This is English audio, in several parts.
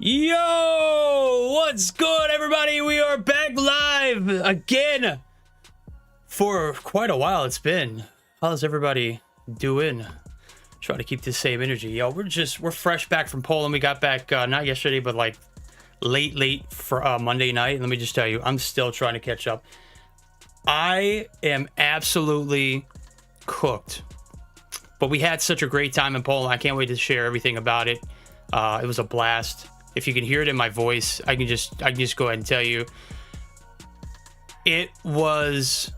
Yo, what's good, everybody? We are back live again for quite a while. It's been. How's everybody doing? Try to keep the same energy. Yo, we're fresh back from Poland. We got back not yesterday, but like late for Monday night. Let me just tell you, I'm still trying to catch up. I am absolutely cooked, but we had such a great time in Poland. I can't wait to share everything about it. It was a blast. If you can hear it in my voice, I can just go ahead and tell you it was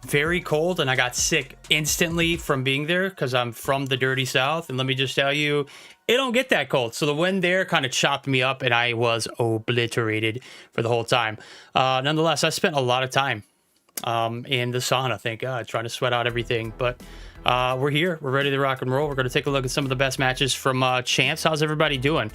very cold, and I got sick instantly from being there because I'm from the dirty South. And let me just tell you, it don't get that cold. So the wind there kind of chopped me up, and I was obliterated for the whole time. Nonetheless, I spent a lot of time in the sauna, thank God, trying to sweat out everything. But we're here. We're ready to rock and roll. We're going to take a look at some of the best matches from Champs. How's everybody doing?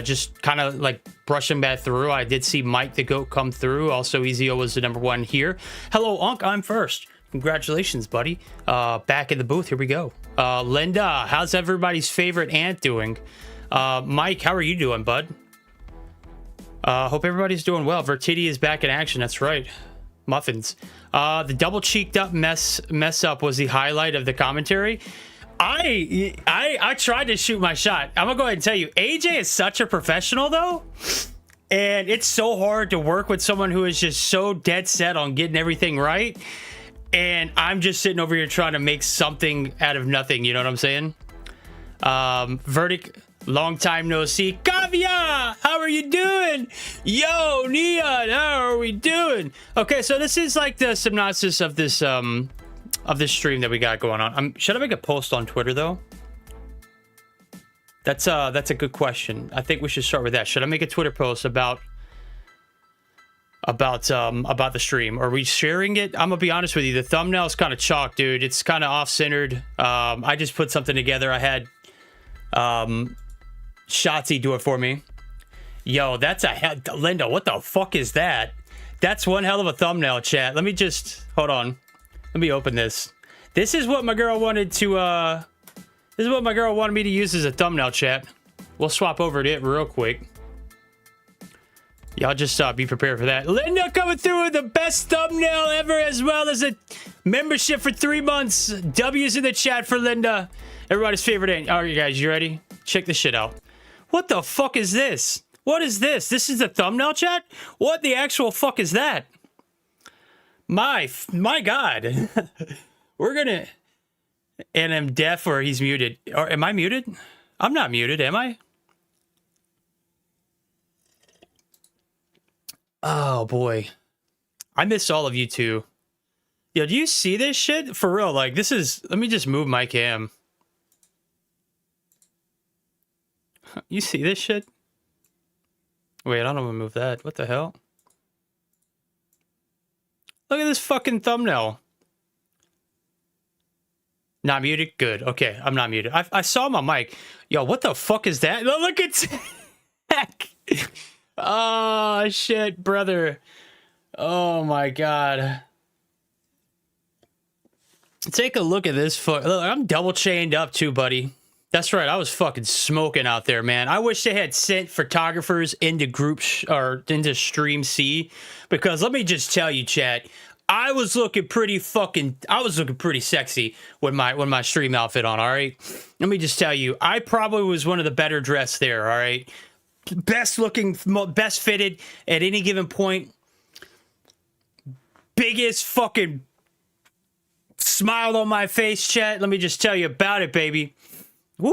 Just kind of like brushing back through. I did see Mike the Goat come through. Also, Ezio was the #1 here. Hello, Unc. I'm first. Congratulations, buddy. Back in the booth. Here we go. Linda, how's everybody's favorite aunt doing? Mike, how are you doing, bud? Hope everybody's doing well. Vertiti is back in action. That's right. Muffins. The double cheeked up mess up was the highlight of the commentary. I tried to shoot my shot. I'm gonna go ahead and tell you, AJ is such a professional though, and it's so hard to work with someone who is just so dead set on getting everything right, and I'm just sitting over here trying to make something out of nothing. You know what I'm saying? Verdict. Long time no see. Kavya, how are you doing? Yo, Neon, how are we doing? Okay, so this is like the synopsis of this stream that we got going on. Should I make a post on Twitter though? That's a good question. I think we should start with that. Should I make a Twitter post about the stream? Are we sharing it? I'm gonna be honest with you. The thumbnail's kind of chalk, dude. It's kind of off-centered. I just put something together. I had Shotzi do it for me. Yo, that's Linda, what the fuck is that? That's one hell of a thumbnail, chat. Let me just hold on. Let me open this. This is what my girl wanted to this is what my girl wanted me to use as a thumbnail, chat. We'll swap over to it real quick. Y'all just be prepared for that. Linda coming through with the best thumbnail ever, as well as a membership for 3 months. W's in the chat for Linda. Everybody's favorite aunt. All right, guys, you ready? Check this shit out. What the fuck is this? What is this? This is the thumbnail, chat? What the actual fuck is that? My God. We're gonna... And I'm deaf, or he's muted. Or am I muted? I'm not muted, am I? Oh, boy. I miss all of you, too. Yo, do you see this shit? For real, like, this is... Let me just move my cam. You see this shit? Wait, I don't want to move that. What the hell? Look at this fucking thumbnail. Not muted? Good. Okay, I'm not muted. I saw my mic. Yo, what the fuck is that? Look at Zach. Oh, shit, brother. Oh, my God. Take a look at this. Look, I'm double chained up too, buddy. That's right. I was fucking smoking out there, man. I wish they had sent photographers into groups or into Stream C, because let me just tell you, chat, I was looking pretty sexy with my stream outfit on. All right. Let me just tell you, I probably was one of the better dressed there. All right. Best looking, best fitted at any given point. Biggest fucking smile on my face, chat. Let me just tell you about it, baby. Woo!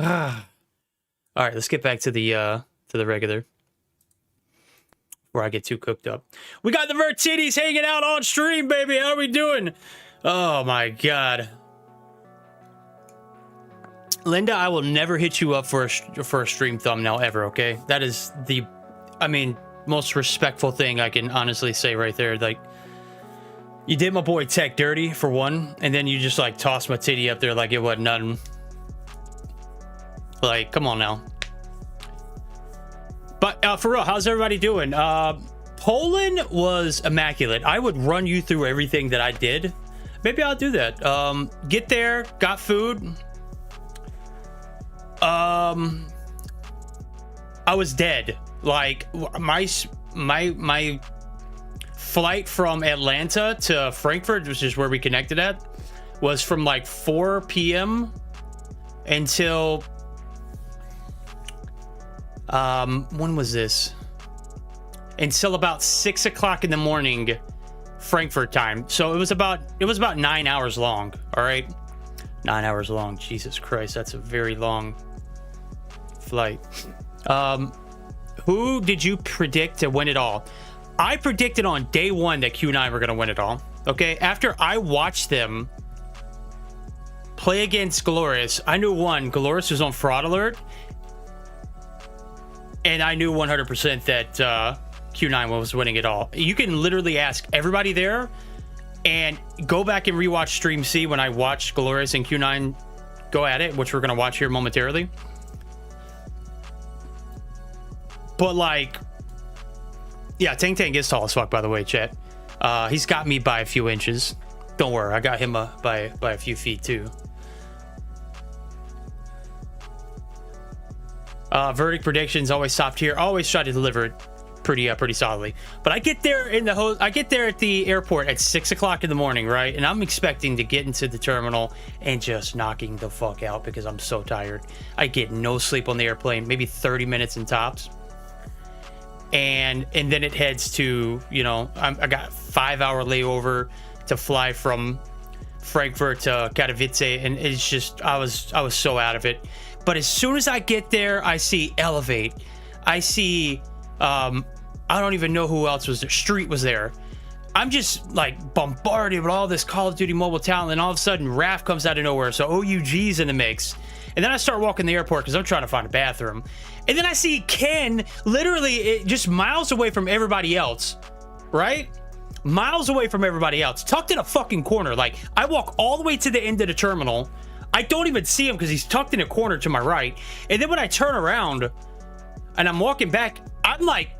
All right, let's get back to the regular. Before I get too cooked up. We got the Vertitties hanging out on stream, baby. How are we doing? Oh my God. Linda, I will never hit you up for a stream thumbnail ever, okay? That is the, most respectful thing I can honestly say right there. Like, you did my boy Tech dirty, for one, and then you just, like, tossed my titty up there like it wasn't nothing. Like, come on now. But for real, how's everybody doing? Poland was immaculate. I would run you through everything that I did. Maybe I'll do that. Get there, got food. I was dead. Like my flight from Atlanta to Frankfurt, which is where we connected at, was from like 4 p.m. until when was this? Until about 6 o'clock in the morning, Frankfurt time. So it was about 9 hours long. All right, 9 hours long. Jesus Christ, that's a very long flight. Who did you predict to win it all? I predicted on day one that Q9 were gonna win it all. Okay, after I watched them play against Galorys, I knew Galorys was on fraud alert, and I knew 100% that Q9 was winning it all. You can literally ask everybody there, and go back and rewatch Stream C when I watched Galorys and Q9 go at it, which we're gonna watch here momentarily. But like, yeah, Tang Tang is tall as fuck, by the way, chat. He's got me by a few inches. Don't worry, I got him by a few feet too. Verdict predictions always top tier. Always try to deliver it pretty solidly. But I get there I get there at the airport at 6 o'clock in the morning, right? And I'm expecting to get into the terminal and just knocking the fuck out because I'm so tired. I get no sleep on the airplane, maybe 30 minutes in tops. And then it heads to, you know, I got 5-hour layover to fly from Frankfurt to Katowice, and it's just I was so out of it. But as soon as I get there, I see Elevate, I see I don't even know who else was there. Street was there. I'm just like bombarded with all this Call of Duty mobile talent, and all of a sudden Raph comes out of nowhere, so OUG's in the mix. And then I start walking the airport because I'm trying to find a bathroom. And then I see Ken literally just miles away from everybody else, right? Miles away from everybody else, tucked in a fucking corner. Like, I walk all the way to the end of the terminal. I don't even see him because he's tucked in a corner to my right. And then when I turn around and I'm walking back, I'm like,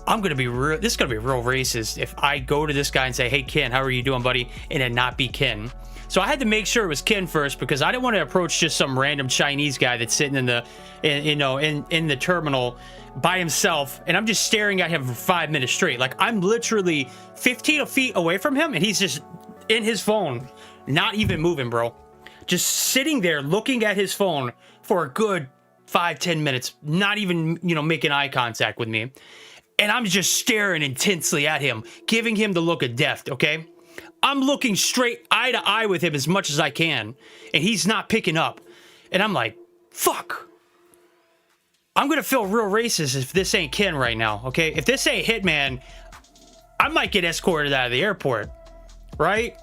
this is gonna be real racist if I go to this guy and say, hey Ken, how are you doing, buddy? And it not be Ken. So I had to make sure it was Ken first because I didn't want to approach just some random Chinese guy that's sitting in the terminal by himself, and I'm just staring at him for 5 minutes straight. Like, I'm literally 15 feet away from him, and he's just in his phone, not even moving, bro. Just sitting there looking at his phone for a good 5-10 minutes, not even, you know, making eye contact with me. And I'm just staring intensely at him, giving him the look of death, okay? I'm looking straight eye to eye with him as much as I can, and he's not picking up. And I'm like, fuck. I'm gonna feel real racist if this ain't Ken right now, okay? If this ain't Hitman, I might get escorted out of the airport, right?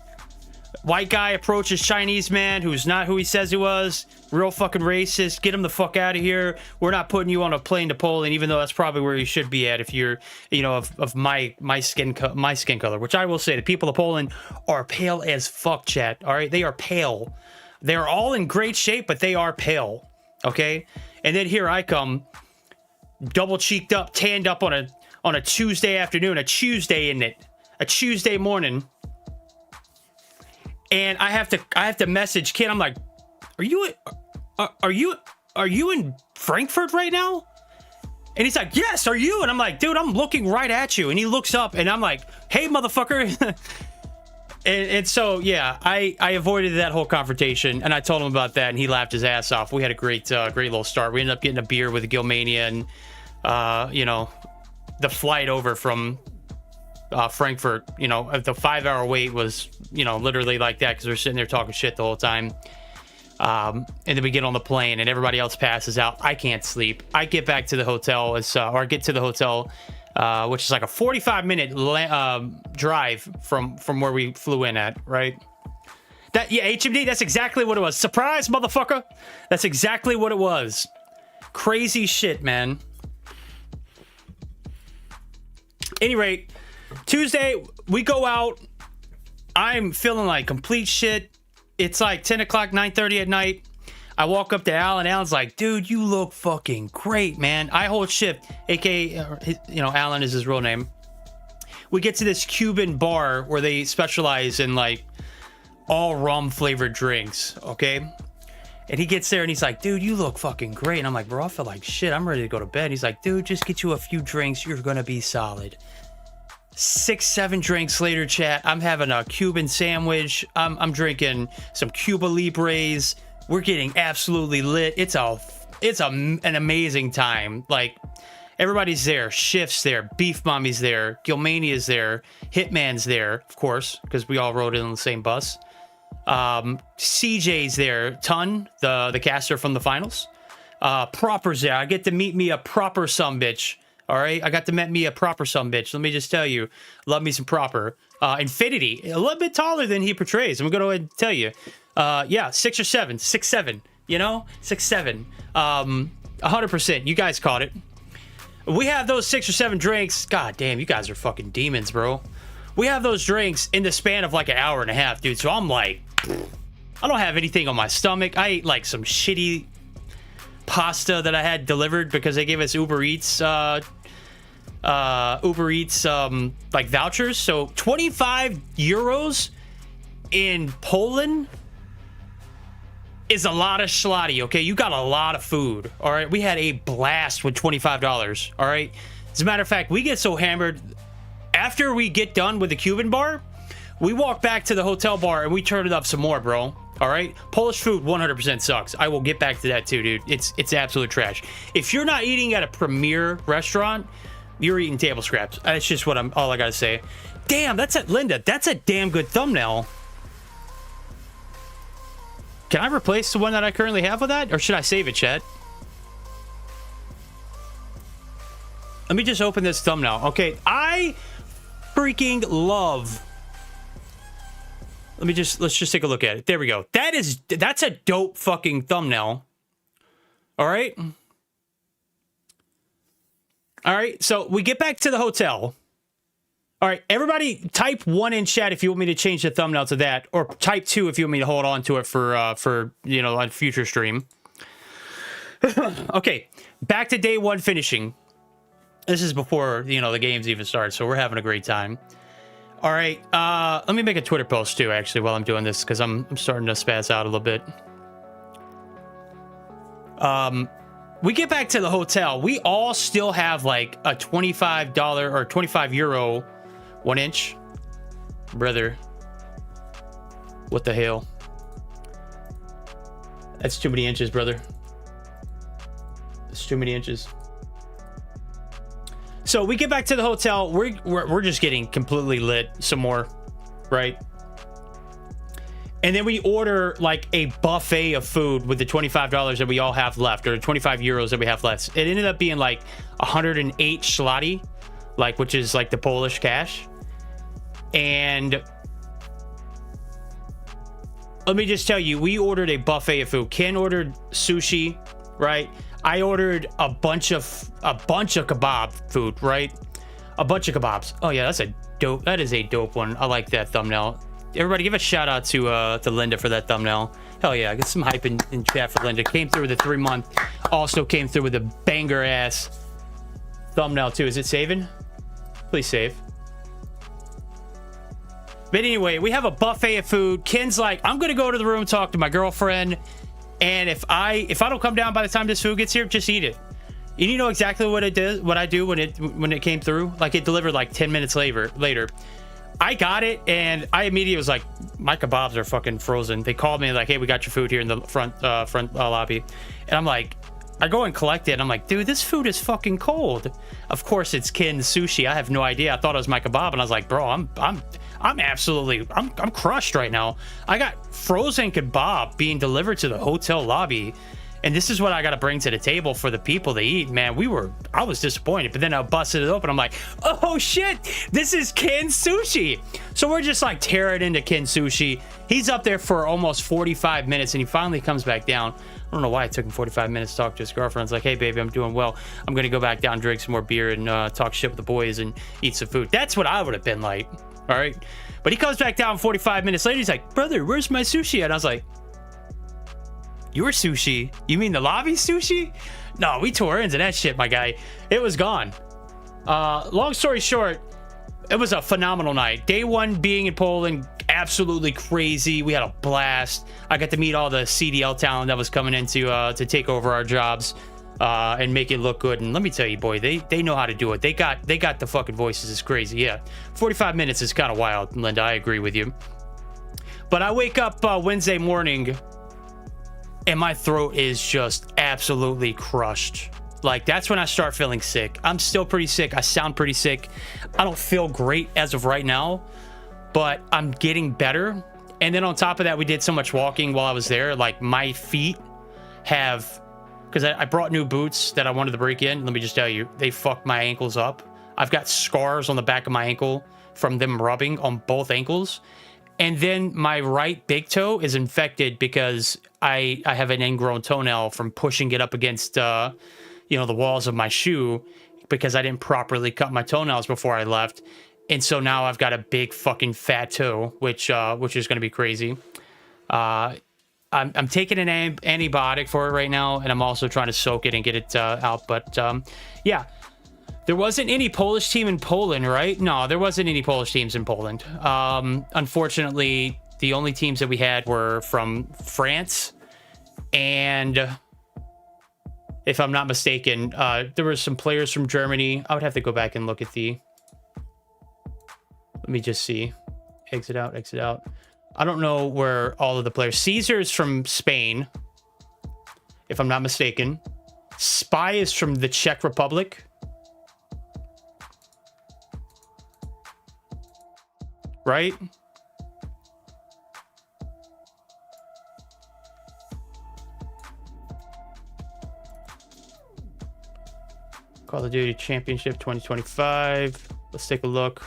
White guy approaches Chinese man who's not who he says he was. Real fucking racist. Get him the fuck out of here. We're not putting you on a plane to Poland, even though that's probably where you should be at if you're, you know, of my skin color. Which I will say, the people of Poland are pale as fuck, chat. All right, they are pale. They are all in great shape, but they are pale. Okay, and then here I come, double cheeked up, tanned up on a Tuesday afternoon, a Tuesday morning. And I have to message Ken. I'm like, are you in Frankfurt right now? And he's like, yes, are you? And I'm like, dude, I'm looking right at you. And he looks up and I'm like, hey, motherfucker. and so, yeah, I avoided that whole confrontation, and I told him about that, and he laughed his ass off. We had a great little start. We ended up getting a beer with Gilmania, and, you know, the flight over from Frankfurt, you know, the 5-hour wait was, you know, literally like that because we're sitting there talking shit the whole time. And then we get on the plane and everybody else passes out. I can't sleep. I get back to the hotel, or get to the hotel, which is like a 45-minute drive from where we flew in at, right? HMD, that's exactly what it was. Surprise, motherfucker. That's exactly what it was. Crazy shit, man. Any rate, Tuesday, we go out. I'm feeling like complete shit. It's like 10 o'clock, 9:30 at night. I walk up to Alan. Alan's like, dude, you look fucking great, man. I hold shift, aka, you know, Alan is his real name. We get to this Cuban bar where they specialize in like all rum flavored drinks, okay? And he gets there and he's like, dude, you look fucking great. And I'm like, bro, I feel like shit. I'm ready to go to bed. He's like, dude, just get you a few drinks. You're going to be solid. 6-7 drinks later, chat. I'm having a Cuban sandwich. I'm drinking some Cuba Libres. We're getting absolutely lit. It's an amazing time. Like, everybody's there. Shift's there. Beef Mommy's there. Gilmania's there. Hitman's there, of course, because we all rode in on the same bus. CJ's there. Ton, the caster from the finals. Proper's there. I get to meet me a proper sumbitch. All right, I got to meet me a proper sumbitch. Let me just tell you, love me some proper. Infinity, a little bit taller than he portrays. I'm gonna go ahead and tell you. Yeah, 6 or 7, 6'7", you know, 6'7". 100%. You guys caught it. We have those 6 or 7 drinks. God damn, you guys are fucking demons, bro. We have those drinks in the span of like an hour and a half, dude. So I'm like, I don't have anything on my stomach. I ate like some shitty pasta that I had delivered because they gave us Uber Eats like vouchers. So 25 euros in Poland is a lot of schlotty, okay? You got a lot of food, all right? We had a blast with $25, all right? As a matter of fact, we get so hammered, after we get done with the Cuban bar, we walk back to the hotel bar and we turn it up some more, bro. All right, Polish food 100% sucks. I will get back to that too, dude. It's absolute trash. If you're not eating at a premier restaurant, you're eating table scraps. That's just what all I gotta say. Damn, that's it, Linda. That's a damn good thumbnail. Can I replace the one that I currently have with that, or should I save it, chat? Let me just open this thumbnail. Okay, I freaking love. Let's just take a look at it. There we go. That's a dope fucking thumbnail. All right. All right. So we get back to the hotel. All right. Everybody type 1 in chat if you want me to change the thumbnail to that, or type 2 if you want me to hold on to it for you know, on future stream. Okay. Back to day 1 finishing. This is before, you know, the games even start. So we're having a great time. All right, let me make a Twitter post too, actually, while I'm doing this, because I'm starting to spaz out a little bit. We get back to the hotel. We all still have like a $25 or 25 euro 1 inch. Brother, what the hell? That's too many inches, brother. That's too many inches. So we get back to the hotel. We're just getting completely lit some more, right? And then we order like a buffet of food with the $25 that we all have left, or 25 euros that we have left. It ended up being like 108 zloty, like, which is like the Polish cash. And let me just tell you, we ordered a buffet of food. Ken ordered sushi, right? I ordered a bunch of kebab food, right? A bunch of kebabs. Oh yeah, that is a dope one. I like that thumbnail. Everybody give a shout out to Linda for that thumbnail. Hell yeah, get some hype in chat for Linda. Came through with a 3-month. Also came through with a banger ass thumbnail too. Is it saving? Please save. But anyway, we have a buffet of food. Ken's like, I'm gonna go to the room, talk to my girlfriend. And if I don't come down by the time this food gets here, just eat it. And you know exactly what I do when it came through? Like, it delivered like 10 minutes later. I got it, and I immediately was like, my kebabs are fucking frozen. They called me like, hey, we got your food here in the front lobby. And I'm like, I go and collect it, and I'm like, dude, this food is fucking cold. Of course, it's Kin Sushi. I have no idea. I thought it was my kebab, and I was like, bro, I'm absolutely crushed right now. I got frozen kebab being delivered to the hotel lobby, and this is what I got to bring to the table for the people to eat. Man, I was disappointed, but then I busted it open. I'm like, oh shit, this is Kin Sushi. So we're just like tearing into Kin Sushi. He's up there for almost 45 minutes, and he finally comes back down. I don't know why it took him 45 minutes to talk to his girlfriend. It's like, hey, baby, I'm doing well. I'm going to go back down, drink some more beer, and talk shit with the boys and eat some food. That's what I would have been like. All right. But he comes back down 45 minutes later. He's like, brother, where's my sushi? And I was like, your sushi? You mean the lobby sushi? No, we tore into that shit, my guy. It was gone. Long story short, it was a phenomenal night. Day 1 being in Poland, absolutely crazy. We had a blast. I got to meet all the CDL talent that was coming in to take over our jobs and make it look good. And let me tell you, boy, they know how to do it. They got the fucking voices. It's crazy. Yeah, 45 minutes is kind of wild, Linda. I agree with you. But I wake up Wednesday morning and my throat is just absolutely crushed. Like, that's when I start feeling sick. I'm still pretty sick. I sound pretty sick. I don't feel great as of right now, but I'm getting better. And then on top of that, we did so much walking while I was there. Like, my feet have, because I brought new boots that I wanted to break in. Let me just tell you, they fucked my ankles up. I've got scars on the back of my ankle from them rubbing on both ankles. And then my right big toe is infected because I have an ingrown toenail from pushing it up against the walls of my shoe because I didn't properly cut my toenails before I left. And so now I've got a big fucking fat toe, which is going to be crazy. I'm taking an antibiotic for it right now, and I'm also trying to soak it and get it out. But yeah, there wasn't any Polish team in Poland, right? No, there wasn't any Polish teams in Poland. Unfortunately, the only teams that we had were from France, and if I'm not mistaken, there were some players from Germany. I would have to go back and look at the... Let me just see. Exit out, exit out. I don't know where all of the players... Caesar's from Spain, if I'm not mistaken. Spy is from the Czech Republic. Right? Call of Duty Championship 2025. Let's take a look.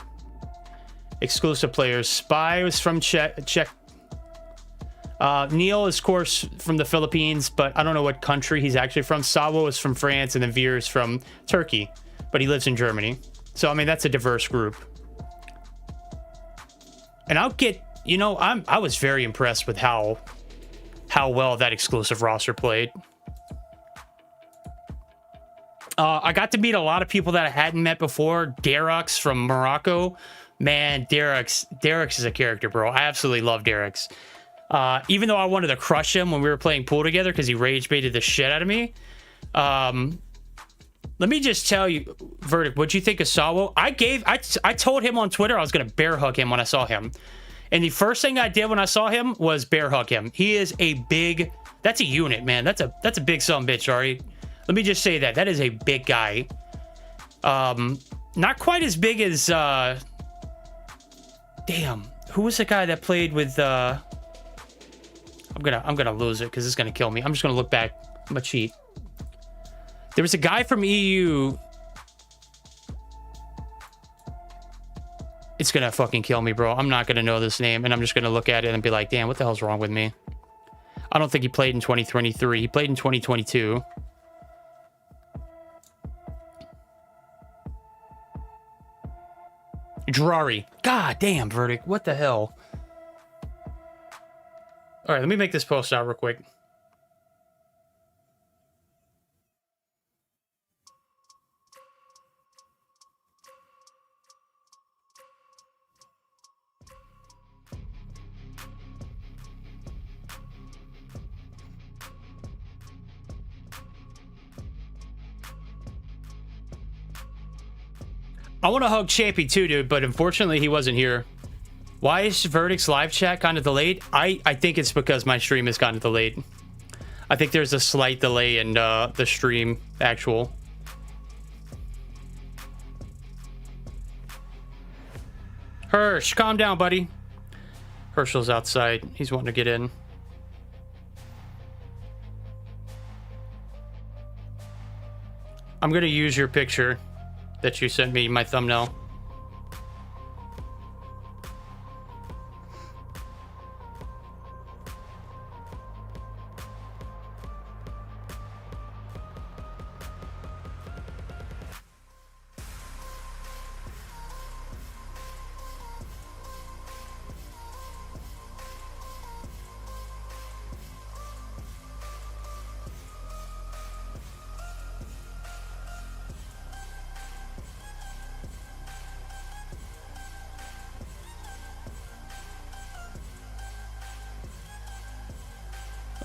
Exclusive players. Spy was from Czech. Neil is, of course, from the Philippines, but I don't know what country he's actually from. Savo is from France, and then Veer is from Turkey, but he lives in Germany. So, I mean, that's a diverse group. And I'll get, I was very impressed with how well that exclusive roster played. I got to meet a lot of people that I hadn't met before. Derrix from Morocco. Man, Derrix is a character, bro. I absolutely love Derrix. Even though I wanted to crush him when we were playing pool together because he rage baited the shit out of me. Let me just tell you, Verdict, what'd you think of Sawo? I told him on Twitter I was going to bear hug him when I saw him. And the first thing I did when I saw him was bear hug him. He is that's a unit, man. That's a big son of a bitch, Ari. Let me just say that. That is a big guy. Not quite as big as, damn. Who was the guy that played with, I'm gonna lose it because it's gonna kill me. I'm just gonna look back. I'm gonna cheat. There was a guy from EU. It's gonna fucking kill me, bro. I'm not gonna know this name, and I'm just gonna look at it and be like, damn, what the hell's wrong with me? I don't think he played in 2023. He played in 2022. Drari. God damn, Verdict. What the hell? All right, let me make this post out real quick. I want to hug Champy too, dude, but unfortunately he wasn't here. Why is Verdict's live chat kind of delayed? I think it's because my stream is kind of delayed. I think there's a slight delay in the stream actual. Hirsch, calm down, buddy. Herschel's outside. He's wanting to get in. I'm going to use your picture that you sent me, my thumbnail.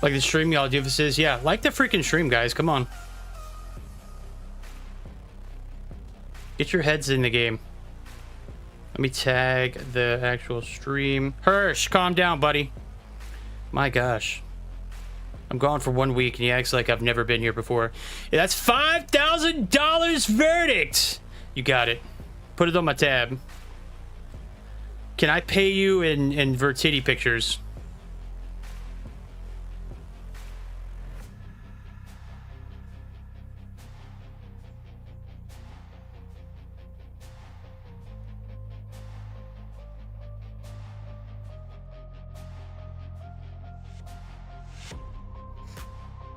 Like the stream, y'all doofuses. Yeah, like the freaking stream, guys. Come on. Get your heads in the game. Let me tag the actual stream. Hirsch, calm down, buddy. My gosh. I'm gone for 1 week, and he acts like I've never been here before. Yeah, that's $5,000 verdict. You got it. Put it on my tab. Can I pay you in Vertiti pictures?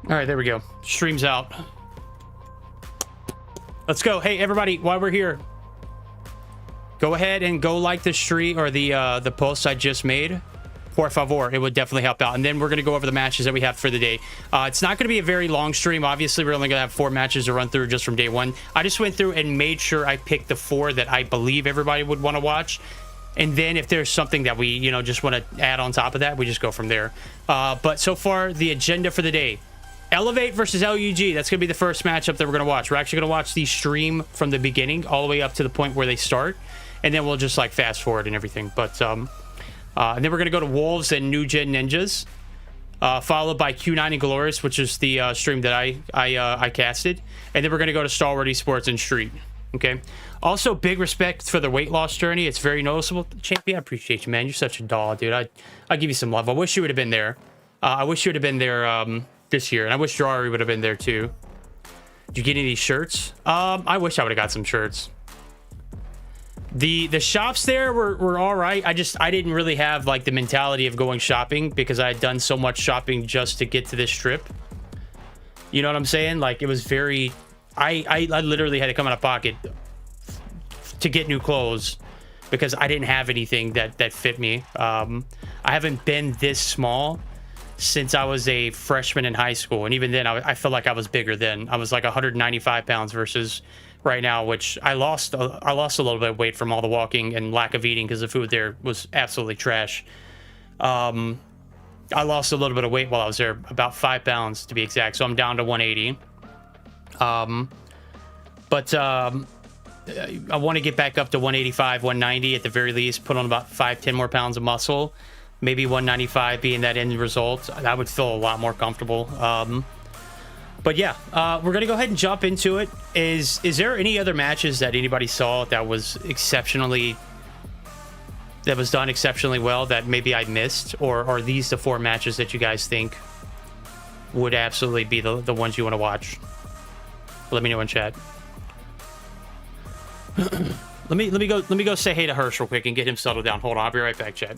All right, there we go. Stream's out. Let's go. Hey, everybody, while we're here, go ahead and go like the stream or the post I just made. Por favor. It would definitely help out. And then we're going to go over the matches that we have for the day. It's not going to be a very long stream. Obviously, we're only going to have 4 matches to run through just from day 1. I just went through and made sure I picked the 4 that I believe everybody would want to watch. And then if there's something that we, you know, just want to add on top of that, we just go from there. But so far, the agenda for the day. Elevate versus LUG. That's going to be the first matchup that we're going to watch. We're actually going to watch the stream from the beginning all the way up to the point where they start. And then we'll just, like, fast forward and everything. But, and then we're going to go to Wolves and New Gen Ninjas. Followed by Q9 and Galorys, which is the stream that I casted. And then we're going to go to Stalwart Esports and Street. Okay? Also, big respect for the weight loss journey. It's very noticeable. Champion, I appreciate you, man. You're such a doll, dude. I'll give you some love. I wish you would have been there. I wish you would have been there, this year, and I wish Jari would have been there too. Did you get any of these shirts? I wish I would have got some shirts. The shops there were all right. I didn't really have like the mentality of going shopping because I had done so much shopping just to get to this trip. You know what I'm saying? Like it was very. I literally had to come out of pocket to get new clothes because I didn't have anything that fit me. I haven't been this small since I was a freshman in high school. And even then, I felt like I was bigger then. I was like 195 pounds versus right now, which I lost a little bit of weight from all the walking and lack of eating because the food there was absolutely trash. I lost a little bit of weight while I was there, about 5 pounds to be exact. So I'm down to 180. I want to get back up to 185, 190 at the very least, put on about 5-10 more pounds of muscle. Maybe 195 being that end result. I would feel a lot more comfortable. But yeah, we're going to go ahead and jump into it. Is there any other matches that anybody saw that was done exceptionally well that maybe I missed? Or are these the 4 matches that you guys think would absolutely be the ones you want to watch? Let me know in chat. Let me go say hey to Hirsch real quick and get him settled down. Hold on, I'll be right back, chat.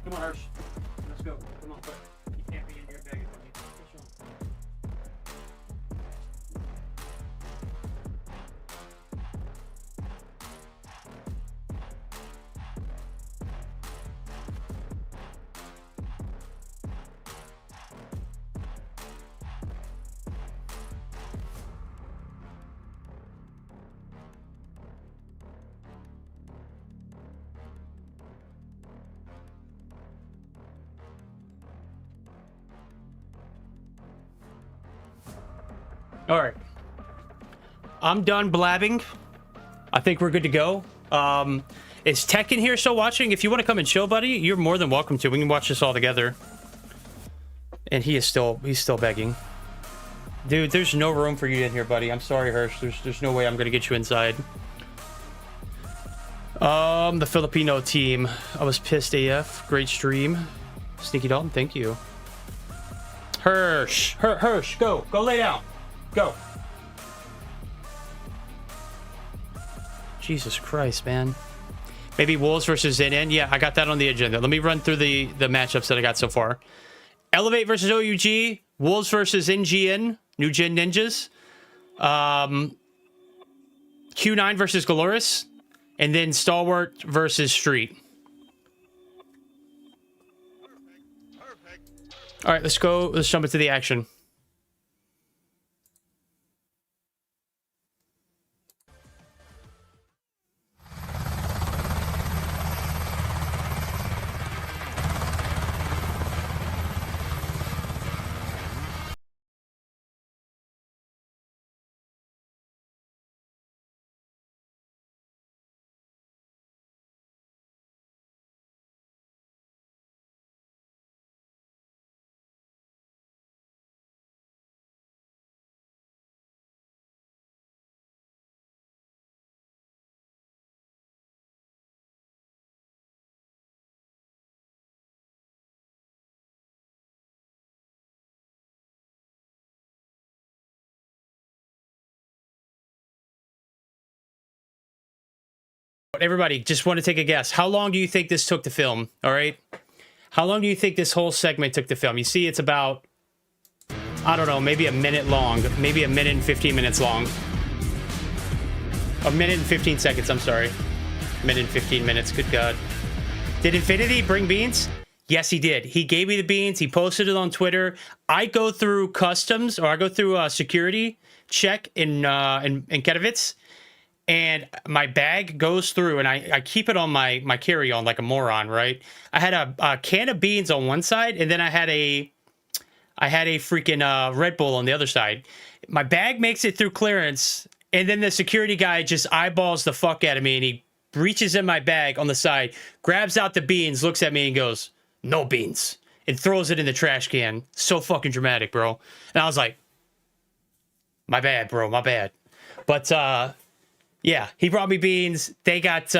Come on, Hirsch. Let's go. Come on, quick. You can't be in here begging for me. All right, I'm done blabbing. I think we're good to go. Is Tech in here still watching? If you want to come and chill, buddy, you're more than welcome to. We can watch this all together. And he's still begging. Dude, there's no room for you in here, buddy. I'm sorry, Hirsch. There's no way I'm gonna get you inside. The Filipino team. I was pissed AF. Great stream. Sneaky Dalton, thank you. Hirsch, go lay down. Go. Jesus Christ, man. Maybe Wolves versus NN. Yeah, I got that on the agenda. Let me run through the matchups that I got so far. Elevate versus OUG. Wolves versus NGN. New Gen Ninjas. Q9 versus Galorys. And then Stalwart versus Street. Perfect. All right, let's go. Let's jump into the action. Everybody, just want to take a guess. How long do you think this took to film? All right. How long do you think this whole segment took to film? You see, it's about, I don't know, maybe a minute long. Maybe a minute and 15 minutes long. A minute and 15 seconds, I'm sorry. Minute and 15 minutes, good God. Did Infinity bring beans? Yes, he did. He gave me the beans. He posted it on Twitter. I go through customs, or I go through security check in Katowice, and my bag goes through, and I keep it on my carry-on like a moron, right? I had a can of beans on one side, and then I had a freaking Red Bull on the other side. My bag makes it through clearance, and then the security guy just eyeballs the fuck out of me, and he reaches in my bag on the side, grabs out the beans, looks at me, and goes, "No beans," and throws it in the trash can. So fucking dramatic, bro. And I was like, my bad, bro, my bad. But yeah, he brought me beans. They got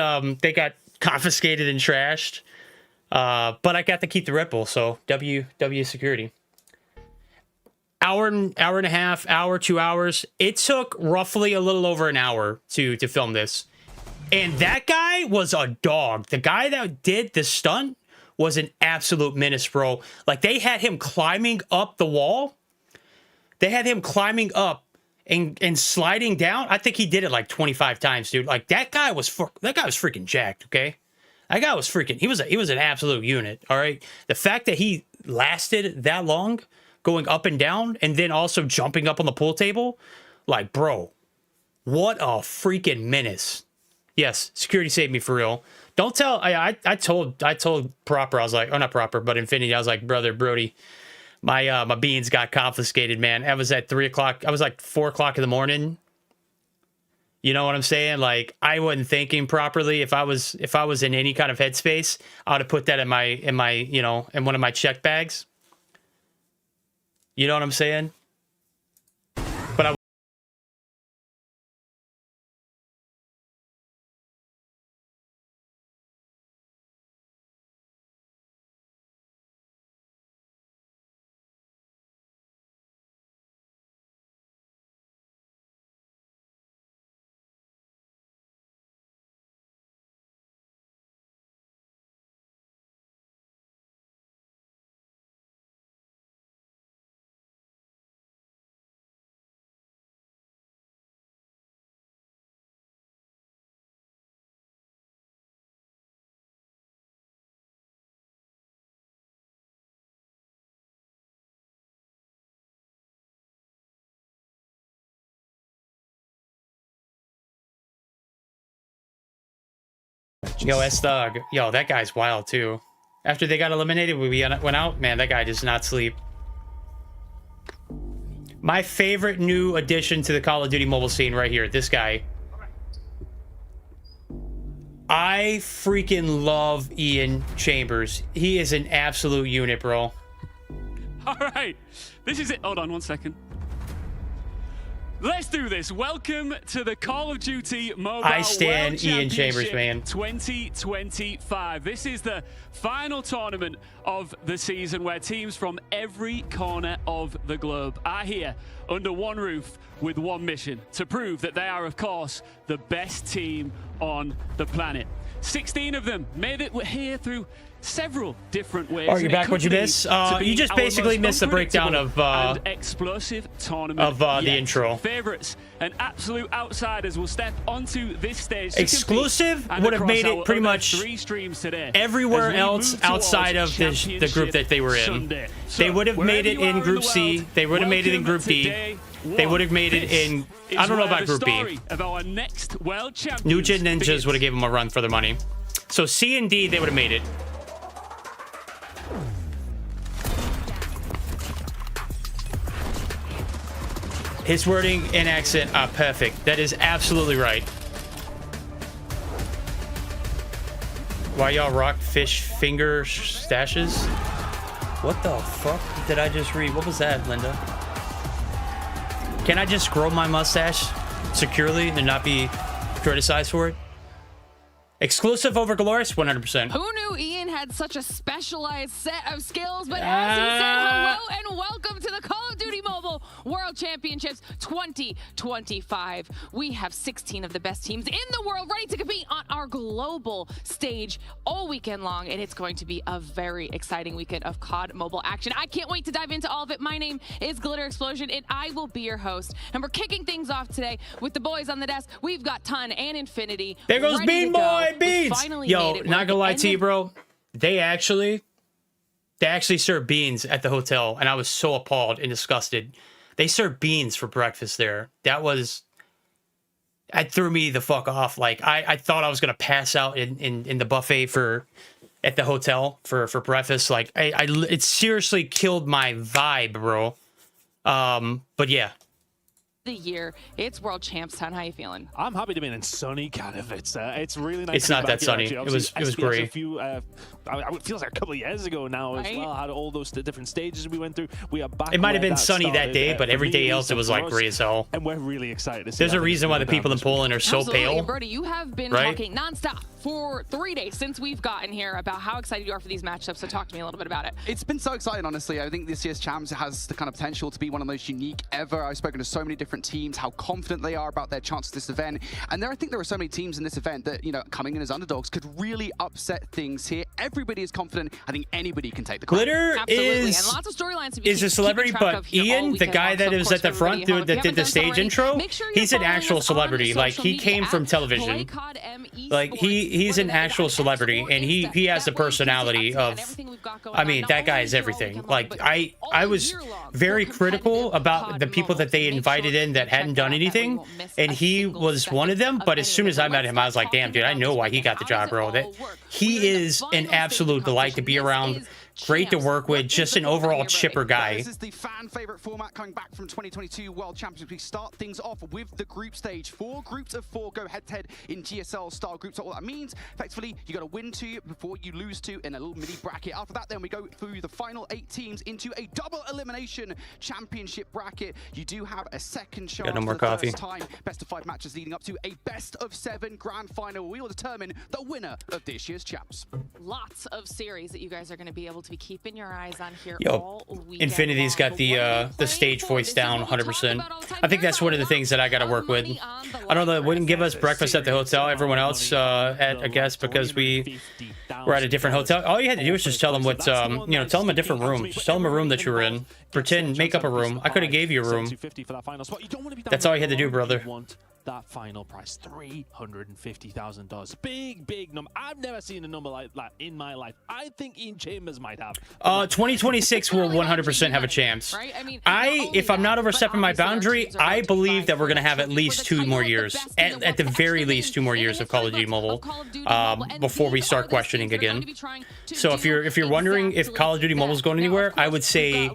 confiscated and trashed. But I got to keep the Red Bull, so W security. Hour and a half, 2 hours. It took roughly a little over an hour to film this. And that guy was a dog. The guy that did the stunt was an absolute menace, bro. Like, they had him climbing up the wall. They had him climbing up and sliding down. I think he did it like 25 times, dude. Like, that guy was freaking jacked, okay? That guy was freaking, he was an absolute unit, all right? The fact that he lasted that long going up and down and then also jumping up on the pool table, like, bro, what a freaking menace. Yes, security saved me for real. Don't tell, I told Proper, I was like, oh, not Proper, but Infinity, I was like, brother, Brody, my beans got confiscated, man. I was at 3 o'clock, I was like 4 o'clock in the morning. You know what I'm saying? Like, I wasn't thinking properly. If I was in any kind of headspace, I would have put that in my, you know, in one of my check bags. You know what I'm saying? But I Yo, S-Thug. Yo, that guy's wild, too. After they got eliminated, we went out. Man, that guy does not sleep. My favorite new addition to the Call of Duty mobile scene right here. This guy. I freaking love Ian Chambers. He is an absolute unit, bro. All right. This is it. Hold on 1 second. Let's do this. Welcome to the Call of Duty Mobile I stand World Ian Chambers, man. 2025. This is the final tournament of the season where teams from every corner of the globe are here under one roof with one mission to prove that they are, of course, the best team on the planet. 16 of them made it here through several different ways. Are you back? What'd you miss? You just basically missed the breakdown of explosive tournament of the intro. Favorites and absolute outsiders will step onto this stage. Exclusive would have made it pretty much 3 streams today everywhere else outside of the group that they were in. They would have made it in Group C. They would have made it in Group D. They would have made it in, I don't know about Group B. New Gen Ninjas would have given them a run for their money. So C and D, they would have made it. His wording and accent are perfect. That is absolutely right. Why y'all rock fish finger stashes? What the fuck did I just read? What was that, Linda? Can I just grow my mustache securely and not be criticized for it? Exclusive over Galorys, 100%. Who knew Ian had such a specialized set of skills? But as he said, hello and welcome to the Call of Duty Mobile World Championships 2025. We have 16 of the best teams in the world ready to compete on our global stage all weekend long, and it's going to be a very exciting weekend of COD Mobile action. I can't wait to dive into all of it. My name is Glitter Explosion, and I will be your host. And we're kicking things off today with the boys on the desk. We've got Ton and Infinity. There goes Bean Boy, Beans. Yo, not gonna lie to you, bro. They actually serve beans at the hotel, and I was so appalled and disgusted. They serve beans for breakfast there. That threw me the fuck off. Like I thought I was gonna pass out in the buffet at the hotel for breakfast. Like it seriously killed my vibe, bro. But yeah. The year, it's World Champs Town. How you feeling? I'm happy to be in sunny kind of. It's really nice. It's not that sunny. It was great. It feels like a couple of years ago now as well. Had all those different stages we went through. We are back. It might have been sunny that day, but every day else it was like gray as hell. And we're really excited to see. There's a reason why the people in Poland are so pale. And Brody, you have been talking nonstop for 3 days since we've gotten here about how excited you are for these matchups. So talk to me a little bit about it. It's been so exciting, honestly. I think this year's Champs has the kind of potential to be one of the most unique ever. I've spoken to so many different teams, how confident they are about their chances this event. And I think there are so many teams in this event that, coming in as underdogs could really upset things here. Everybody is confident. I think anybody can take the crown. Glitter is, and lots of storylines is a celebrity, but Ian, the guy that was at the front that did the stage intro, he's an actual celebrity. Like, he came from television. Like, he's an actual celebrity, and he has the personality of, I mean, that guy is everything. Like, I was very critical about the people that they invited in that hadn't done anything, and he was one of them. But as soon as I met him, I was like, damn, dude, I know why he got the job, bro. That he is an absolute delight to be around. Great to work with, just an overall chipper guy. This is the fan favorite format coming back from 2022 World Championships. We start things off with the group stage. 4 groups of 4 go head-to-head in GSL style groups. So all that means, effectively, you got to win 2 before you lose 2 in a little mini bracket. After that, then we go through the final 8 teams into a double elimination championship bracket. You do have a second shot no more for the coffee. first time. Best of 5 matches leading up to a best of 7 grand final. We will determine the winner of this year's Champs. Lots of series that you guys are going to be able to be keeping your eyes on here. Yo, Infinity's got the stage voice down 100%. I think that's one of the things that I got to work with. I don't know, they wouldn't give us breakfast at the hotel. Everyone else I guess because we're at a different hotel. All you had to do was just tell them what, tell them a different room. Just tell them a room that you were in. Pretend, make up a room. I could have gave you a room. That's all you had to do, brother. That final price, $350,000. Big number. I've never seen a number like that in my life. I think Ian Chambers might have. 2026 will 100% have a chance. If I'm not overstepping my boundary, I believe that we're going to have at least 2 more years. At the very least 2 more years of Call of Duty Mobile before we start questioning again. So if you're wondering if Call of Duty Mobile is going anywhere, I would say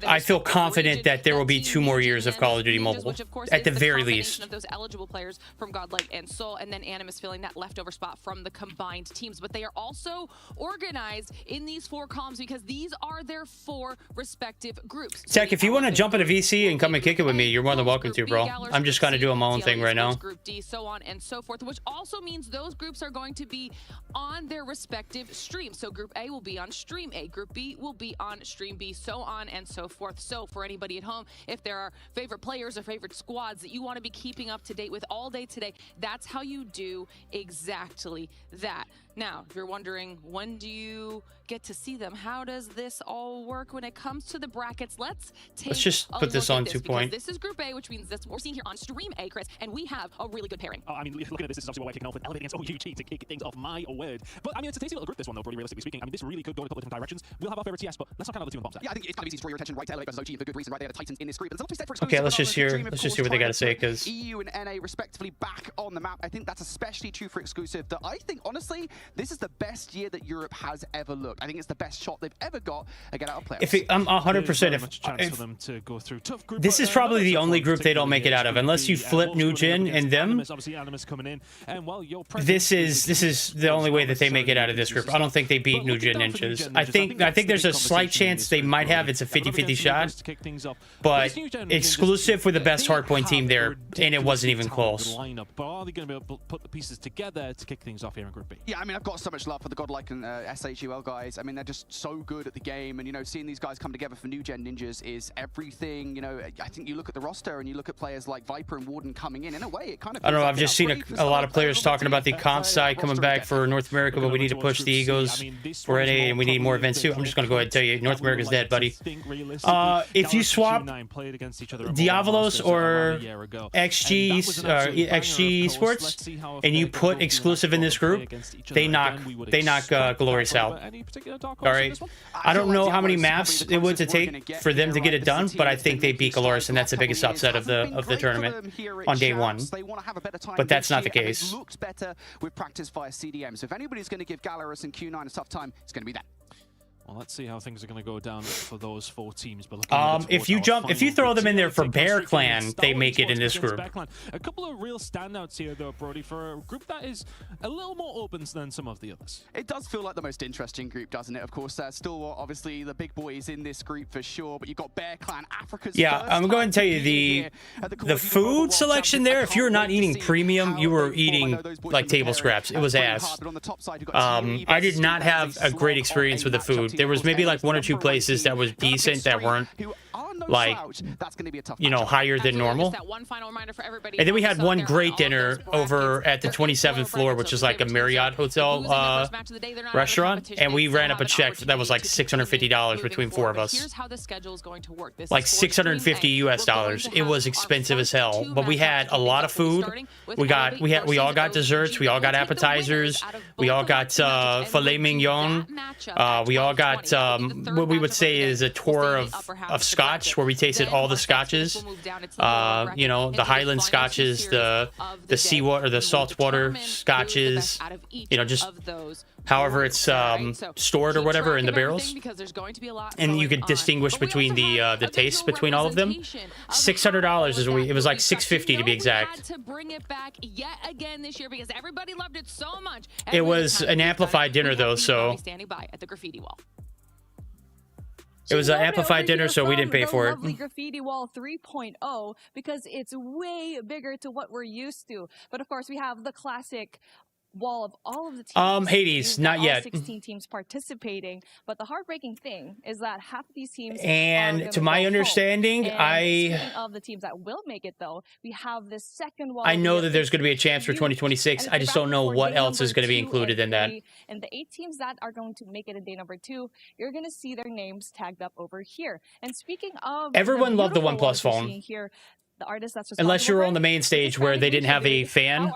I feel confident that there will be 2 more years of Call of Duty Mobile, at the very least. Of those eligible players from Godlike and Soul, and then Animus filling that leftover spot from the combined teams. But they are also organized in these 4 columns because these are their 4 respective groups. Tech, if you want to jump into VC and come and kick it with me, you're more than welcome to, bro. I'm just kind of doing my own thing right now. Group D, so on and so forth, which also means those groups are going to be on their respective streams. So Group A will be on Stream A, Group B will be on Stream B, so on and so forth. So for anybody at home, if there are favorite players or favorite squads that you want to be keeping up to date with all day today, that's how you do exactly that. Now, if you're wondering, when do you get to see them? How does this all work when it comes to the brackets? Let's just put this on 2 point. This is Group A, which means that's what we're seeing here on Stream A, Chris, and we have a really good pairing. I mean, looking at this is obviously what we're kicking off with Elevate against OUG to kick things off, my word. But I mean, it's a tasty little group, this one, though, pretty realistically speaking. I mean, this really could go in a couple of different directions. We'll have our favorite TS, but let's not count out the 2 in the bombs. Yeah, I think it's kind of easy to draw your attention right to Elevate versus OG for good reason, right? They're the Titans in this group. And okay, let's just hear what they got to say, because EU and NA respectively back on the map. I think that's especially true for exclusive. That I think, honestly, this is the best year that Europe has ever looked. I think it's the best shot they've ever got to get out of playoffs. I'm 100%. This is probably the only group they don't make it out of, unless you flip Nugent and them. This is the only way that they make it out of this group. I don't think they beat Nugent Ninjas. I think there's a slight chance they might have. It's a 50-50 shot, but exclusive with the best hardpoint team there, and it wasn't even close. But are they going to be able to put the pieces together to kick things off here in Group B? Yeah, I mean, mean, I've got so much love for the Godlike and SHUL guys. I mean, they're just so good at the game, and, you know, seeing these guys come together for New Gen Ninjas is everything. You know, I think you look at the roster and you look at players like Viper and Warden coming in a way, it kind of... I don't know, I've just seen a lot of players talking about the comp side coming back for North America, but we need to push the Egos for NA, and we need more events too. I'm just going to go ahead and tell you, North America's dead, buddy. If you swap Diavolos or XG Sports, and you put exclusive in this group, they knock Galorys out. All right, I don't know how many maps it would to take for them to get it done, but I think they beat Galorys, and that's the biggest upset of the tournament on day one. But that's not the case. It looks better with practice via CDM. So if anybody's going to give Galorys and Q9 a tough time, it's going to be that. Well, let's see how things are going to go down for those 4 teams. But if you throw them in there for Bear Clan, they make it in this group. A couple of real standouts here, though, Brody, for a group that is a little more open than some of the others. It does feel like the most interesting group, doesn't it? Of course, still obviously the big boys in this group for sure. But you've got Bear Clan, Africa's. Yeah, I'm going to tell you the food selection there. If you're not eating premium, you were eating like table scraps. It was ass. I did not have a great experience with the food. There was maybe like 1 or 2 places that was decent that weren't like, you know, higher than normal. And then we had one great dinner over at the 27th floor, which is like a Marriott hotel restaurant, and we ran up a check that was like $650 between 4 of us. Like $650 US. It was expensive as hell, but we had a lot of food. We all got desserts. We all got appetizers. We all got filet mignon. We all got what we would say is a tour of Scotch, where we tasted all the Scotches. You know, the Highland Scotches, the seawater, the saltwater Scotches. You know, just however it's stored or whatever in the barrels, and you could distinguish between the taste between all of them. $600 is it was like $650 to be exact. It was an amplified dinner though, so it was an amplified dinner, so we didn't pay for it. Lovely Graffiti Wall 3.0 because it's way bigger to what we're used to. But of course, we have the classic wall of all of the teams. Hades, not yet. 16 teams participating, but the heartbreaking thing is that half of these teams. And to my understanding, speaking of the teams that will make it, though, we have this second wall. I know that there's going to be a chance for 2026. I just don't know what else is going to be included in that. And the 8 teams that are going to make it in day number 2, you're going to see their names tagged up over here. And speaking of, everyone loved the OnePlus phone. Here, the artist that's unless you were on the main stage where they didn't have a fan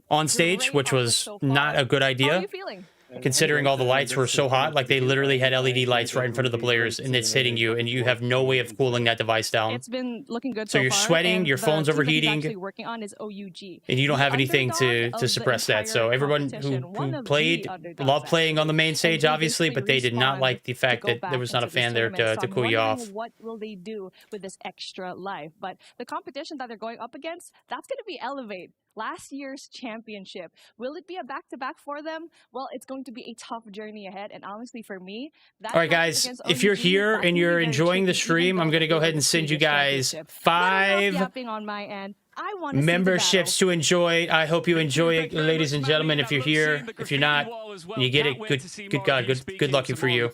on stage, which was not a good idea. How are you feeling? Considering all the lights were so hot, like they literally had LED lights right in front of the players, and it's hitting you, and you have no way of cooling that device down. It's been looking good so far. You're sweating, your phone's overheating, working on is OUG. And you don't have anything to suppress that. So everyone who played loved playing on the main stage, obviously, but they did not like the fact that there was not a fan there to cool you off. What will they do with this extra life? But the competition that they're going up against, that's going to be Elevate. Last year's championship. Will it be a back-to-back for them? Well, it's going to be a tough journey ahead, and honestly, for me, that all right, guys, if you're here and you're enjoying the stream, I'm going to go ahead and send you guys 5 on my end. memberships to enjoy. I hope you enjoy it, ladies and gentlemen. If you're here, if you're not, you get it. Good God, good lucky for you.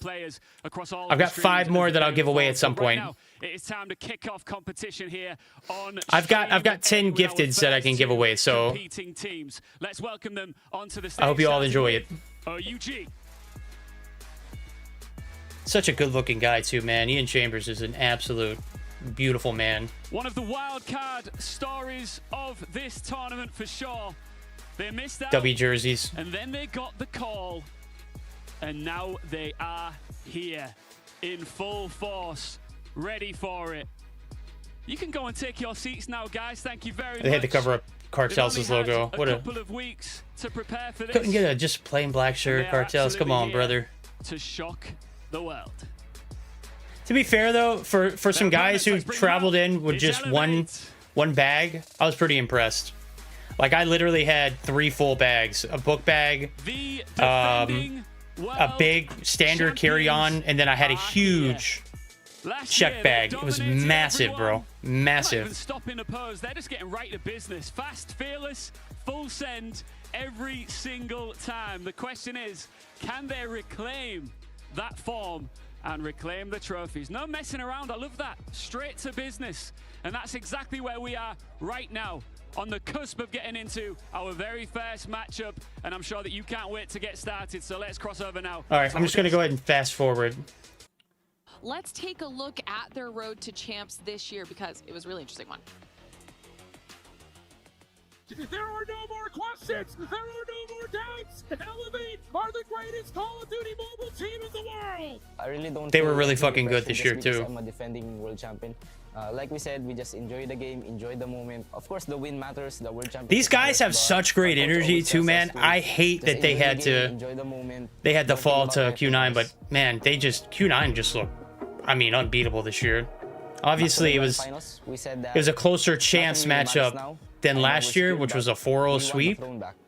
I've got 5 more that I'll give away at some point. It's time to kick off competition here on I've got 10 gifteds that I can give away, so let's welcome them onto the stage. I hope you all enjoy it. OUG. Such a good-looking guy too, man. Ian Chambers is an absolute beautiful man. One of the wild card stories of this tournament for sure. They missed out. W jerseys. And then they got the call, and now they are here in full force. Ready for it. You can go and take your seats now, guys. Thank you very much. They had to cover up Cartel's logo. What a couple of weeks to prepare for this. Couldn't get a just plain black shirt. Cartel's, come on, brother. To shock the world. To be fair though, for some guys who traveled in with just one bag, I was pretty impressed. Like I literally had 3 full bags, a book bag, a big standard carry-on, and then I had a huge check bag. It was massive, bro. Massive. Stopping the pose. They're just getting right to business. Fast, fearless, full send every single time. The question is, can they reclaim that form and reclaim the trophies? No messing around. I love that. Straight to business. And that's exactly where we are right now, on the cusp of getting into our very first matchup. And I'm sure that you can't wait to get started. So let's cross over now. All right, I'm just going to go ahead and fast forward. Let's take a look at their road to champs this year because it was a really interesting one. There are no more questions. There are no more doubts. Elevate are the greatest Call of Duty mobile team in the world. I really don't. They were really fucking good this year too. I'm a defending world champion. Like we said, we just enjoy the game, enjoy the moment. Of course, the win matters. The world champion. These guys have such great energy too, man. I hate that they had to. They had to fall to Q9, but man, they just Q9 just looked, I mean, unbeatable this year. Obviously, it was a closer chance matchup than last year, which was a 4-0 sweep.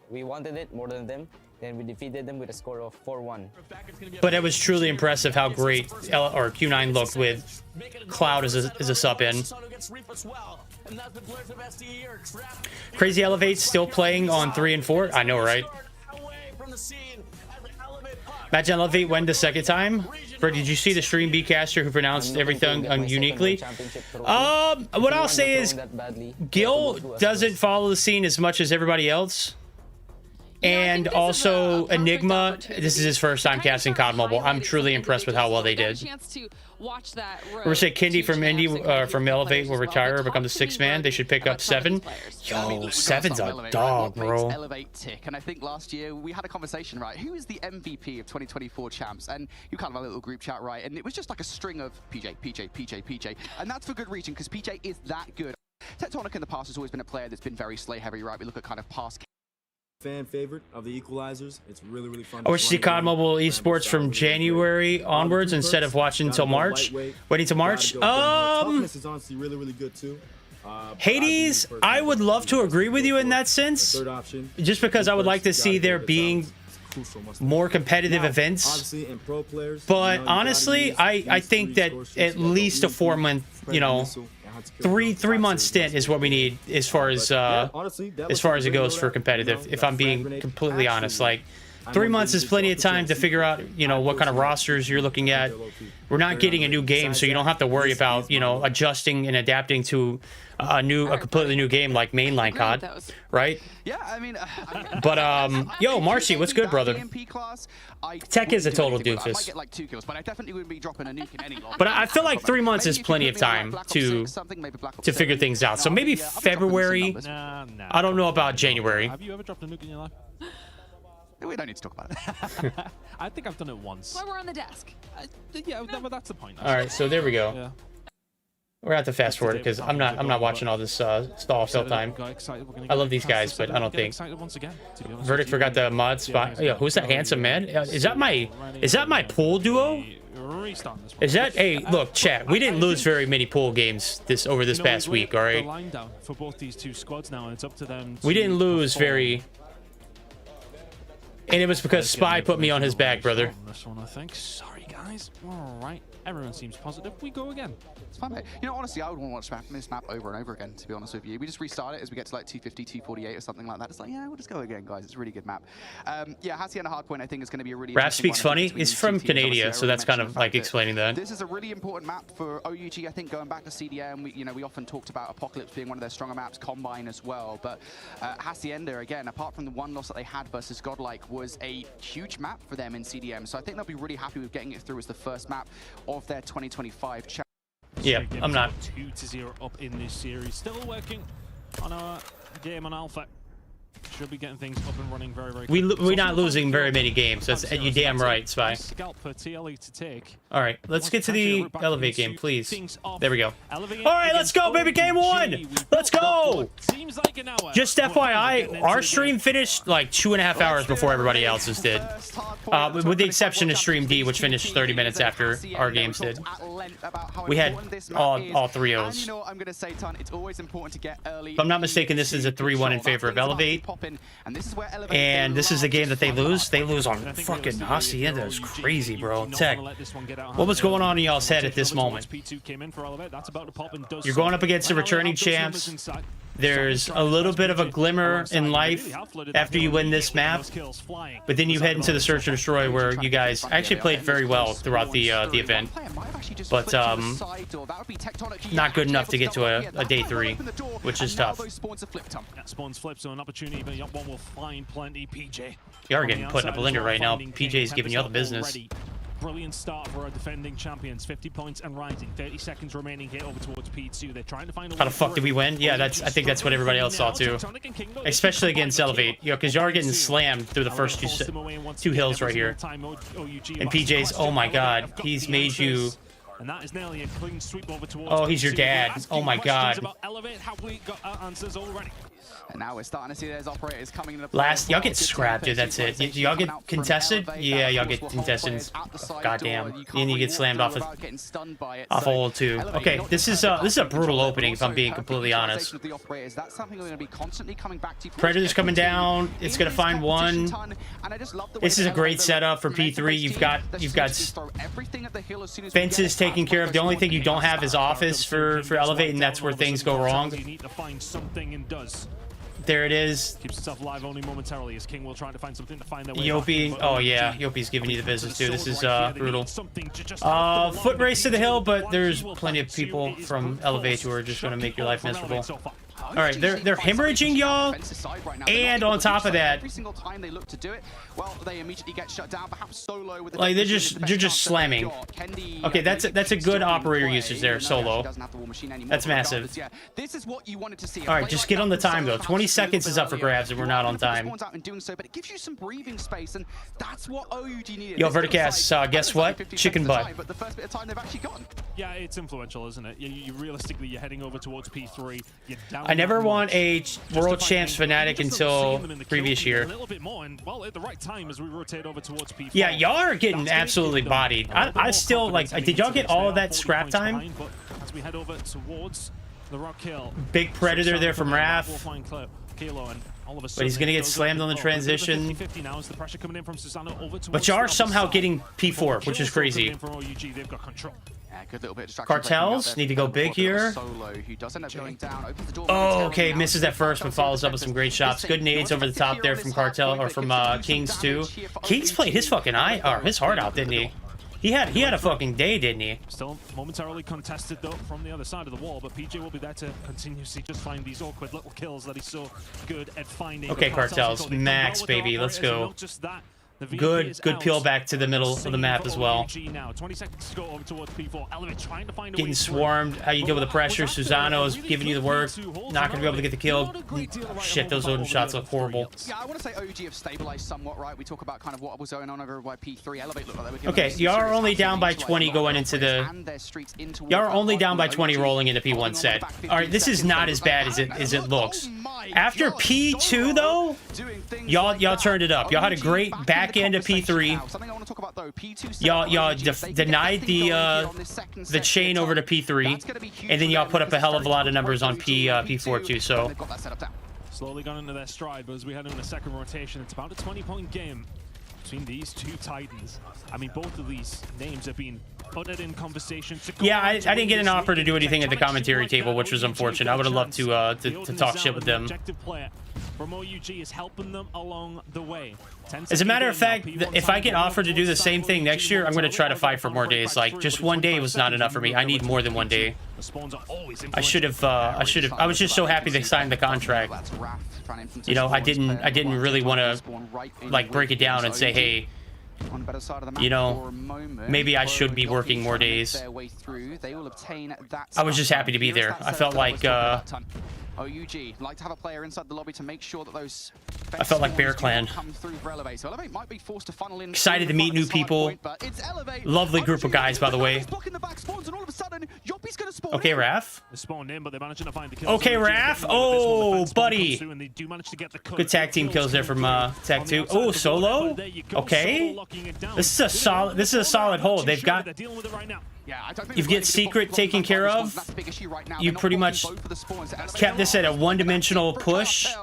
We wanted it more than them. Then we defeated them with a score of 4-1. But it was truly impressive how great Q9 looked with Cloud as a sub in. Crazy Elevate still playing on 3 and 4. I know, right? Imagine Elevate went the second time. Bro, did you see the stream B caster who pronounced everything uniquely? What I'll say is Gil doesn't follow the scene as much as everybody else. And also Enigma, this is his first time casting COD Mobile. I'm truly impressed with how well they did. We're saying Kindy from Indy, from Elevate will retire or become the 6th man. They should pick up 7. Yo, 7's a dog, bro. Elevate tick, and I think last year we had a conversation, right? Who is the MVP of 2024 champs? And you kind of had a little group chat, right? And it was just like a string of PJ, and that's for good reason because PJ is that good. Tectonic in the past has always been a player that's been very slay heavy, right? We look at kind of past. Fan favorite of the equalizers. It's really fun. I wish to see COD Mobile esports from January onwards instead of watching until March. Waiting till March. Toughness is honestly really good too. Hades, I would love to agree with you in that sense. Just because I would like to see there being more competitive events. But honestly, I think that at least a 4-month, you know, three month stint is what we need as far as it goes for competitive, if I'm being completely honest. Like 3 months is plenty of time to figure out, you know, what kind of rosters you're looking at. We're not getting a new game, so you don't have to worry about, you know, adjusting and adapting to a completely new game like mainline COD, right? Yeah, I mean, yo, Marcy, what's good, brother? Tech is a total doofus. I might get like 2 kills, but I definitely wouldn't be dropping a nuke in any lobby. But I feel like 3 months is plenty of time to figure things out. So maybe February. I don't know about January. Have you ever dropped a nuke in your life? We don't need to talk about it. I think I've done it once. While we're on the desk. Yeah, but that's the point. All right, so there we go. Yeah. We're gonna have to fast forward because I'm not watching all this stall fill time. I love these guys, but I don't think Verdict forgot the mod spot. Yeah, who's that handsome man? Is that my pool duo? Is that, hey, look, chat, we didn't lose very many pool games over this past week, all right? We didn't lose very, and it was because Spy put me on his back, brother. This one, I think. Sorry, guys. All right. Everyone seems positive. We go again. It's fun, mate. You know, honestly, I would want to watch this map over and over again, to be honest with you. We just restart it as we get to like 250, 248 or something like that. It's like, yeah, we'll just go again, guys. It's a really good map. Yeah, Hacienda Hardpoint, I think, is going to be a really Rap Speaks Funny. It's from Canada, so that's kind of like explaining that. This is a really important map for OUG, I think, going back to CDM. We often talked about Apocalypse being one of their stronger maps, Combine as well. But Hacienda, again, apart from the one loss that they had versus Godlike, was a huge map for them in CDM. So I think they'll be really happy with getting it through as the first map of their 2025 challenge. Yeah, I'm not. 2-0 up in this series. Still working on our game on Alpha. Should be getting things up and running very quickly. We're not losing very many games. That's you damn right, Spy. Scalp for TLE to take. All right, let's get to the Elevate game, please. There we go. All right, let's go, baby. Game 1. Let's go. Just FYI, our stream finished like 2.5 hours before everybody else's did, with the exception of Stream D, which finished 30 minutes after our games did. We had all 3 O's. You know what I'm going to say, Ton? It's always important to get early. If I'm not mistaken, this is a 3-1 in favor of Elevate. And this is the game that they lose. They lose on fucking Hacienda. It's crazy, bro. Tech, what was going on in y'all's head at this moment? You're going up against the returning champs. there's a little bit of a glimmer in life after you win this map, but then you head into the Search and Destroy, where you guys actually played very well throughout the event, but not good enough to get to a day 3, which is tough. Spawns flip, so an opportunity, but one will find plenty. PJ. You are getting put in a blender right now. PJ's giving you all the business. Brilliant start for our defending champions. 50 points and rising. 30 seconds remaining here over towards P2. They're trying to find a How the fuck did we win? Yeah, I think that's what everybody else saw too. Especially against Elevate. You know, because you are getting slammed through the first two hills right here. And PJ's, oh my god, he's made you... And that is nearly a clean sweep over towards Oh, he's your dad. Oh my god. And now we're starting to see those operators coming in. Last, y'all get scrapped, dude. That's it. Y'all get contested? Yeah, y'all get contested. Goddamn. And you get slammed off of ult too. Okay, this is a brutal opening, if I'm being completely honest. Predator's coming down. It's gonna find one. This is a great setup for P3. You've got fences taken care of. The only thing you don't have is office for Elevate, and that's where things go wrong. There it is. Keeps himself alive only momentarily as King will try to find something to find their way. Yopi, oh yeah, Yopi's giving you the business too. This is brutal. Foot race to the hill, but there's plenty of people from Elevate who are just gonna make your life miserable. All right, they're hemorrhaging y'all, and on top of that, like they're just slamming. Okay, that's a good operator usage there, Solo. That's massive. All right, just get on the time though. 20 seconds is up for grabs, and we're not on time. Yo, Verticast, guess what? Chicken butt. Yeah, it's influential, isn't it? You realistically, you're heading over towards P3. You're down. I never won a World Champs Fnatic until previous year. Yeah, y'all are getting absolutely bodied. I still, like, did y'all get all of that scrap time? Big Predator there from Raph. But he's going to get slammed on the transition. But y'all are somehow getting P4, which is crazy. Cartels need to go big here. Oh, okay, misses that first, but follows up with some great shots. Good nades over the top there from Cartel, or from Kings too. Kings played his fucking his heart out, didn't he? He had a fucking day, didn't he? Still momentarily contested though from the other side of the wall, but PJ will be there to continuously just find these awkward little kills that he's so good at finding. Okay, Cartels, max baby, let's go. Good peel back to the middle of the map as well. Getting swarmed. How you deal with the pressure? Susano's giving you the work. Not going to be able to get the kill. Shit, those Odin shots look horrible. Yeah, I want to say OG have stabilized somewhat, right? We talk about kind of what was going on over by P3. Elevate looked like they were okay, y'all are only down by 20 going into the... Y'all are only down by 20 rolling into P1 set. All right, this is not as bad as it looks. After P2, though, y'all turned it up. Y'all had a great back end of P3. Y'all denied the chain over to P3, and then y'all put up a hell of a lot of numbers on P4 too. So slowly gone into their stride, but as we head into the second rotation, it's about a 20-point game between these two titans. I mean, both of these names have been put in conversation. Yeah, I didn't get an offer to do anything at the commentary table, which was unfortunate. I would have loved to talk shit with them. From OUG is helping them along the way. As a matter of fact, if I get offered to do the same thing next year, I'm going to try to fight for more days. Like, just one day was not enough for me. I need more than one day. I should have. I was just so happy they signed the contract. You know, I didn't really want to like break it down and say, hey, you know, maybe I should be working more days. I was just happy to be there. I felt like OUG like to have a player inside the lobby to make sure that those I felt like Bear Clan. Excited to meet new people. Lovely group of guys, by the way. Okay, Raph. Okay, Raph. Oh, buddy. Good tag team kills there from Tag 2. Oh, Solo. Okay. This is a solid hold. They've got. You get Secret taken care of. You pretty much kept this at a one-dimensional push.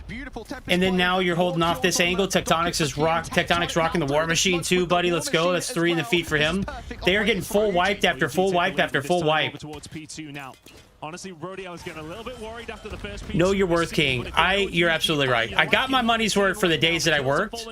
Beautiful And then now you're holding off this angle. Tectonics rocking the War Machine too, buddy. Let's go. That's 3 in the feet for him. They are getting full wiped after full wipe after full wipe. Honestly, Rodeo was getting a little bit worried after the first piece. Know your worth, King. You're absolutely right. I got my money's worth for the days that I worked,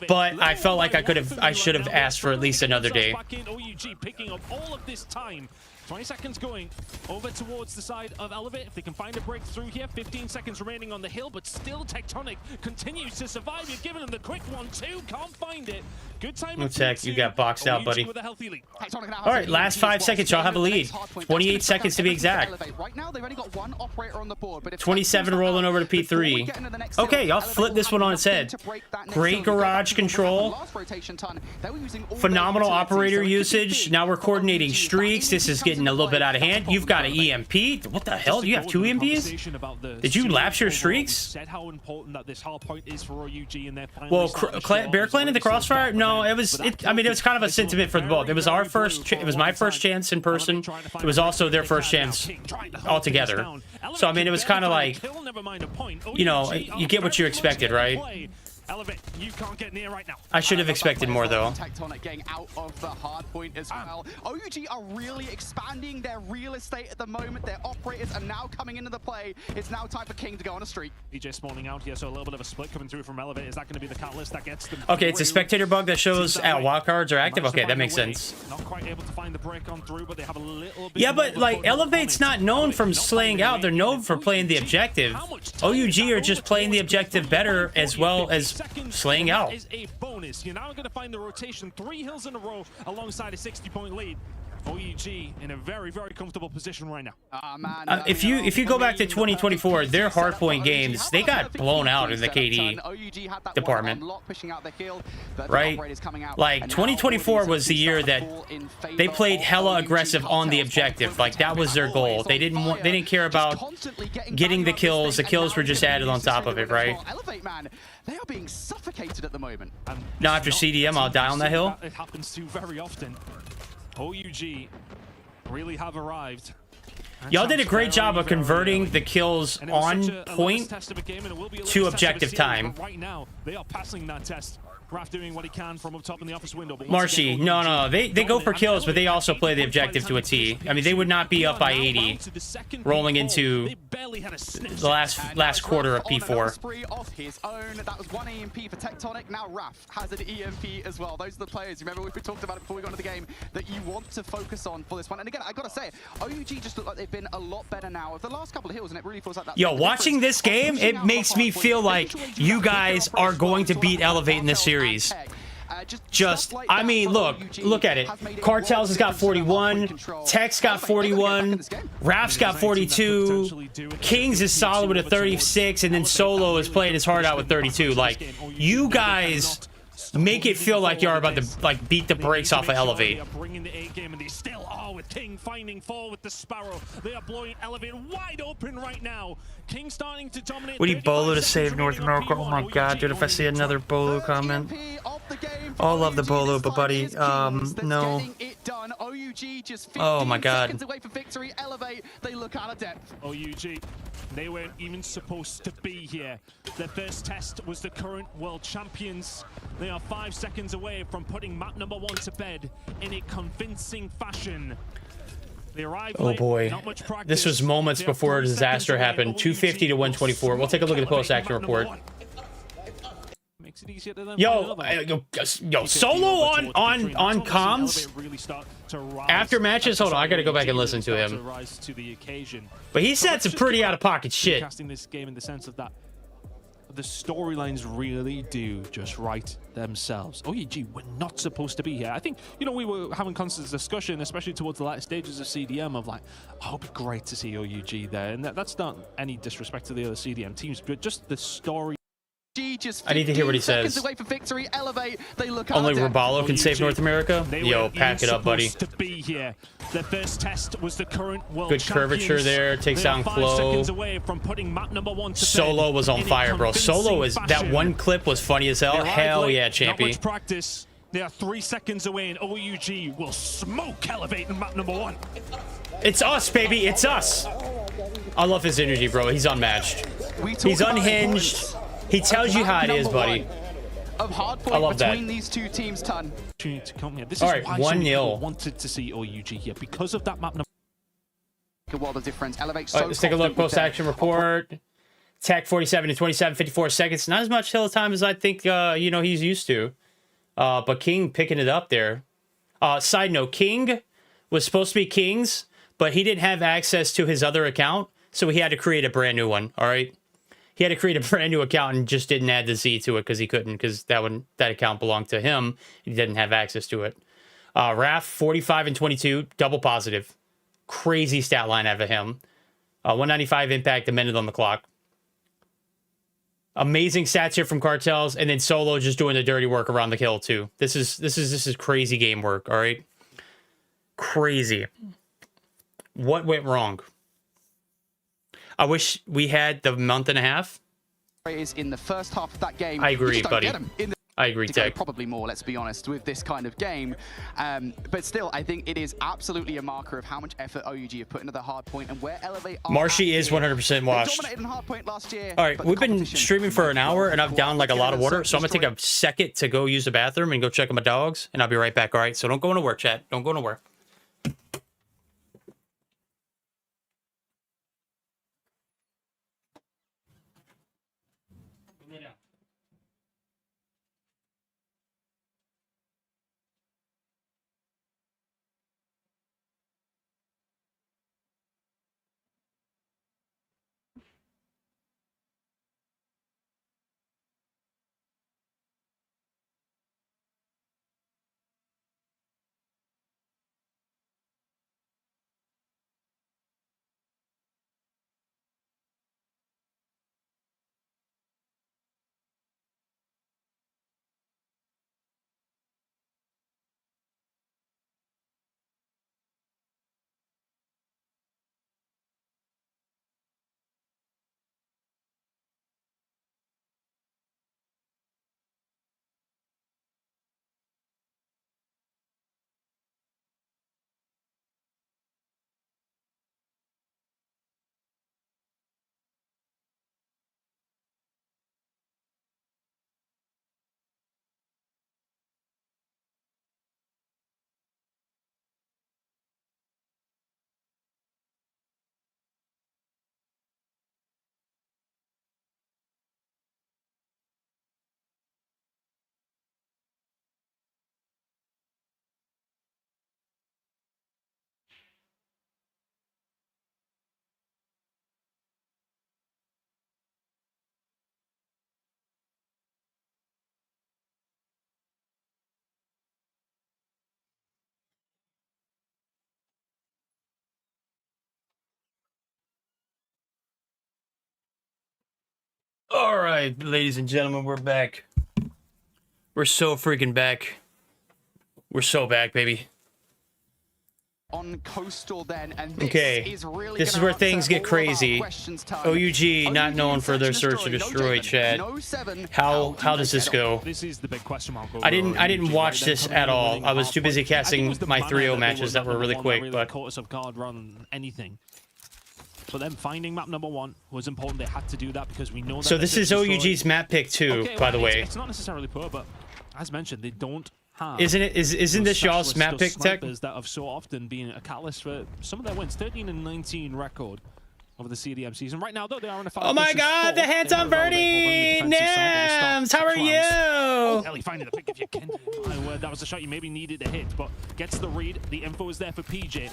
but I felt like I should have asked for at least another day. OUG picking up all of this time. 20 seconds going over towards the side of Elevate. If they can find a breakthrough here, 15 seconds remaining on the hill, but still Tectonic continues to survive. You're giving them the quick 1-2, can't find it. Good time. Looks like you got boxed out, buddy. With a healthy lead. All right, last 5 seconds, y'all have a lead. 28 seconds to be exact. Right now, they've only got 1 operator on the board, but 27 rolling over to P3. Okay, y'all flip this one on its head. Great garage control. Phenomenal operator usage. Now we're coordinating streaks. This is getting a little bit out of hand. You've got an EMP. What the hell? You have 2 EMPs? Did you lapse your streaks? Well, Bear Clan in the Crossfire? No, it was kind of a sentiment for both. It was our first. It was my first chance in person. It was also their first chance altogether. So I mean, it was kind of like, you know, you get what you expected, right? Elevate, you can't get near right now. I should have expected more, though. Tectonic getting out of the hard point as well. OUG are really expanding their real estate at the moment. Their operators are now coming into the play. It's now time for King to go on a streak. DJ spawning out here, so a little bit of a split coming through from Elevate. Is that going to be the catalyst that gets them? Okay, it's a spectator bug that shows wildcards are active. Okay, that makes sense. Not quite able to find the break on through, but they have a little bit. Yeah, but like Elevate's not known from slaying out. They're known for playing the objective. OUG are just playing the objective better as well as slaying out. Is a bonus. You're now going to find the rotation 3 hills in a row alongside a 60-point lead. OUG in a very, very comfortable position right now. If you go back to 2024, their hardpoint games, they got blown out in the KD department, right? Like 2024 was the year that they played hella aggressive on the objective. Like that was their goal. They didn't care about getting the kills. The kills were just added on top of it, right? They are being suffocated at the moment. Now after CDM, I'll die on that hill. It happens to very often. OUG really have arrived. Y'all did a great job of converting the kills on point to objective time. Right now, they are passing that test. Graf doing what he can from up top in the office window. Marshy, no. They go for kills, but they also play the objective to a T. I mean, they would not be up by 80 rolling into the last quarter of P4. Off his own. That was 1 EMP for Tectonic. Now Raf has an EMP as well. Those are the players, remember we talked about it before we got into the game, that you want to focus on for this one. And again, I gotta say, OUG just look like they've been a lot better now of the last couple of hills, and it really feels like that. Yo, watching this game, it makes me feel like you guys are going to beat Elevate in this series. I mean, look at it. Cartels has got 41, Tech's got 41, Raf's got 42, Kings is solid with a 36, and then Solo is playing his heart out with 32. Like, you guys make it feel like you're about to beat the brakes off of Elevate. Bringing the A game, and they still are with King finding fall with the Sparrow. They are blowing Elevate wide open right now. King starting to dominate. We need Bolo to save North America. Oh my god, dude, if I see another Bolo comment. Oh, love the Bolo, but buddy, no. Oh my god. They look out of depth. OUG, they weren't even supposed to be here. Their first test was the current world champions. They are 5 seconds away from putting map number 1 to bed in a convincing fashion. Oh boy, this was moments before a disaster happened. 250 to 124. We'll take a look at the post-action report. Yo, Solo on comms after matches. Hold on, I gotta go back and listen to him. But he said some pretty out-of-pocket shit. This game in the sense of that the storylines really do just write themselves. OUG, we're not supposed to be here. I think, you know, we were having constant discussion, especially towards the latter stages of CDM, of like, oh, it'd be great to see OUG there. And that's not any disrespect to the other CDM teams, but just the story. I need to hear what he says. Away for victory, Elevate. They look only Robalo can save North America. Yo, pack it up, buddy. To be here. Their first test was the current world good curvature there. Takes down Clo. Solo was on fire, bro. Solo is that one clip was funny as hell. Hell yeah, champion. Not much practice. They are 3 seconds away, and OUG will smoke Elevate in map number 1. It's us, baby. It's us. I love his energy, bro. He's unmatched. He's unhinged. He tells you how it is, buddy. Of hard I love point that. between these two teams, Ton. To come here. This All is right, why so many people 1-0. wanted to see OUG here because of that map number. A world of difference. Elevate All so right, let's take a look. confident with Post-action report. Tech 47 to 27, 54 seconds. Not as much hill time as I think you know he's used to. But King picking it up there. Side note: King was supposed to be King's, but he didn't have access to his other account, so he had to create a brand new one. All right. He had to create a brand new account and just didn't add the Z to it because he couldn't, because that account belonged to him. He didn't have access to it. Raf 45 and 22, double positive. Crazy stat line out of him. 195 impact, a minute on the clock. Amazing stats here from Cartels, and then Solo just doing the dirty work around the kill too. This is crazy game work. All right, crazy. What went wrong? I wish we had the month and a half. Is in the first half of that game. I agree, buddy. I agree, To go Tech. probably more, let's be honest, with this kind of game. But still, I think it is absolutely a marker of how much effort OUG have put into the hard point and where Elevate are. Marshy is 100% washed. Dominated in hard point last year. All right, we've been streaming for an hour, and I've downed like a lot of water, so I'm gonna take a second to go use the bathroom and go check on my dogs, and I'll be right back. All right, so don't go nowhere, chat. Don't go nowhere. All right, ladies and gentlemen, we're back. We're so freaking back. We're so back, baby. On Coastal then, and this Okay, is really this is gonna where things answer get all of our crazy. questions, Tom. OUG not OUG known in for their Search search and no destroy, Javen, chat. no 7. How does they this get on? go? This is the big question mark. I didn't watch Right, this them at coming in all. winning I was half too busy point. I think it casting was the my manner 3-0 they matches were that were number really one quick, really but caught us off guard rather than anything. But then finding map number 1 was important. They had to do that because we know that. so this is OUG's map pick too, Okay, by the way. It's not necessarily poor, but as mentioned, they don't have. Isn't this y'all's specialists, map those pick, Tech? snipers that have so often been a catalyst for some of their wins. 13 and 19 record over the CDM season. Right now, though, they are in a fight. Oh my God, the hands-on birdie! Nams, how are you? Oh, Ellie finding the pick if you can. My word, that was a shot you maybe needed to hit, but gets the read. The info is there for PJ.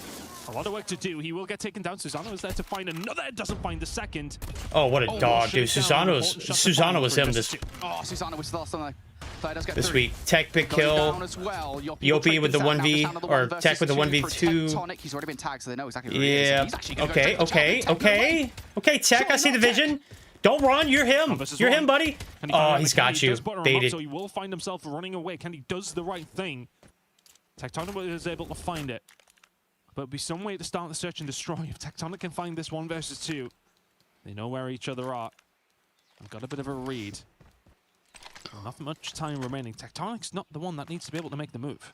A lot of work to do. He will get taken down. Susano is there to find another. Doesn't find the second. Oh, what a dog, dude. Susano was him Oh, Susano was the last one. this week. Tech big kill. Yopi with the 1v, or Tech with the 1v2. He's already been tagged, so they know exactly where he is. Yeah. He's actually gonna go Okay. Okay, Tech, I see the vision. Don't run. You're him. You're him, buddy. Oh, he's got you. Baited. So he will find himself running away. Kenny does the right thing. Tectonic is able to find it. But it'll be some way to start the search and destroy. If Tectonic can find this 1 versus 2, they know where each other are. I've got a bit of a read. Not much time remaining. Tectonic's not the one that needs to be able to make the move.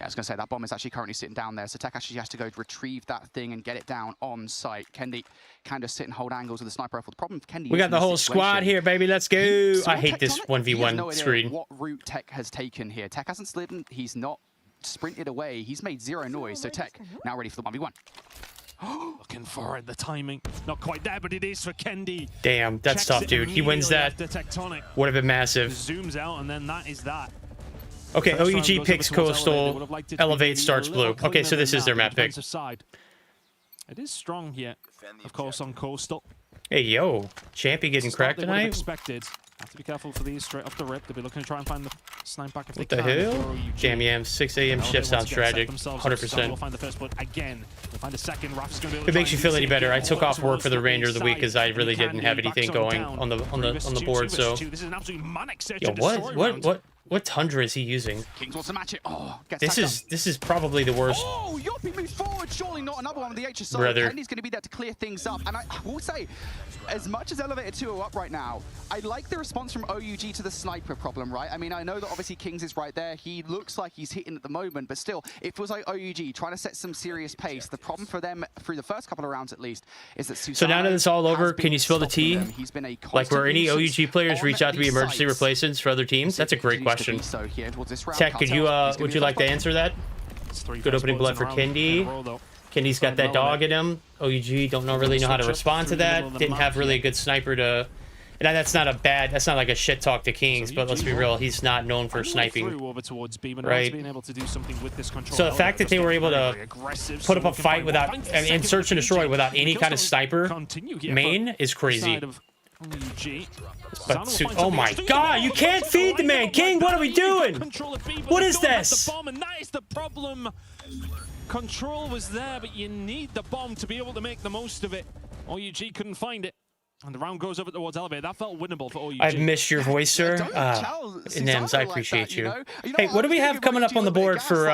Yeah, I was going to say, that bomb is actually currently sitting down there, so Tech actually has to go retrieve that thing and get it down on site. Kendi can just sit and hold angles with the sniper rifle. The problem with Kendi We got the whole squad here, baby. Let's go. I hate this 1v1 screen. What route Tech has taken here. Tech hasn't slidden. He's not sprinted away. He's made zero noise, so Tech now ready for the 1v1. Looking for it, the timing. Not quite there, but it is for Kendi. Damn, that's tough, dude. He wins that. Would have been massive. Zooms out, and then that is that. Okay, OUG picks Coastal. Elevate starts blue. Okay, so this is their map pick. It is strong here, of course, on Coastal. Hey, yo. Champion getting cracked tonight? Expected. Have to be careful for these straight off the rip. They'll be looking to try and find the snipe back if What they the can. hell? Damn, yeah, 6 a.m. shift sounds tragic. 100%. We'll find the first blood again. We'll find a second. Raf's gonna be able If it to makes you feel any better, I took off work for the remainder of the week because I really didn't have anything going on the board. So, this is an absolute manic search yo, and destroy round. what Tundra is he using? Kings wants to match it. Oh, This is probably the worst. Oh, Yoppie moved forward. Surely not another one with the HSO. Brother. Kendi's going to be there to clear things up. And I will say, as much as Elevator 2 are up right now, I like the response from OUG to the sniper problem, right? I mean, I know that obviously Kings is right there. He looks like he's hitting at the moment, but still, it feels like OUG trying to set some serious pace. The problem for them, through the first couple of rounds at least, is that So now that it's all over, can you spill the tea? Like, were any OUG players reach out to be emergency replacements for other teams? That's a great question. Tech, would you like to answer that? Good opening blood for Kendi. Kendi's got that dog in him. OUG don't really know how to respond to that. Didn't have really a good sniper to... And that's not like a shit talk to Kings, but let's be real, he's not known for sniping. Right? So the fact that they were able to put up a fight without, and search and destroy without any kind of sniper main is crazy. But oh my god, you can't feed the man, King! What are we doing? What is this? And that is the problem. Control was there, but you need the bomb to be able to make the most of it. OUG couldn't find it. And the round goes over towards Elevator. That felt winnable for OUG. I've missed your voice, sir. Nems, I appreciate you. Hey, what do we have coming up on the board for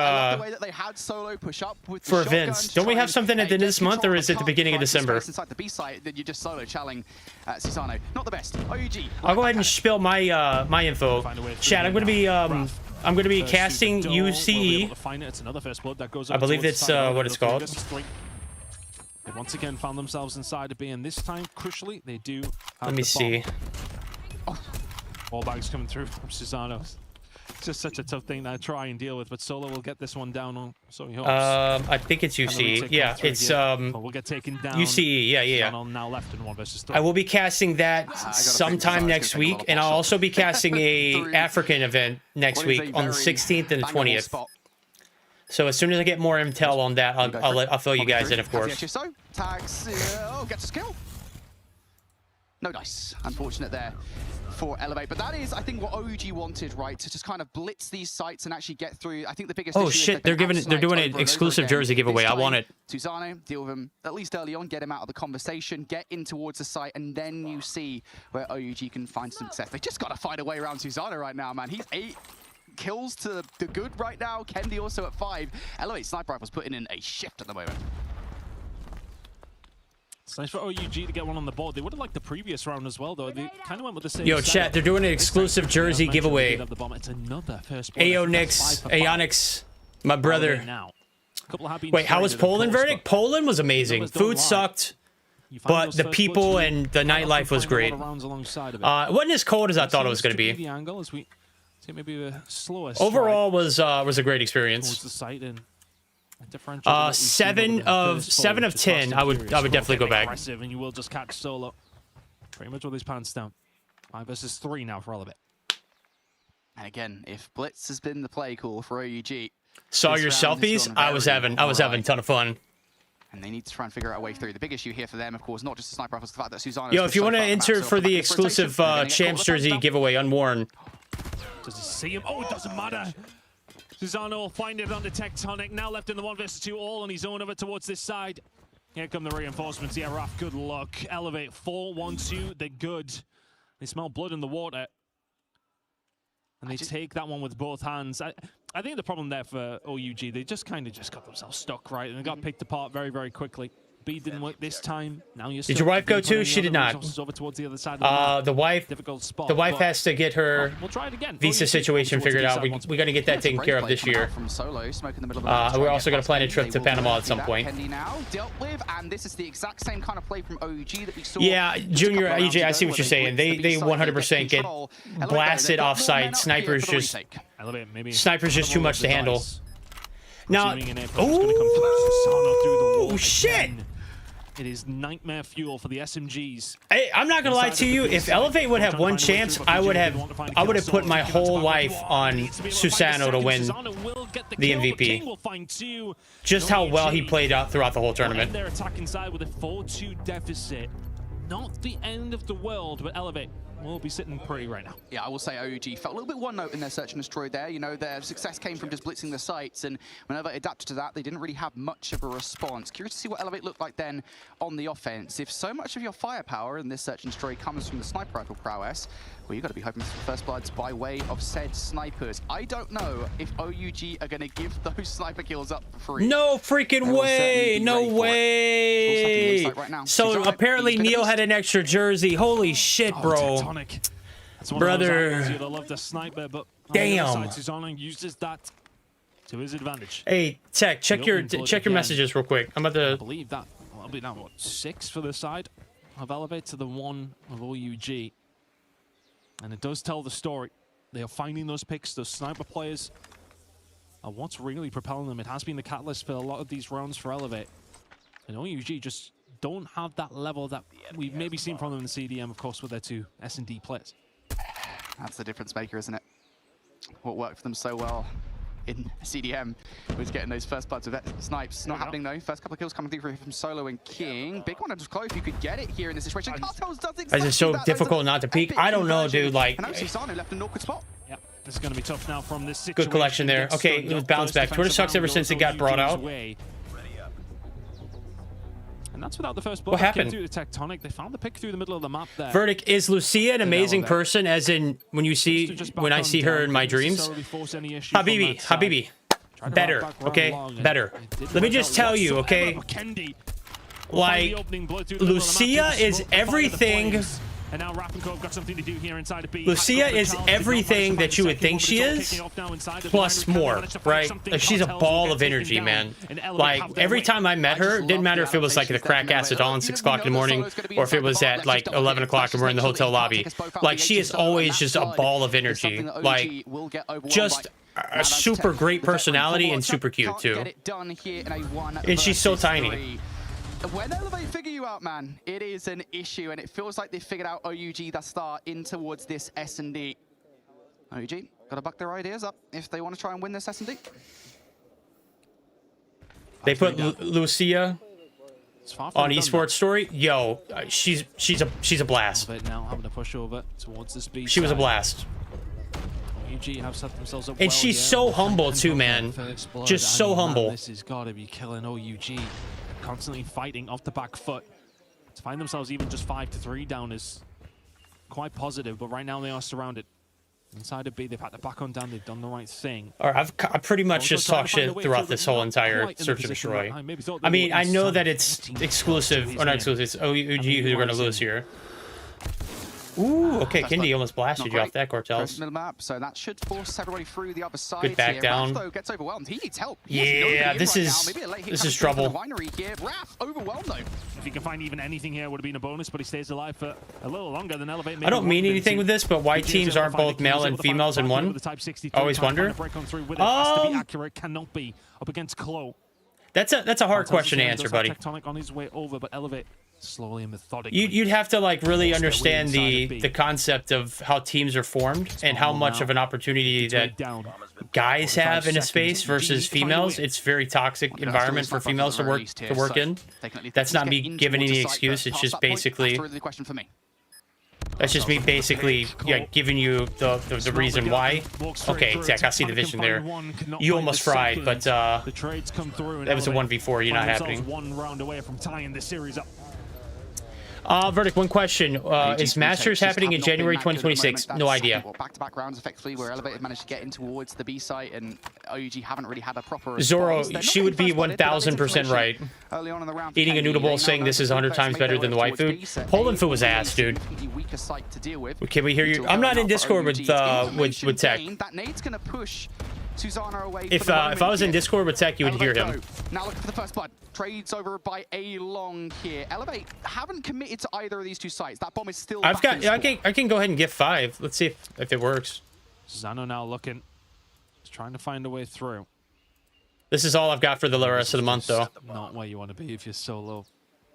events? Don't we have something at the end of this month, or is it the beginning of December? Inside the B site, then you just solo challenging Susano. Not the best. OUG. I'll go ahead and spill my my info. Chad, I'm going to be casting UCE. I believe it's what it's called. They once again found themselves inside a B, and this time, crucially, they do have Let me see. All bags coming through from Susano. It's just such a tough thing to try and deal with, but Solo will get this one down on. So he hopes. I think it's UCE. Yeah, it's we'll get taken down. UCE. Yeah. Now left in 1 versus 3. I will be casting that sometime next week, and I'll also be casting a African event next week on the 16th and the 20th. So as soon as I get more intel on that, I'll fill you guys in, of course. Tags, gets a skill. No dice. Unfortunate there for Elevate. But that is, I think, what OUG wanted, right? To just kind of blitz these sites and actually get through. I think the biggest Oh shit, they're doing an exclusive jersey giveaway. I want it. Susano, deal with him at least early on, get him out of the conversation, get in towards the site, and then you see where OUG can find some success. They just got to find a way around Susano right now, man. He's 8 kills to the good right now. Kendi also at 5. Elevate Sniper Rifle's putting in a shift at the moment. It's nice for OUG to get one on the board. They would have liked the previous round as well, though. They kind of went with the same. Yo, chat, they're doing an exclusive jersey giveaway. It's another first. Ayo Nix, Aonix, my brother. Wait, how was Poland verdict? Poland was amazing. Food sucked, but the people and the nightlife was great. It wasn't as cold as I thought it was going to be. Overall, was a great experience. 7 of 10. I would definitely go back. And you will just catch Solo. Pretty much with his pants down. 5 versus 3 now for Elevate. And again, if Blitz has been the play call for OUG, saw your selfies. I was having a ton of fun. And they need to try and figure out a way through. The big issue here for them, of course, not just the sniper rifles, the fact that Susano. Yo, if you want to enter for the exclusive Champs jersey giveaway, unworn. Does he see him? Oh, it doesn't matter. Susano will find it on the Tectonic. Now left in the 1 versus 2, all on his own over towards this side. Here come the reinforcements. Yeah, Raf, good luck. Elevate 4-1-2. They're good. They smell blood in the water. And they take that one with both hands. I think the problem there for OUG, they just kind of got themselves stuck, right? And they got picked apart very, very quickly. B didn't work this time. Now you're Did your wife go too? She did not. Over towards the other side of The wife has to get her we'll try it again. visa situation figured out. We got to get that taken care of this year. From Solo, smoke in the middle of the We're also going to plan a trip to Panama at some point. Now dealt with, and this is the exact same kind of play from OUG that we saw. Yeah, Junior EJ, I see what you're saying. They 100% get blasted off site. Snipers just too much to handle. Now, oh shit! It is nightmare fuel for the SMGs. Hey, I'm not gonna lie to you. If Elevate would have one chance, I would have put my whole life on Susano to win the MVP. Just how well he played out throughout the whole tournament. Their attacking side with a 4-2 deficit. Not the end of the world, but Elevate will be sitting pretty right now. Yeah, I will say OUG felt a little bit one note in their search and destroy there. You know, their success came from just blitzing the sites, and whenever they adapted to that, they didn't really have much of a response. Curious to see what Elevate looked like then on the offense. If so much of your firepower in this search and destroy comes from the sniper rifle prowess, well, you've got to be hoping for first bloods by way of said snipers. I don't know if OUG are going to give those sniper kills up for free. No freaking way! No way! So apparently Neo had an extra jersey. Holy shit, bro. Brother. Love the sniper, but damn. Uses that to his advantage. Hey, Tech, check your messages real quick. I'm about to. I believe that. Well, I'll be now what 6 for the side of Elevate to the 1 of OUG. And it does tell the story. They are finding those picks, those sniper players are what's really propelling them. It has been the catalyst for a lot of these rounds for Elevate. And OUG just don't have that level that we've maybe seen from them in the CDM, of course, with their 2 S&D players. That's the difference maker, isn't it? What worked for them so well in CDM was getting those first bloods with snipes. Not happening though. First couple of kills coming through from Solo and King. Big one just close if you could get it here in this situation. Cartels does exactly Is it so difficult not to peek? I don't know, dude. Like, and now Susano left an awkward spot. Yep, this is going to be tough now from this situation. Good collection there. Okay, it was bounce back. Twitter sucks ever since it got brought out. And that's without the first blow. What happened? Through the Tectonic. They found the pick through the middle of the map there. Verdict, is Lucia an amazing person, as in when I see her in my dreams? Habibi. Better, okay? Better. Let me just tell you, okay? Like, Lucia is everything. And now Rappenkov got something to do here inside of B. Lucia is everything that you would think she is, plus more, right? Like, she's a ball of energy, man. Like, every time I met her, it didn't matter if it was like the crack ass at dawn, 6 o'clock in the morning, or if it was at like 11 o'clock and we're in the hotel lobby. Like, she is always just a ball of energy. Like, just a super great personality and super cute too. And she's so tiny. When Elevate figure you out, man, it is an issue, and it feels like they figured out OUG that start in towards this S&D. OUG, got to buck their ideas up if they want to try and win this S&D. They put Lucia on esports story. Yo, she's a blast. Now having to push over towards this B. She was a blast. OUG have set themselves up and she's so humble too, man. Just so humble. This has got to be killing OUG. Constantly fighting off the back foot. To find themselves even just 5-3 down is quite positive, but right now they are surrounded. Inside of B, they've had to back on down, they've done the right thing. Or I've pretty much just talked shit throughout this whole entire search and destroy. I mean, I know that it's exclusive, or not exclusive, it's OUG who's going to lose here. Ooh, okay, Kindy almost blasted you off that, Cortels. Middle map, so that should force everybody through the other side. Good back down. Raph, though, gets overwhelmed. He needs help. Yeah, this is trouble. Raph, overwhelmed though. If he can find even anything here, it would have been a bonus, but he stays alive for a little longer than Elevate. I don't mean anything with this, but why teams aren't both male and females in one? Always wonder. Cannot be up against Clo. That's a hard question to answer, buddy. Tectonic on his way over, but Elevate slowly and methodically. You'd have to like really understand the concept of how teams are formed and how much of an opportunity that guys have in a space versus females. It's very toxic environment for females to work in. That's not me giving any excuse. It's just basically that's just me basically giving you the reason why. Okay, Tech, I see the vision there. You almost fried, but that was a 1v4. You're not happening. One round away from tying the series up. Verdict, one question. Is Masters happening in January 2026? No idea. Back-to-back rounds, effectively, where Elevate managed to get in towards the B site, and OUG haven't really had a proper Zoro, response. she would be 1000% right. Early on in the round, Eating a noodle bowl saying this is 100 times better than the white food. Poland food was ass, dude. Can we hear you? I'm not in Discord with Tech. That nade's gonna push Susanna away. If I was in Discord with Tech, you would hear him. Now looking for the first blood. Trades over by a long here. Elevate haven't committed to either of these two sites. That bomb is still. I can go ahead and get 5. Let's see if it works. Susanna now looking. He's trying to find a way through. This is all I've got for the rest of the month, though. Not where you want to be if you're solo.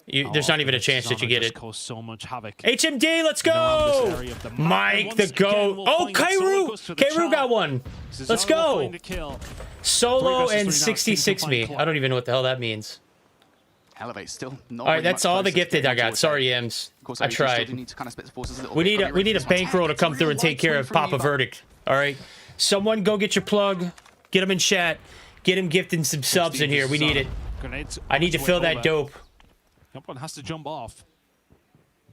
There's not even a chance that you get it. Cause so much havoc. HMD, let's go! Mike the GOAT. Oh, Kairu got one. Let's go. Solo and 66 me. I don't even know what the hell that means. Elevate still. All right, that's all the gifted I got. Sorry, Ems. I tried. We need a bankroll to come through and take care of Papa Verdict. All right, someone go get your plug. Get him in chat. Get him gifting some subs in here. We need it. I need to fill that dope. Yop one has to jump off.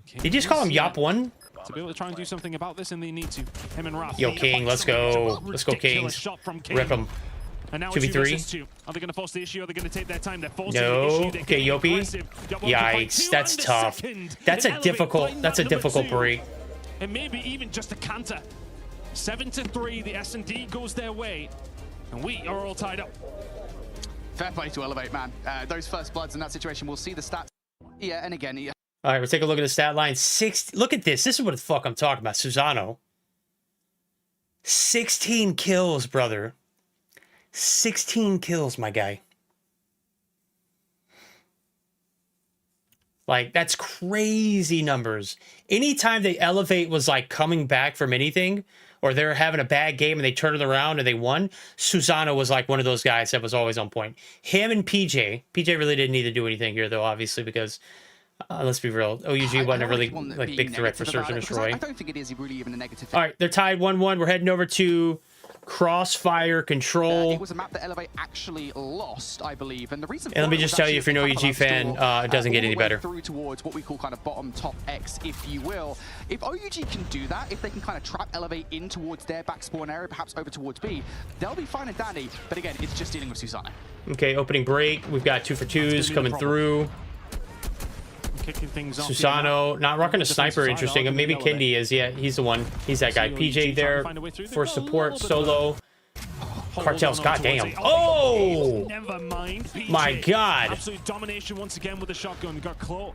Did you just call him Yop one? To be able to try and do something about this, and they need to. Him and Raph. Yo, King, let's go. Let's go, Kings. Rip him. And now 2v3. Are they going to force the issue? Are they going to take their time? They're forcing No. the issue. Okay, Yopi. Yikes, that's tough. That's a difficult break. And maybe even just a canter. 7-3. The S&D goes their way, and we are all tied up. Fair play to Elevate, man. Those first bloods in that situation, we'll see the stats. Yeah, and again, yeah. All right, we'll take a look at the stat line. Look at this. This is what the fuck I'm talking about. Susano. 16 kills, brother. 16 kills, my guy. Like, that's crazy numbers. Anytime they Elevate was like coming back from anything, or they're having a bad game and they turn it around and they won, Susano was like one of those guys that was always on point. Him and PJ. PJ really didn't need to do anything here, though, obviously, because let's be real, OUG wasn't a really like big threat for Search and Destroy. I don't think it is really even a negative thing. All right, they're tied 1-1. We're heading over to Crossfire Control. It was a map that Elevate actually lost, I believe, and the reason. And let me just tell you, if you're an OUG fan, it doesn't get any better. Through towards what we call kind of bottom top X, if you will. If OUG can do that, if they can kind of trap Elevate in towards their back spawn area, perhaps over towards B, they'll be fine and dandy. But again, it's just dealing with Susanna. Okay, opening break. We've got 2-for-2s coming through. Kicking things off. Susano, not rocking a sniper, interesting. Maybe Kendi is. Yeah, he's the one. He's that guy. PJ there for support, solo. Cartels, goddamn. Oh! Never mind. My God. Absolute domination once again with the shotgun. Got Claw.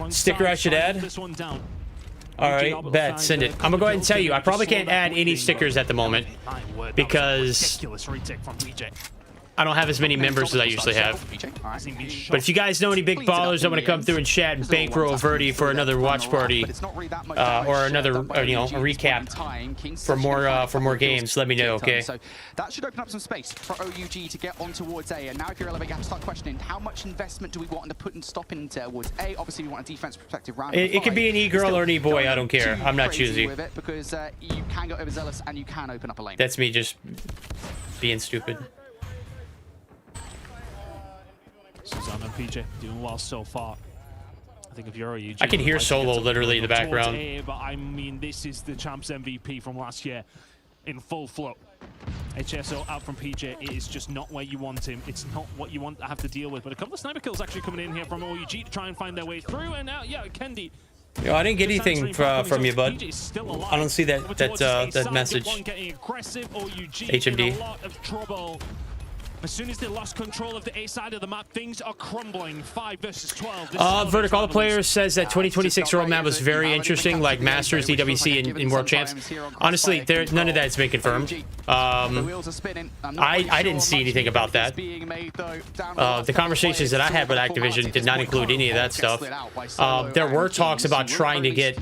Sticker I should add. This one down. All right, bet. Send it. I'm gonna go ahead and tell you, I probably can't add any stickers at the moment because I don't have as many members as I usually have. But if you guys know any big ballers that want to come through and chat and bankroll Verdi for another watch party or another, a recap for more games, let me know, okay? So that should open up some space for OUG to get on towards A. And now if you're Elevate, you have to start questioning how much investment do we want to put and stop in towards A. Obviously, we want a defense protective round. It could be an E-girl or an E-boy, I don't care. I'm not choosy. With it because you can go overzealous and you can open up a lane. That's me just being stupid. Susanna and PJ doing well so far. I think if you're OUG, I can hear Solo literally in the background. But I mean, this is the champs MVP from last year in full flow. HSO out from PJ. It is just not where you want him. It's not what you want to have to deal with. But a couple of sniper kills actually coming in here from OUG to try and find their way through. And now, yeah, Kendi. Yo, I didn't get anything from you, bud. I don't see that message. HMD. As soon as they lost control of the A side of the map, things are crumbling. 5 versus 12. Verdict, all the players says that 2026 roadmap was very interesting, like Masters, DWC, and World Champs. Honestly, none of that's been confirmed. I didn't see anything about that. The conversations that I had with Activision did not include any of that stuff. There were talks about trying to get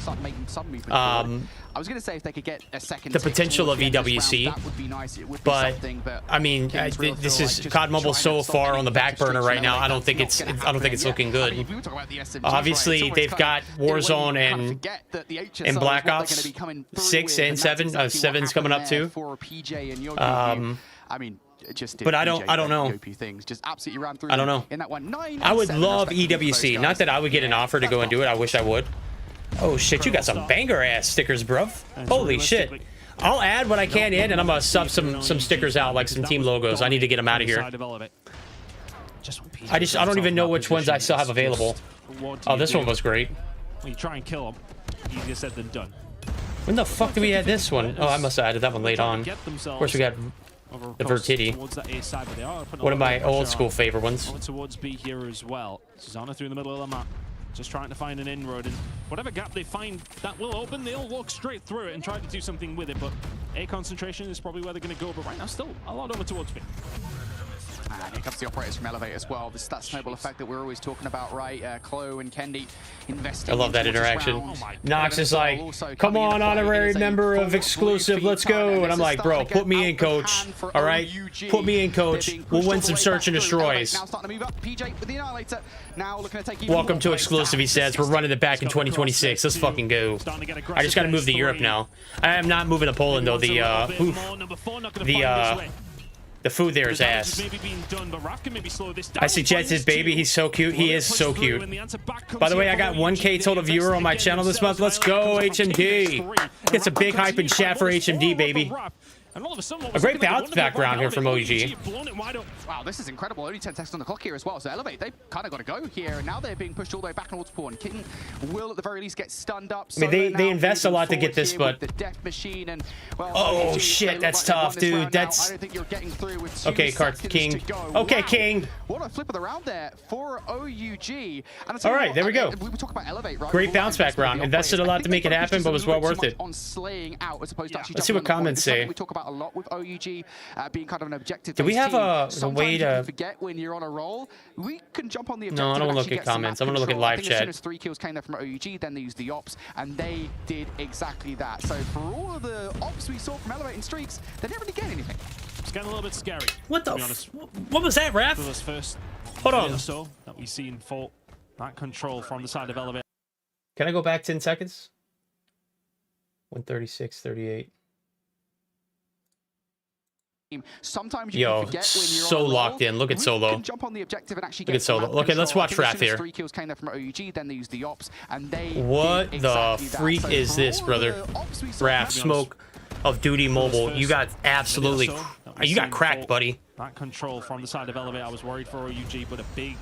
I was going to say if they could get a second, the potential of EWC, that would be nice. It would be but something, but I mean, this is COD Mobile so far on the back burner right now. I don't think it's looking good. Obviously, they've got Warzone and Black Ops 6 and 7. 7's coming up too. I mean, but I don't know. I don't know. I would love EWC. Not that I would get an offer to go and do it. I wish I would. Oh shit, you got some banger ass stickers, bruv. Holy shit. I'll add what I can in, and I'm gonna sub some stickers out, like some team logos. I need to get them out of here. I don't even know which ones I still have available. Oh, this one was great. When you try and kill him, easier said than done. When the fuck do we add this one? Oh, I must have added that one late on. Of course, we got the Vertiti. One of my old school favorite ones. Towards B here as well. Susanna through the middle of the map, just trying to find an inroad, and whatever gap they find that will open, they'll walk straight through it and try to do something with it. But A concentration is probably where they're going to go. But right now, still a lot over towards B. And here comes the operators from Elevate as well. This that snowball effect that we're always talking about, right? Chloe and Kendi investing. I love that interaction. Nox is like, come on, honorary member of exclusive, let's go. And I'm like, bro, put me in, coach. All right, put me in, coach. We'll win some search and destroys. Welcome to exclusive, he says. We're running it back in 2026. Let's fucking go. I just got to move to Europe now. I am not moving to Poland though. The food there is ass. I suggest his baby. He's so cute. He is so cute. By the way, I got 1K total viewer on my channel this month. Let's go, HMD. Get some big hype in chat for HMD, baby. A great bounce background here from OG. Wow, this is incredible. Only 10 seconds on the clock here as well. So Elevate, they've kind of got to go here. And now they're being pushed all the way back towards Pawn. King will at the very least get stunned up. I mean, they invest a lot to get this, but... The death machine and, well, oh, shit, that's tough, dude. That's... I don't think you're getting through with okay, King. Okay, wow. King. What a flip of the round there for OUG. And all right, there we go. We talk about Elevate, right? Great bounce back round. Invested a lot to make it happen, but was well worth it. On slaying out as opposed to actually let's see what comments say. We talk about a lot with OUG. Being kind of an objective. Do we have a way to forget when you're on a roll? We can jump on the objective. No, I don't want to look at comments. I'm going to look at live chat. As soon as 3 kills came there from OUG, then they used the ops, and they did exactly that. So for all of the ops we saw from Elevating Streaks, they didn't really get anything. It's getting a little bit scary. What the? What was that, Raph? Hold on. So that we see in full that control from the side of Elevate. Can I go back 10 seconds? 136.38. Sometimes you can forget when you're so on a locked in. Look at Solo. Jump on the objective and actually look at Solo. Okay, let's watch Raph here. 3 kills came there from OUG, then they used the ops, and they what the freak is this, brother? Raph, Smoke of Duty Mobile. You got absolutely... You got cracked, buddy. That control from the side of Elevate, I was worried for OUG, but a big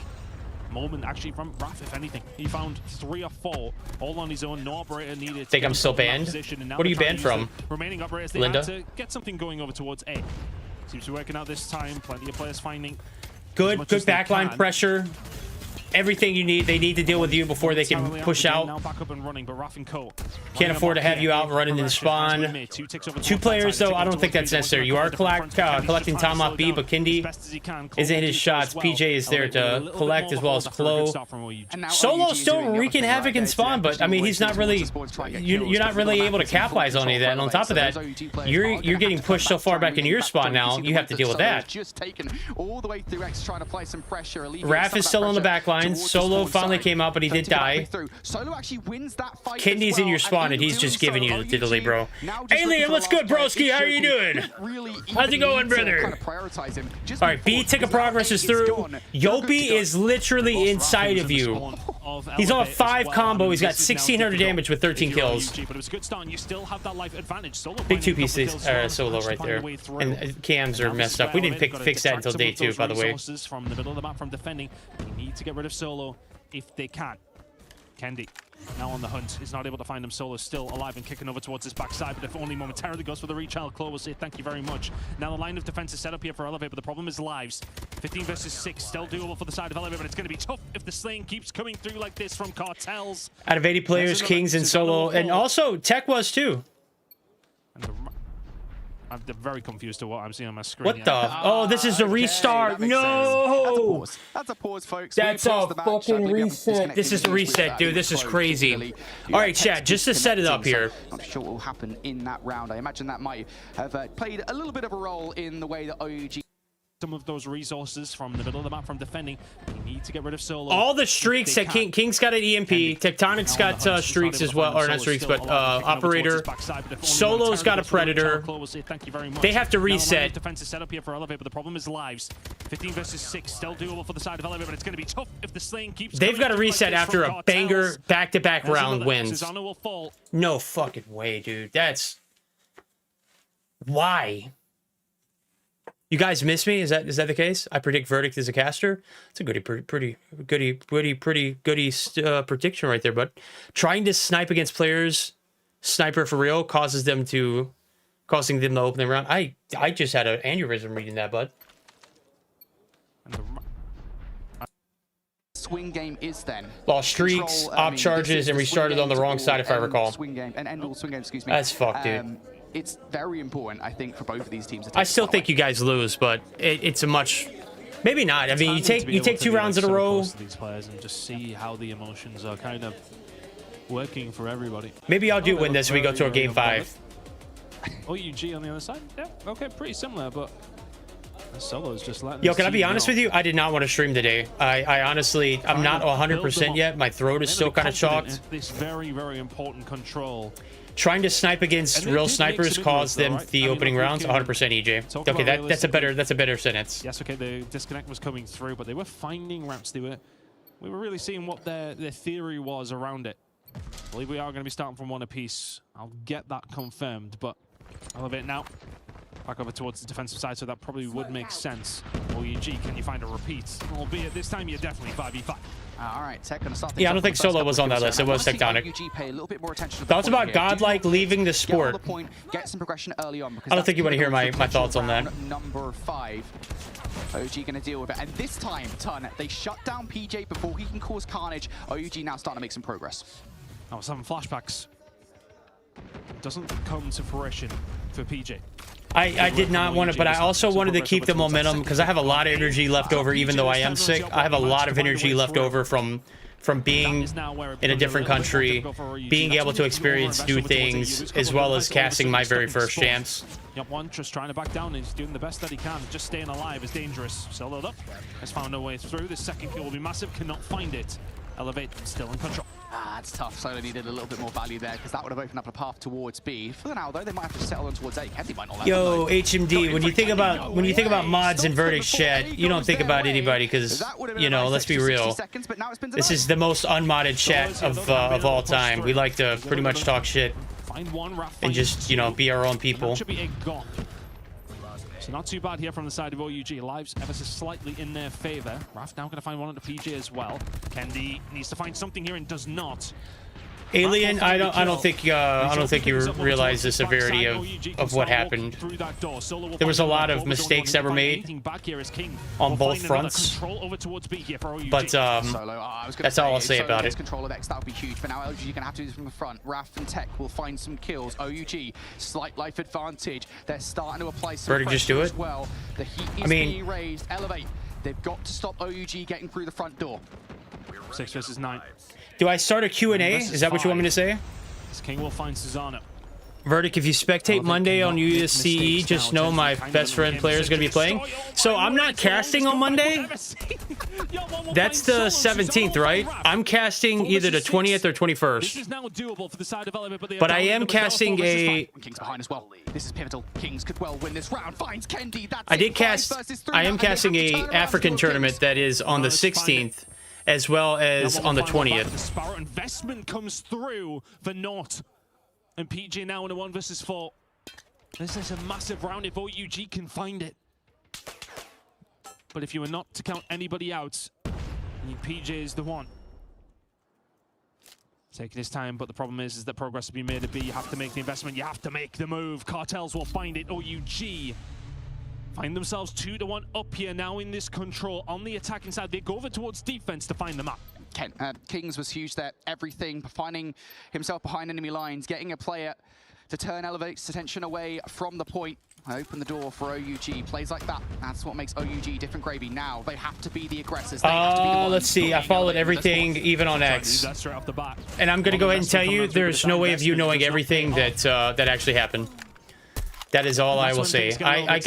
moment actually from Raph, if anything. He found 3 or 4 all on his own. No operator needed. Think I'm still banned? What are you banned from? Remaining operators, they Linda? had to get something going over towards A. Seems to be working out this time. Plenty of players finding good backline pressure. Everything you need, they need to deal with you before they can push out. Now back up and running, but Raph and Co. Can't afford to have you out running in the spawn. 2 players, though, I don't think that's necessary. You are collecting Tom off B, but Kendi isn't hitting his shots. PJ is there to collect as well as Chloe. Solo's still wreaking havoc in spawn, but I mean, he's not really. You're not really able to capitalize on any of that. And on top of that, you're getting pushed so far back into your spawn now. You have to deal with that. Raph is still on the back line. Solo finally came out, but he did die. Kendi's in your spawn, and he's just giving you the diddly, bro. Alien, what's good, broski? How are you doing? How's it going, brother? All right, B tick of progress is through. Yobi is literally inside of you. He's on a 5 combo. He's got 1,600 damage with 13 kills. Big 2 pieces. Solo right there. And cams are messed up. We didn't fix that until day 2, by the way. From the middle of the map from defending, they need to get rid of Solo if they can. Kendi now on the hunt, is not able to find him. Solo still alive and kicking over towards his backside, but if only momentarily goes for the reach, Chloe will say thank you very much. Now the line of defense is set up here for Elevate, but the problem is lives. 15 versus 6, still doable for the side of Elevate, but it's going to be tough if the slaying keeps coming through like this from Cartels. Out of 80 players, Kings and Solo, and also Tech was too. I'm very confused to what I'm seeing on my screen. What the? Oh, this is a restart. No! That's a pause, folks. That's a fucking reset. This is the reset, dude. This is crazy. All right, chat, just to set it up here. Not sure what will happen in that round. I imagine that might have played a little bit of a role in the way that OUG some of those resources from the middle of the map from defending. You need to get rid of Solo. All the streaks that King's got an EMP, Tectonic's got streaks as well, or not streaks, but Operator. Solo's got a Predator. They have to reset. Defensive setup here for Elevate, but the problem is lives. 15 versus 6, still doable for the side of Elevate, but it's going to be tough if the slaying keeps. They've got to reset after a banger back-to-back round wins. Will fall. No fucking way, dude. That's why. You guys miss me? Is that the case? I predict Verdict is a caster. It's a pretty goody prediction right there. But trying to snipe against players, sniper for real, causing them to open the round. I just had an aneurysm reading that, bud. Swing game is then lost streaks, op charges, and restarted on the wrong side, if I recall. Swing game and end all swing game. Excuse me. That's fucked, dude. It's very important, I think, for both of these teams. I still think you guys lose, but it's a much, maybe not. I mean, you take 2 rounds in a row. These players and just see how the emotions are kind of working for everybody. Maybe I'll do win this. We go to a game 5. OUG on the other side. Yeah, okay, pretty similar, but Solo's just letting. Yo, can I be honest with you? I did not want to stream today. I honestly, I'm not 100% yet. My throat is still kind of chalked. This very, very important control. Trying to snipe against real snipers caused them the opening rounds. 100% EJ. Okay, that's a better sentence. Yes, okay, the disconnect was coming through, but they were finding routes. We were really seeing what their theory was around it. I believe we are going to be starting from 1 apiece. I'll get that confirmed, but Elevate now. Back over towards the defensive side, so that probably would make sense. OUG, can you find a repeat? Albeit this time you're definitely 5v5. All right, Tech gonna start. Yeah, I don't think Solo was on that list. It was Tectonic. Thoughts about Godlike leaving the sport? Get some progression early on. I don't think you want to hear my thoughts on that. Number 5. OG gonna deal with it, and this time, Ton, they shut down PJ before he can cause carnage. OUG now starting to make some progress. I was having flashbacks. It doesn't come to fruition for PJ. I did not want to, but I also wanted to keep the momentum because I have a lot of energy left over, even though I am sick. I have a lot of energy left over from being in a different country, being able to experience new things, as well as casting my very first champs. Yep, one just trying to back down. He's doing the best that he can. Just staying alive is dangerous. Soloed up. Has found a way through. The second kill will be massive. Cannot find it. Elevate still in control. It's tough. Solo needed a little bit more value there because that would have opened up a path towards B. For now, though, they might have to settle on towards A. Kenzie might not let Yo, HMD, when you think about mods and Verdicts chat, you don't think about anybody because, you know, let's be real. This is the most unmodded chat of all time. We like to pretty much talk shit and just, you know, be our own people. So not too bad here from the side of OUG. Lives ever so slightly in their favor. Raf now going to find one on the PJ as well. Kendi needs to find something here and does not. Alien, I don't think you realize the severity of what happened. There was a lot of mistakes that were made on both fronts, but that's all I'll say about it. Control of X, that would be huge. But now OUG going to have to do this from the front. Raf and Tech will find some kills. OUG, slight life advantage. They're starting to apply some Verdict just do it. as well. The heat is being raised. Elevate. They've got to stop OUG getting through the front door. 6 versus 9. Do I start a Q&A? Is that what you want me to say? This King will find Susanna. Verdict, if you spectate Monday on USCE, just know my best friend player is going to be playing. So I'm not casting on Monday. That's the 17th, right? I'm casting either the 20th or 21st. But I am casting a... Kings behind as well. This is pivotal. Kings could well win this round. Finds Kendi. I am casting a African tournament that is on the 16th. As well as on the 20th. The Sparrow investment comes through for naught. And PJ now in a 1 versus 4. This is a massive round if OUG can find it. But if you were not to count anybody out, PJ is the one. Taking his time, but the problem is that progress will be made at B. You have to make the investment, you have to make the move. Cartels will find it. OUG find themselves 2-1 up here now in this control on the attacking side. They go over towards defense to find the map. Kings was huge there. Everything, finding himself behind enemy lines, getting a player to turn Elevate's attention away from the point. Open the door for OUG. Plays like that. That's what makes OUG different gravy. Now they have to be the aggressors. Let's see. I followed everything, even on X. And I'm going to go ahead and tell you, there's no way of you knowing everything that actually happened. That is all I That's will when say. things get a little I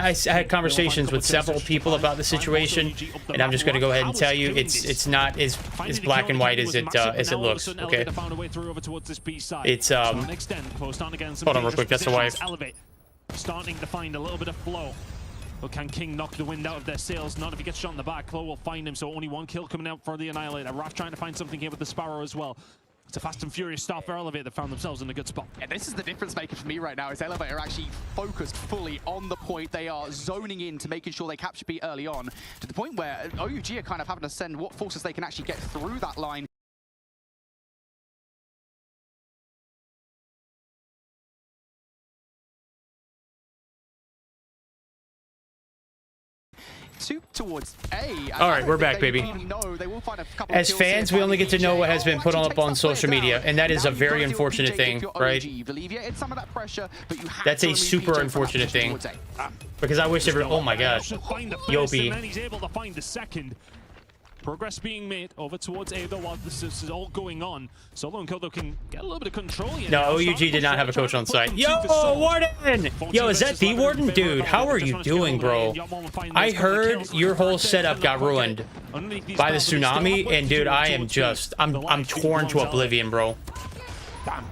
bit scary. had conversations with several people about the situation, and I'm just going to go ahead and tell you it's not as black and white as it looks. Okay. It's hold on real quick. That's the wife. Starting to find a little bit of flow. But can King knock the wind out of their sails? Not if he gets shot in the back. Chloe will find him, so only one kill coming out for the Annihilator. Raph trying to find something here with the Sparrow as well. It's a fast and furious start for Elevate that found themselves in a good spot. And this is the difference maker for me right now, is Elevate are actually focused fully on the point. They are zoning in to making sure they capture B early on, to the point where OUG are kind of having to send what forces they can actually get through that line. Towards A. All right, we're back, baby. As fans, we only get to know what has been put up on social media, and that is a very unfortunate thing, right? That's a super unfortunate thing, because I wish everyone. Oh my God, Yopi. He's able to find the second. Progress being made over towards A, though, while this is all going on. Solo and Kodo can get a little bit of control here. No, OUG did not have a coach on site. Yo, Warden! Yo, is that the Warden? Dude, how are you doing, bro? I heard your whole setup got ruined by the tsunami, and dude, I am just, I'm torn to oblivion, bro. Damn.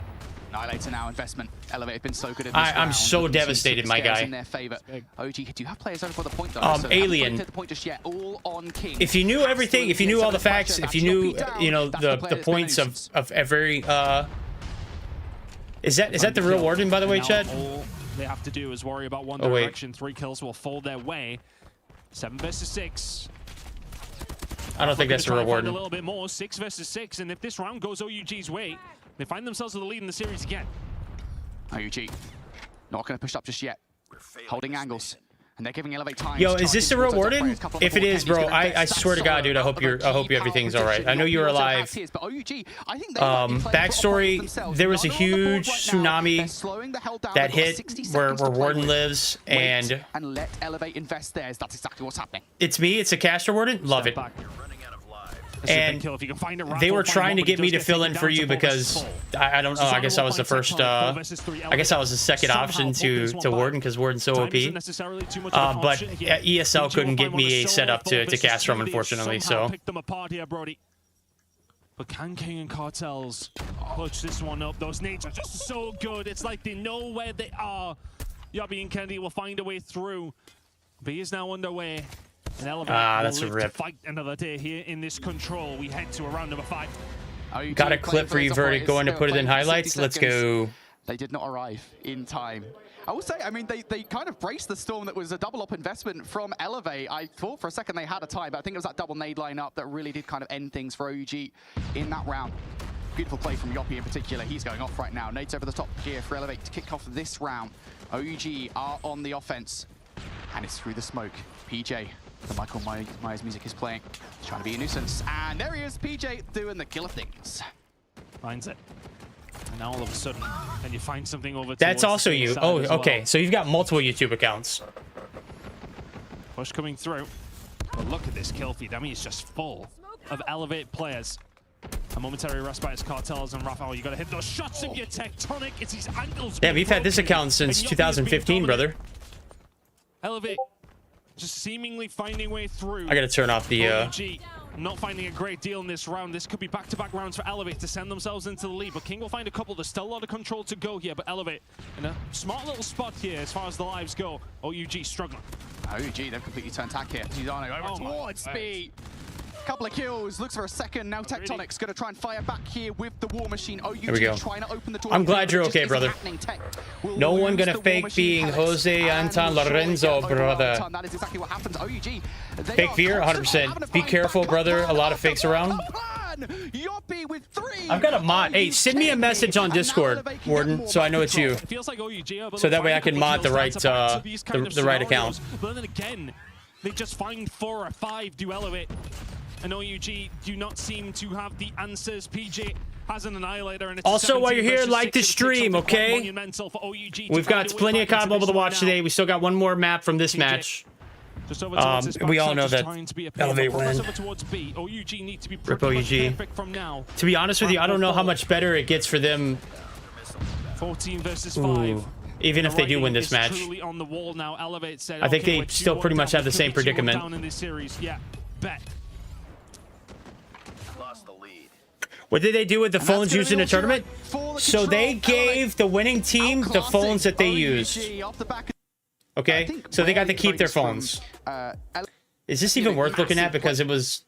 Annihilator now, investment. Elevate been so good in this I'm so devastated, my guy. In their favor. OG, do you have players over for the point though? Alien. The point just yet. All on King. If you knew everything, if you knew all the facts, if you knew, you know, the points of every, is that the real Warden, by the way, Chad? All they have to do is worry about one direction. 3 kills will fold their way. 7 versus 6. I don't think that's the real Warden. A little bit more. 6 versus 6, and if this round goes OUG's way, they find themselves with the lead in the series again. OUG not going to push up just yet. Holding angles, and they're giving Elevate time. Yo, is this the real Warden? If it is, bro, I swear to God, dude, I hope everything's all right. I know you're alive. Backstory: there was a huge tsunami that hit where Warden lives, and let Elevate invest theirs. That's exactly what's happening. It's me. It's a caster Warden. Love it. And they were trying to get me to fill in for you because I don't know. I guess I was the first. I guess I was the second option to Warden because Warden's so OP. But ESL couldn't get me a setup to cast from, unfortunately. So. But can King and Cartels clutch this one up? Those nades are just so good. It's like they know where they are. Yobby and Kennedy will find a way through. B is now underway. That's a rip. Fight another day here in this control. We head to round number 5. Got a clip for you, Verdict. Going to put it in highlights. Let's go. They did not arrive in time. I will say, I mean, they kind of braced the storm that was a double-up investment from Elevate. I thought for a second they had a tie, but I think it was that double nade line-up that really did kind of end things for OUG in that round. Beautiful play from Yoppie in particular. He's going off right now. Nades over the top here for Elevate to kick off this round. OUG are on the offense, and it's through the smoke. PJ. The Michael Myers music is playing. He's trying to be a nuisance. And there he is, PJ, doing the killer things. Finds it. And now all of a sudden, and you find something over That's also you. Oh, okay. Well. So you've got multiple YouTube accounts. Push coming through. But look at this kill feed. I mean, it's just full of Elevate players. A momentary respite as Cartels and Raphael. You got to hit those shots of your Tectonic. It's these angles. Yeah, we've had this account since 2015, brother. Elevate. Just seemingly finding way through. I gotta turn off the OUG not finding a great deal in this round. This could be back-to-back rounds for Elevate to send themselves into the lead, but King will find a couple. There's still a lot of control to go here, but Elevate in a smart little spot here as far as the lives go. OUG struggling. OUG, they've completely turned tack here. Giordano over towards speed. Couple of kills, looks for a second. Now Tectonic's going to try and fire back here with the War Machine. OUG trying to open the door. I'm glad you're okay, brother. No one going to fake being Jose Anton Lorenzo, brother. That is exactly what happens. OUG. Fake fear, 100%. Be careful, brother. A lot of fakes around. I've got a mod. Hey, send me a message on Discord, Warden, so I know it's you. So that way I can mod the right account. But then again, they just find 4 or 5 do Elevate. And OUG do not seem to have the answers. PJ has an Annihilator. And it's also, while you're here, like the stream, okay? We've got plenty of COD Mobile to watch today. We still got one more map from this match. We all know that Elevate win. Rip OUG. To be honest with you, I don't know how much better it gets for them. 14 versus 5. Even if they do win this match. On the wall now. Elevate said, I think okay, they still pretty much have the same predicament. down in this series. Yeah, bet. What did they do with the phones used in the tournament? So they gave the winning team the phones that they used. Okay, so they got to keep their phones. Is this even worth looking at? Because it was...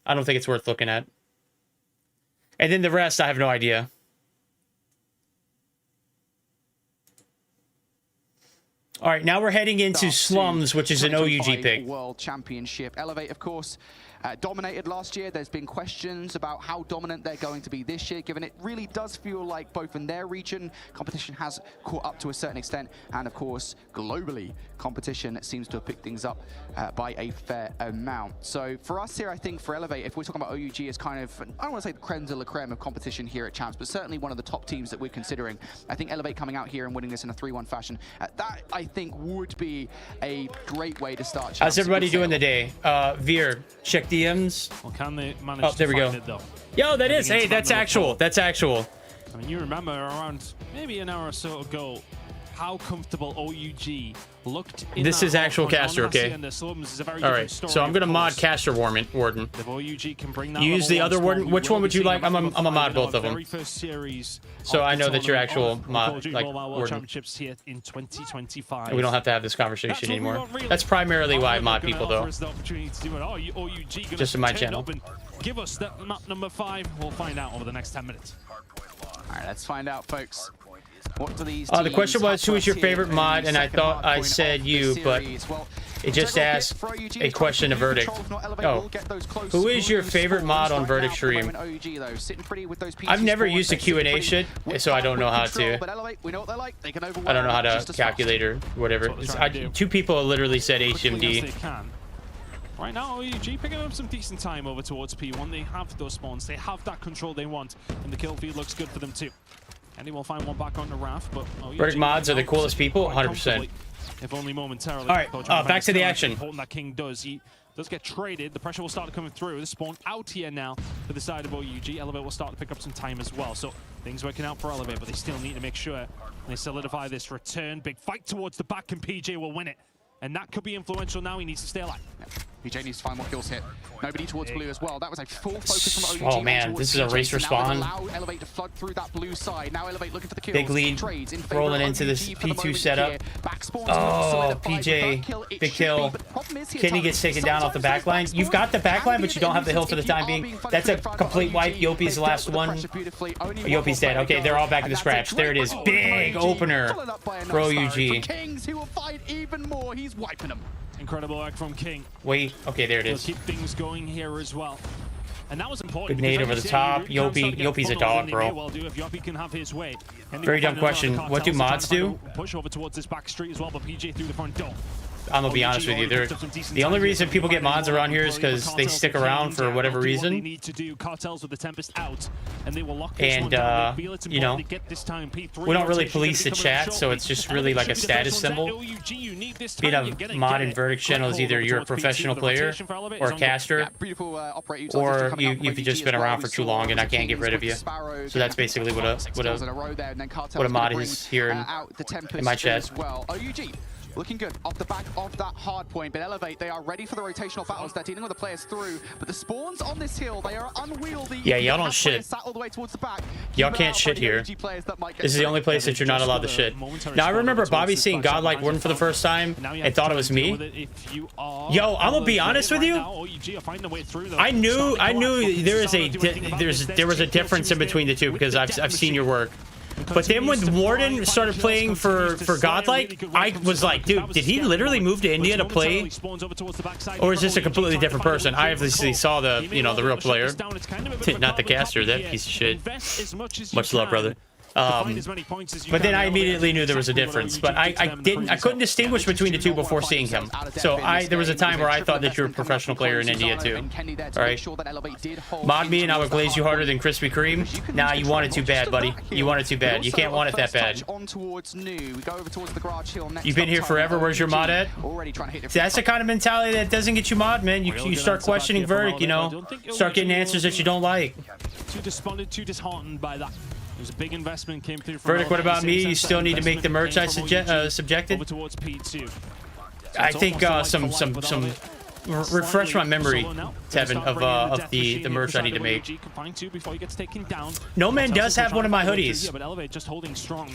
I don't think it's worth looking at. And then the rest, I have no idea. All right, now we're heading into Slums, which is an OUG pick. World Championship. Elevate, of course, dominated last year. There's been questions about how dominant they're going to be this year, given it really does feel like both in their region, competition has caught up to a certain extent, and of course, globally, competition seems to have picked things up by a fair amount. So for us here, I think for Elevate, if we're talking about OUG as kind of, I don't want to say the creme de la creme of competition here at Champs, but certainly one of the top teams that we're considering. I think Elevate coming out here and winning this in a 3-1 fashion, that I think would be a great way to start Champs. How's everybody doing today? Veer, check DMs. Well, can they manage oh, there we go. It, though? Yo, that is. Hey, that's actual. That's actual. I mean, you remember around maybe an hour or so ago how comfortable OUG looked. This is actual caster, okay? All right, so I'm gonna mod caster warden. Use the other warden. Which one would you like? I'm a mod both of them. So I know that you're actual mod like warden. Here in 2025. We don't have to have this conversation anymore. That's primarily why I mod people, though. Just in my channel. Give us that map number 5. We'll find out over the next 10 minutes. All right, let's find out, folks. What do these the question was, who is your favorite mod? And I thought I said you, but it just asked a question of Verdict. Oh, who is your favorite mod on Verdict stream? I've never used the Q&A shit, so I don't know how to. I don't know how to calculate or whatever. 2 people literally said HMD. Right now, OUG picking up some decent time over towards P1. They have those spawns. They have that control they want. And the kill feed looks good for them too. And they will find one back on the raft, but Verdict mods are the coolest people, 100%. If only momentarily. All right, back to the action. Important that King does. He does get traded. The pressure will start coming through. The spawn out here now for the side of OUG. Elevate will start to pick up some time as well. So things working out for Elevate, but they still need to make sure they solidify this return. Big fight towards the back, and PJ will win it. And that could be influential now. He needs to stay alive. Yeah. PJ needs to find more kills here. Nobody towards blue as well. That was a full focus from OUG. Oh man, this is a race respawn. Allow Elevate to flood through that blue side. Now Elevate looking for the kills. Big lead, rolling into this P2 setup. Oh, PJ, big kill. Kenny gets taken down off the backline. You've got the backline, but you don't have the hill for the time being. That's a complete wipe. Yopi's the last one. Yopi's dead. Okay, they're all back in the scratch. There it is. Big opener for OUG. Kings who will fight even more. He's wiping them. Incredible work from King. Wait, okay, there it is. He'll keep things going here as well. And that was important. Good nade over the top. Yopi's a dog, bro. Very dumb question. What do mods do? Push over towards this back street as well, but PJ through the front door. I'm gonna be honest with you. The only reason people get mods around here is because they stick around for whatever reason. And you know, we don't really police the chat, so it's just really like a status symbol. Being a mod in Verdict channel is either you're a professional player or a caster, or you've just been around for too long and I can't get rid of you. So that's basically what a mod is here in my chat. Looking good off the back of that hard point, but Elevate, they are ready for the rotational battles. They're dealing with the players through, but the spawns on this hill, they are unwieldy. Yeah, y'all don't shit. Y'all can't shit here. This is the only place that you're not allowed to shit. Now, I rember Bobby seeing Godlike Warden for the first time and thought it was me. Yo, I'm gonna be honest with you. I knew there was a difference in between the two because I've seen your work. But then when Warden started playing for Godlike, I was like, dude, did he literally move to India to play? Or is this a completely different person? I obviously saw the, you know, the real player. Not the caster, that piece of shit. Much love, brother. But then I immediately knew there was a difference, but I couldn't distinguish between the two before seeing him. So there was a time where I thought that you were a professional player in India too. All right, mod me and I would glaze you harder than Krispy Kreme. Nah, you want it too bad, buddy. You want it too bad. You can't want it that bad. You've been here forever. Where's your mod at? That's the kind of mentality that doesn't get you mod, man. You start questioning Verdict, you know, start getting answers that you don't like. Too despondent, too disheartened by that. There's a big investment came through from Verdict, what Elevate, about me? in the You sense still that need to make the merch I investment came from OUG subjected? over towards P2. So I it's think almost a like some for like, but Elevate refresh my slightly memory, solo now. Tevin, Start of bringing the death machine merch I inside need to of make. OUG. Can find two before he gets taken down. No Man Tells does us to have try one of and my find a way hoodies. through. Yeah, but Elevate just holding strong.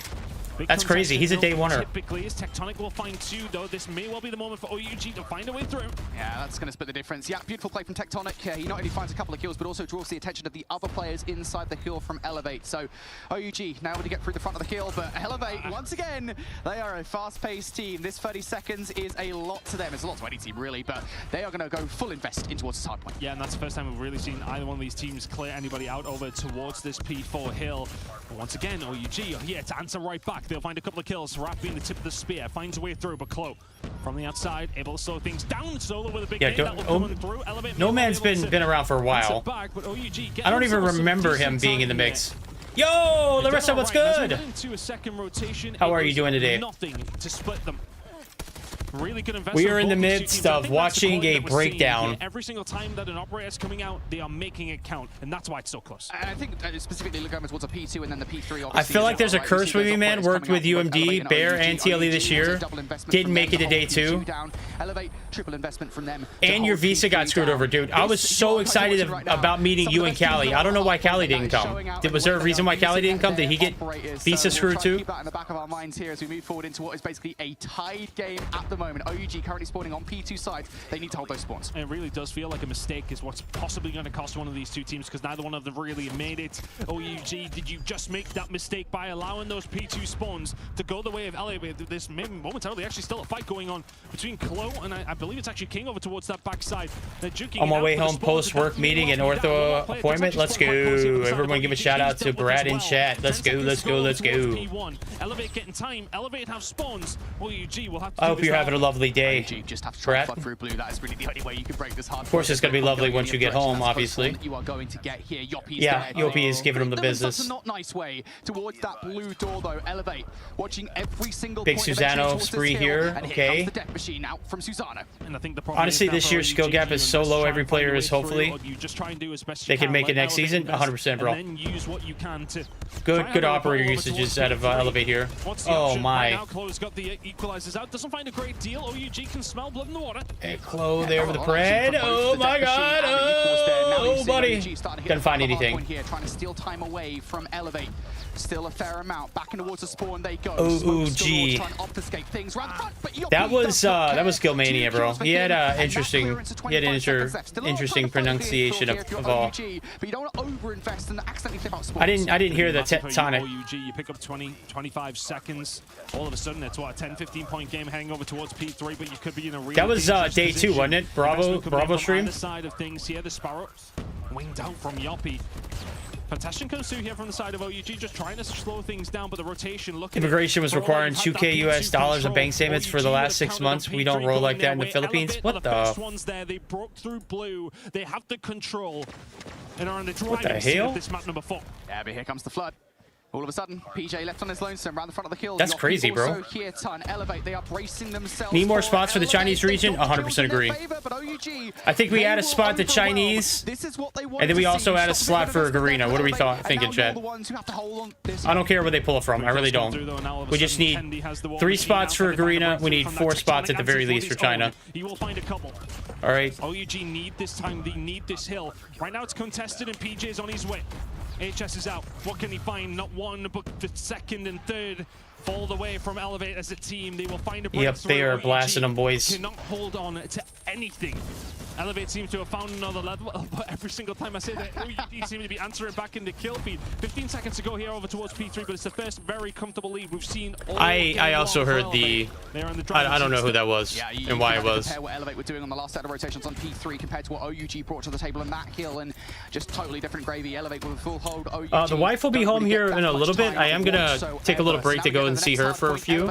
Big That's crazy. He's a day contested oneer. Typically, is Tectonic will find two, though. This may well be the moment for OUG to find a way through. Yeah, that's going to split the difference. Yeah, beautiful play from Tectonic. He not only finds a couple of kills, but also draws the attention of the other players inside the hill from Elevate. So OUG now able to get through the front of the hill, but Elevate, once again, they are a fast-paced team. This 30 seconds is a lot to them. It's a lot to any team, really, but they are going to go full invest in towards this hard point. Yeah, and that's the first time we've really seen either one of these teams clear anybody out over towards this P4 hill. But once again, OUG are here to answer right back. They'll find a couple of kills. Raph being the tip of the spear, finds a way through, but Clo from the outside, able to slow things down. Solo with a big hit that will come through. Elevate No Man's been around for a while. Back, but OUG I don't even remember him being in the mix. Yo, Larissa, what's good? How are you doing today? Nothing to split them. Really good investment. We are in the midst of watching a breakdown. Every single time that an operator is coming out, they are making it count, and that's why it's so close. And I think specifically going towards a P2 and then the P3. I feel like there's a curse with me, man. Worked with UMD, Bear, and TLE this year. Didn't make it to day 2. Elevate, triple investment from them. And your visa got screwed over, dude. I was so excited about meeting you and Callie. I don't know why Callie didn't come. Was there a reason why Callie didn't come? Did he get visa screwed too? Keep that in the back of our minds here as we move forward into what is basically a tied game at the moment. OUG currently spawning on P2 side. They need to hold those spawns. It really does feel like a mistake is what's possibly going to cost one of these two teams, because neither one of them really made it. OUG, did you just make that mistake by allowing those P2 spawns to go the way of Elevate? There's momentarily actually still a fight going on between Clo and I believe it's actually King over towards that backside. On my way home, post-work meeting and ortho appointment. Let's go. Everyone give a shout out to Brad in chat. Let's go, let's go, let's go. Elevate getting time. Elevate have spawns. OUG will have to I hope you're having a lovely day. Just have to try and flood through blue. That is really the only way you can break this hard. Of course, it's going to be lovely once you get home, obviously. You are going to get here. Yeah, Yoppie is giving him the business. Such a not nice way towards that blue door, though. Elevate, watching every single big point Susano spree here. Okay. The death machine out from Susano. And I think the honestly, this year's skill gap is so low. Every player is hopefully they can make it next season. 100%, bro. Good operator usages out of Elevate here. Oh my. Clo's got the equalizers out. Doesn't find a great deal. OUG can smell blood in the water. Hey, Clo there with the bread. Oh my god. Oh, buddy. Couldn't find anything. Trying to steal time away from Elevate. Still a fair amount. Back in towards the spawn they go. OUG. That was Skillmania, bro. He had interesting pronunciation of all. I didn't hear the tonic. OUG, you pick up 25 seconds. All of a sudden, it's what, a 10-15 point game heading over towards P3, but you could be in a real. That was day 2, wasn't it? Bravo stream. The side of things here, the Sparrow winged out from Yoppie. Fantastic comes through here from the side of OUG, just trying to slow things down, but the rotation looking. Immigration was requiring $2K US of bank statements for the last 6 months. We don't roll like that in the Philippines. What the? First ones there, they broke through blue. They have the control and are in the driving seat of this map number 4. Yeah, but here comes the flood. All of a sudden, PJ left on his lonesome around the front of the hill. That's crazy, bro. Here, Elevate, they are bracing themselves. Need more spots for the Chinese region? 100% agree. I think we add a spot to Chinese, and then we also add a slot for Garena. What are we thinking, Chad? I don't care where they pull it from. I really don't. We just need 3 spots for Garena. We need 4 spots at the very least for China. You will find a couple. All right. OUG need this time. They need this hill. Right now it's contested, and PJ's on his way. HS is out. What can he find? Not one, but the second and third fall away from Elevate as a team. They will find a breakthrough. Yep, they are blasting them, boys. Cannot hold on to anything. Elevate seems to have found another level, but every single time I say that, OUG seem to be answering back in the kill feed. 15 seconds to go here over towards P3, but it's the first very comfortable lead we've seen. I also heard the. I don't know who that was and why it was. Compare what Elevate were doing on the last set of rotations on P3 compared to what OUG brought to the table in that kill, and just totally different gravy. Elevate with a full hold. OUG, the wife will be home here in a little bit. I am gonna take a little break to go and see her for a few,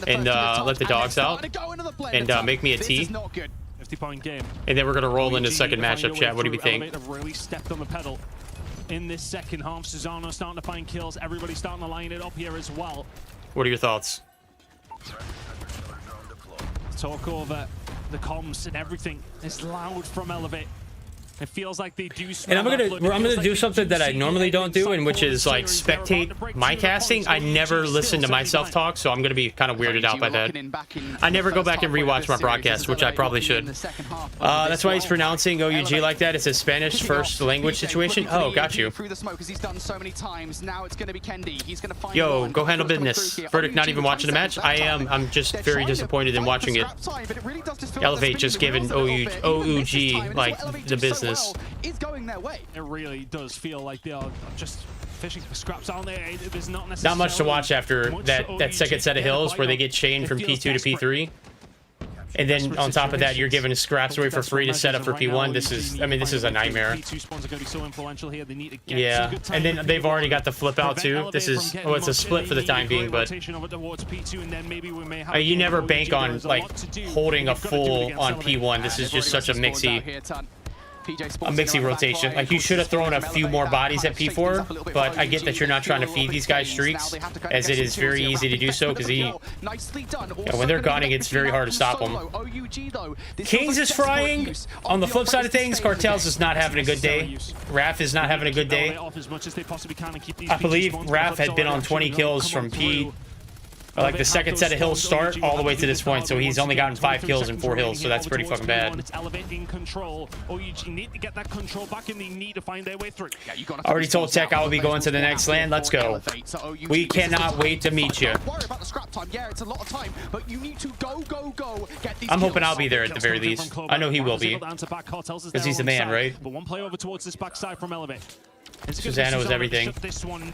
and let the dogs out, and make me a tea. 50-point game. And then we're gonna roll into second matchup, chat. What do you think? Have really stepped on the pedal in this second half. Susano starting to find kills. Everybody's starting to line it up here as well. What are your thoughts? Talk over the comms and everything is loud from Elevate. It feels like they do. And I'm gonna do something that I normally don't do, and which is like spectate my casting. I never listen to myself talk, so I'm gonna be kind of weirded out by that. I never go back and rewatch my broadcast, which I probably should. That's why he's pronouncing OUG like that. It's a Spanish first language situation. Oh, got you. Yo, go handle business. Verdict not even watching the match. I am. I'm just very disappointed in watching it. Elevate just giving OUG like the business. Is going their way. It really does feel like they are just fishing for scraps down there. There's not much to watch after that second set of hills where they get chained from P2 to P3. And then on top of that, you're giving scraps away for free to set up for P1. This is, I mean, this is a nightmare. Yeah, and then they've already got the flip out too. This is, oh, it's a split for the time being, but you never bank on like holding a full on P1. This is just such a mixy rotation. Like, you should have thrown a few more bodies at P4, but I get that you're not trying to feed these guys streaks, as it is very easy to do so, because when they're gunning, it's very hard to stop them. Kings is frying. On the flip side of things, Cartels is not having a good day. Raf is not having a good day. I believe Raf had been on 20 kills from P, like the second set of hills start all the way to this point, so he's only gotten 5 kills in 4 hills, so that's pretty fucking bad. I already told Tech I will be going to the next land. Let's go. We cannot wait to meet you. I'm hoping I'll be there at the very least. I know he will be, because he's the man, right? Susano is everything.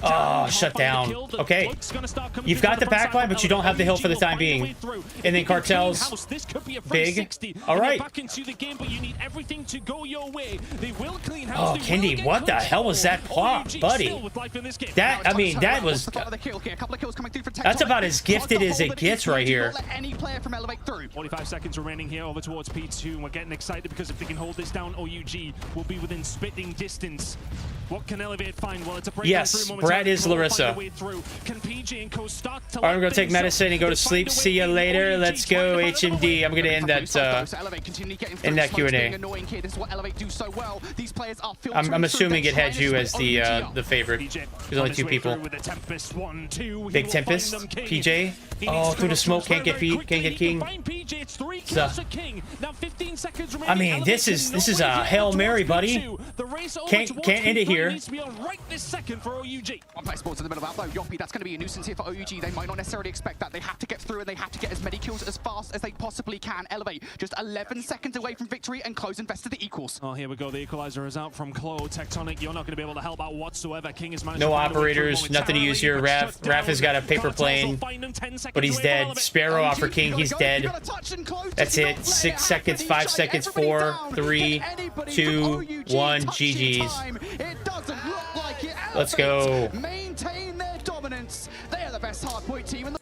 Oh, shut down. Okay. You've got the backline, but you don't have the hill for the time being. And then Cartels. Big. All right. Oh, Kendi, what the hell was that plot, buddy? That, I mean, that was... That's about as gifted as it gets right here. 45 seconds remaining here over towards P2. And we're getting excited because if they can hold this down, OUG will be within spitting distance. What can Elevate find? Well, it's a yes, Brad is Larissa. All right, I'm going to take medicine and go to sleep. See you later. Let's go, HMD. I'm going to end that Q&A. I'm assuming it had you as the favorite. There's only 2 people. Big Tempest, PJ. Oh, through the smoke, can't get beat, can't get king. So, I mean, this is a Hail Mary, buddy. Can't end it here. One player spawns in the middle of that though. Yoppy, that's going to be a nuisance here for OUG. They might not necessarily expect that. They have to get through and they have to get as many kills as fast as they possibly can. Elevate just 11 seconds away from victory and Close invested the equals. Oh, here we go. The equalizer is out from Clo. Tectonic, you're not going to be able to help out whatsoever. King is managed no operators, nothing to use here. Raf has got a paper plane, but he's dead. Sparrow off for King, he's dead. That's it. 6 seconds, 5 seconds, 4, 3, 2, 1, GG's. Let's go. Maintain their dominance. They are the best hardpoint team in the...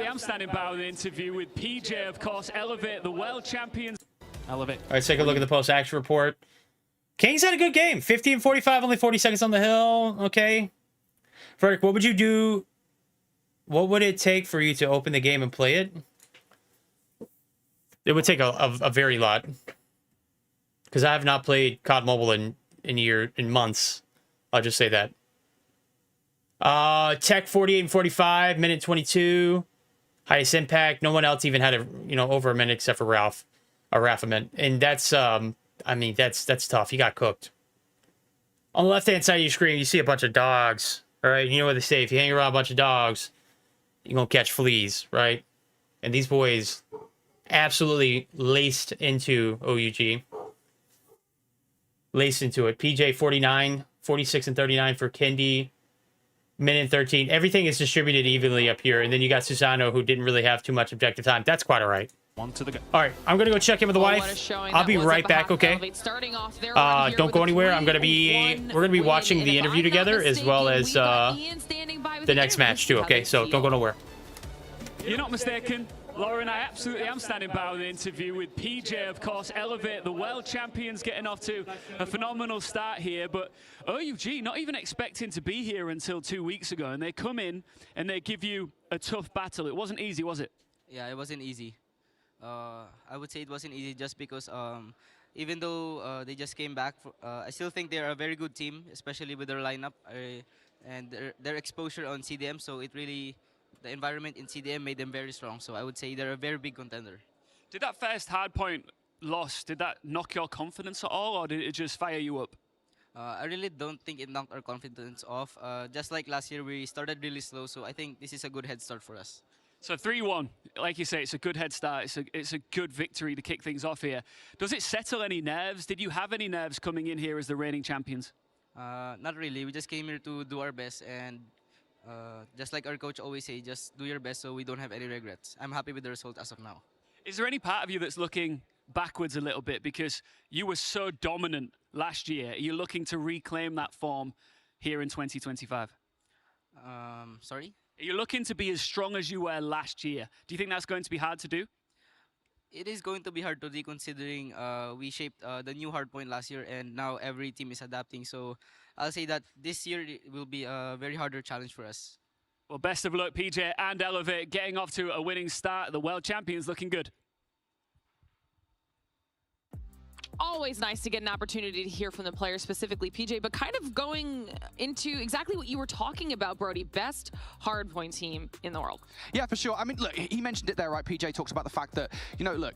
I'm standing by with an interview with PJ, of course. Elevate, the world champions. Elevate. All right, let's take a look at the post-action report. Kings had a good game. 50 and 45, only 40 seconds on the hill. Okay. Frederick, what would you do? What would it take for you to open the game and play it? It would take a very lot. Because I have not played COD Mobile in months. I'll just say that. Tech 48 and 45, minute 22. Highest impact. No one else even had over a minute except for Ralph. Or Raffaman. And that's I mean, that's tough. He got cooked. On the left-hand side of your screen, you see a bunch of dogs. Alright, you know what they say, if you hang around a bunch of dogs, you're gonna catch fleas, right? And these boys absolutely laced into OUG. Laced into it. PJ 49. 46 and 39 for Kendi. Minute 13. Everything is distributed evenly up here. And then you got Susano, who didn't really have too much objective time. That's quite all right. One to the go. All right, I'm going to go check in with the wife. I'll be right back, okay? Don't go anywhere. We're going to be watching the interview together as well as the next match too, okay? So don't go nowhere. You're not mistaken. Lauren, I absolutely am standing by with an interview with PJ, of course. Elevate, the world champions, getting off to a phenomenal start here. But OUG not even expecting to be here until 2 weeks ago. And they come in and they give you a tough battle. It wasn't easy, was it? Yeah, it wasn't easy. I would say it wasn't easy just because even though they just came back, I still think they're a very good team, especially with their lineup and their exposure on CDM. So the environment in CDM made them very strong. So I would say they're a very big contender. Did that first hardpoint loss, did that knock your confidence at all, or did it just fire you up? I really don't think it knocked our confidence off. Just like last year, we started really slow, so I think this is a good head start for us. So 3-1, like you say, it's a good head start. It's a good victory to kick things off here. Does it settle any nerves? Did you have any nerves coming in here as the reigning champions? Not really. We just came here to do our best, and just like our coach always say, just do your best so we don't have any regrets. I'm happy with the result as of now. Is there any part of you that's looking backwards a little bit because you were so dominant last year? Are you looking to reclaim that form here in 2025? Sorry? Are you looking to be as strong as you were last year? Do you think that's going to be hard to do? It is going to be hard to do considering we shaped the new hardpoint last year and now every team is adapting. So I'll say that this year it will be a very harder challenge for us. Well, best of luck, PJ and Elevate, getting off to a winning start. The world champions looking good. Always nice to get an opportunity to hear from the players, specifically PJ, but kind of going into exactly what you were talking about, Brody. Best hardpoint team in the world. Yeah, for sure. I mean, look, he mentioned it there, right? PJ talks about the fact that, you know, look,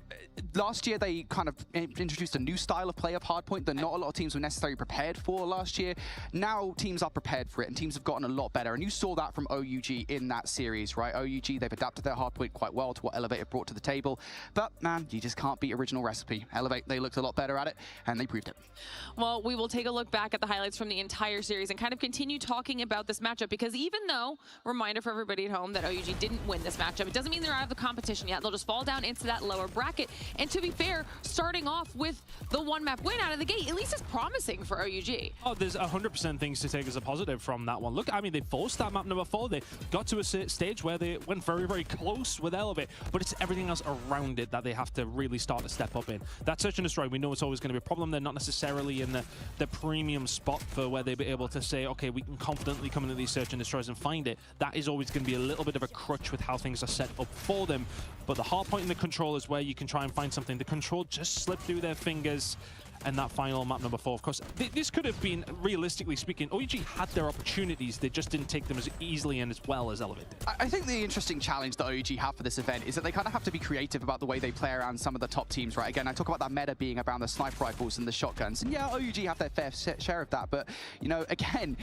last year they kind of introduced a new style of play of hardpoint that not a lot of teams were necessarily prepared for last year. Now teams are prepared for it and teams have gotten a lot better. And you saw that from OUG in that series, right? OUG, they've adapted their hardpoint quite well to what Elevate have brought to the table. But, man, you just can't beat original recipe. Elevate, they looked a lot better at it, and they proved it. Well, we will take a look back at the highlights from the entire series and kind of continue talking about this matchup, because even though, reminder for everybody at home, that OUG didn't win this matchup, it doesn't mean they're out of the competition yet. They'll just fall down into that lower bracket. And to be fair, starting off with the one-map win out of the gate, at least it's promising for OUG. Oh, there's 100% things to take as a positive from that one. Look, I mean, they forced that map number 4. They got to a stage where they went very, very close with Elevate, but it's everything else around it that they have to really start to step up in. That search and destroy, we know it's always going to be a problem. They're not necessarily in the premium spot for where they'll be able to say, okay, we can confidently come into these search and destroys and find it. That is always going to be a little bit of a crutch with how things are set up for them. But the hard point in the control is where you can try and find something. The control just slipped through their fingers. And that final map number 4, of course, this could have been, realistically speaking, OUG had their opportunities, they just didn't take them as easily and as well as Elevate did. I think the interesting challenge that OUG have for this event is that they kind of have to be creative about the way they play around some of the top teams, right? Again, I talk about that meta being around the sniper rifles and the shotguns, and yeah, OUG have their fair share of that, but, you know, again,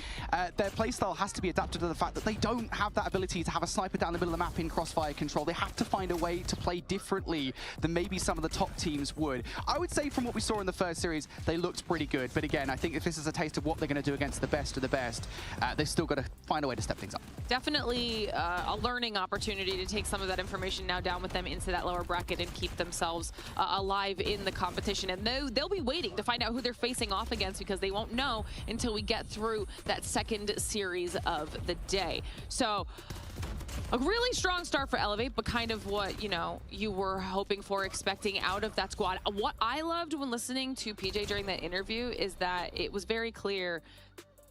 their playstyle has to be adapted to the fact that they don't have that ability to have a sniper down the middle of the map in crossfire control. They have to find a way to play differently than maybe some of the top teams would. I would say from what we saw in the first series, they looked pretty good, but again, I think if this is a taste of what they're going to do against the best of the best, they've still got to find a way to step things up. Definitely a learning opportunity to take some of that information now down with them into that lower bracket and keep themselves alive in the competition. And they'll be waiting to find out who they're facing off against, because they won't know until we get through that second series of the day. So a really strong start for Elevate, but kind of what, you know, you were hoping for, expecting out of that squad. What I loved when listening to PJ during that interview is that it was very clear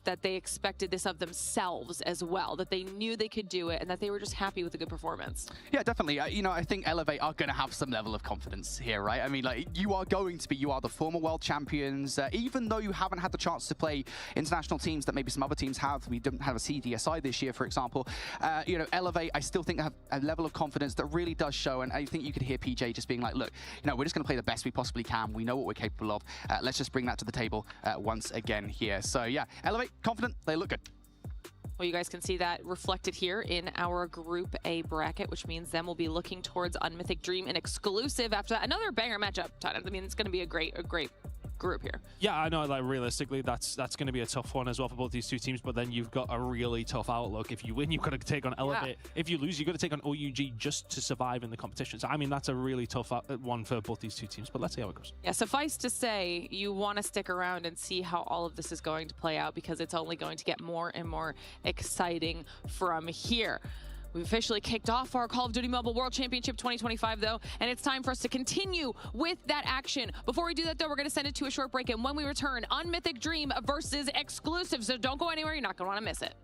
that they expected this of themselves as well, that they knew they could do it, and that they were just happy with a good performance. Yeah, definitely. You know, I think Elevate are going to have some level of confidence here, right? I mean, like, you are the former world champions. Even though you haven't had the chance to play international teams that maybe some other teams have, we didn't have a CDSI this year, for example. You know, Elevate, I still think have a level of confidence that really does show, and I think you could hear PJ just being like, look, you know, we're just going to play the best we possibly can. We know what we're capable of. Let's just bring that to the table once again here. So yeah, Elevate, confident, they look good. Well, you guys can see that reflected here in our Group A bracket, which means then we'll be looking towards Unmythic Dream, an exclusive after that. Another banger matchup, Todd. I mean, it's going to be a great group here. Yeah, I know, like, realistically, that's going to be a tough one as well for both these two teams, but then you've got a really tough outlook. If you win, you've got to take on Elevate. Yeah. If you lose, you've got to take on OUG just to survive in the competition. So, I mean, that's a really tough one for both these two teams, but let's see how it goes. Yeah, suffice to say, you want to stick around and see how all of this is going to play out, because it's only going to get more and more exciting from here. We've officially kicked off our Call of Duty Mobile World Championship 2025, though, and it's time for us to continue with that action. Before we do that, though, we're going to send it to a short break, and when we return, Unmythic Dream versus Exclusive, so don't go anywhere. You're not going to want to miss it.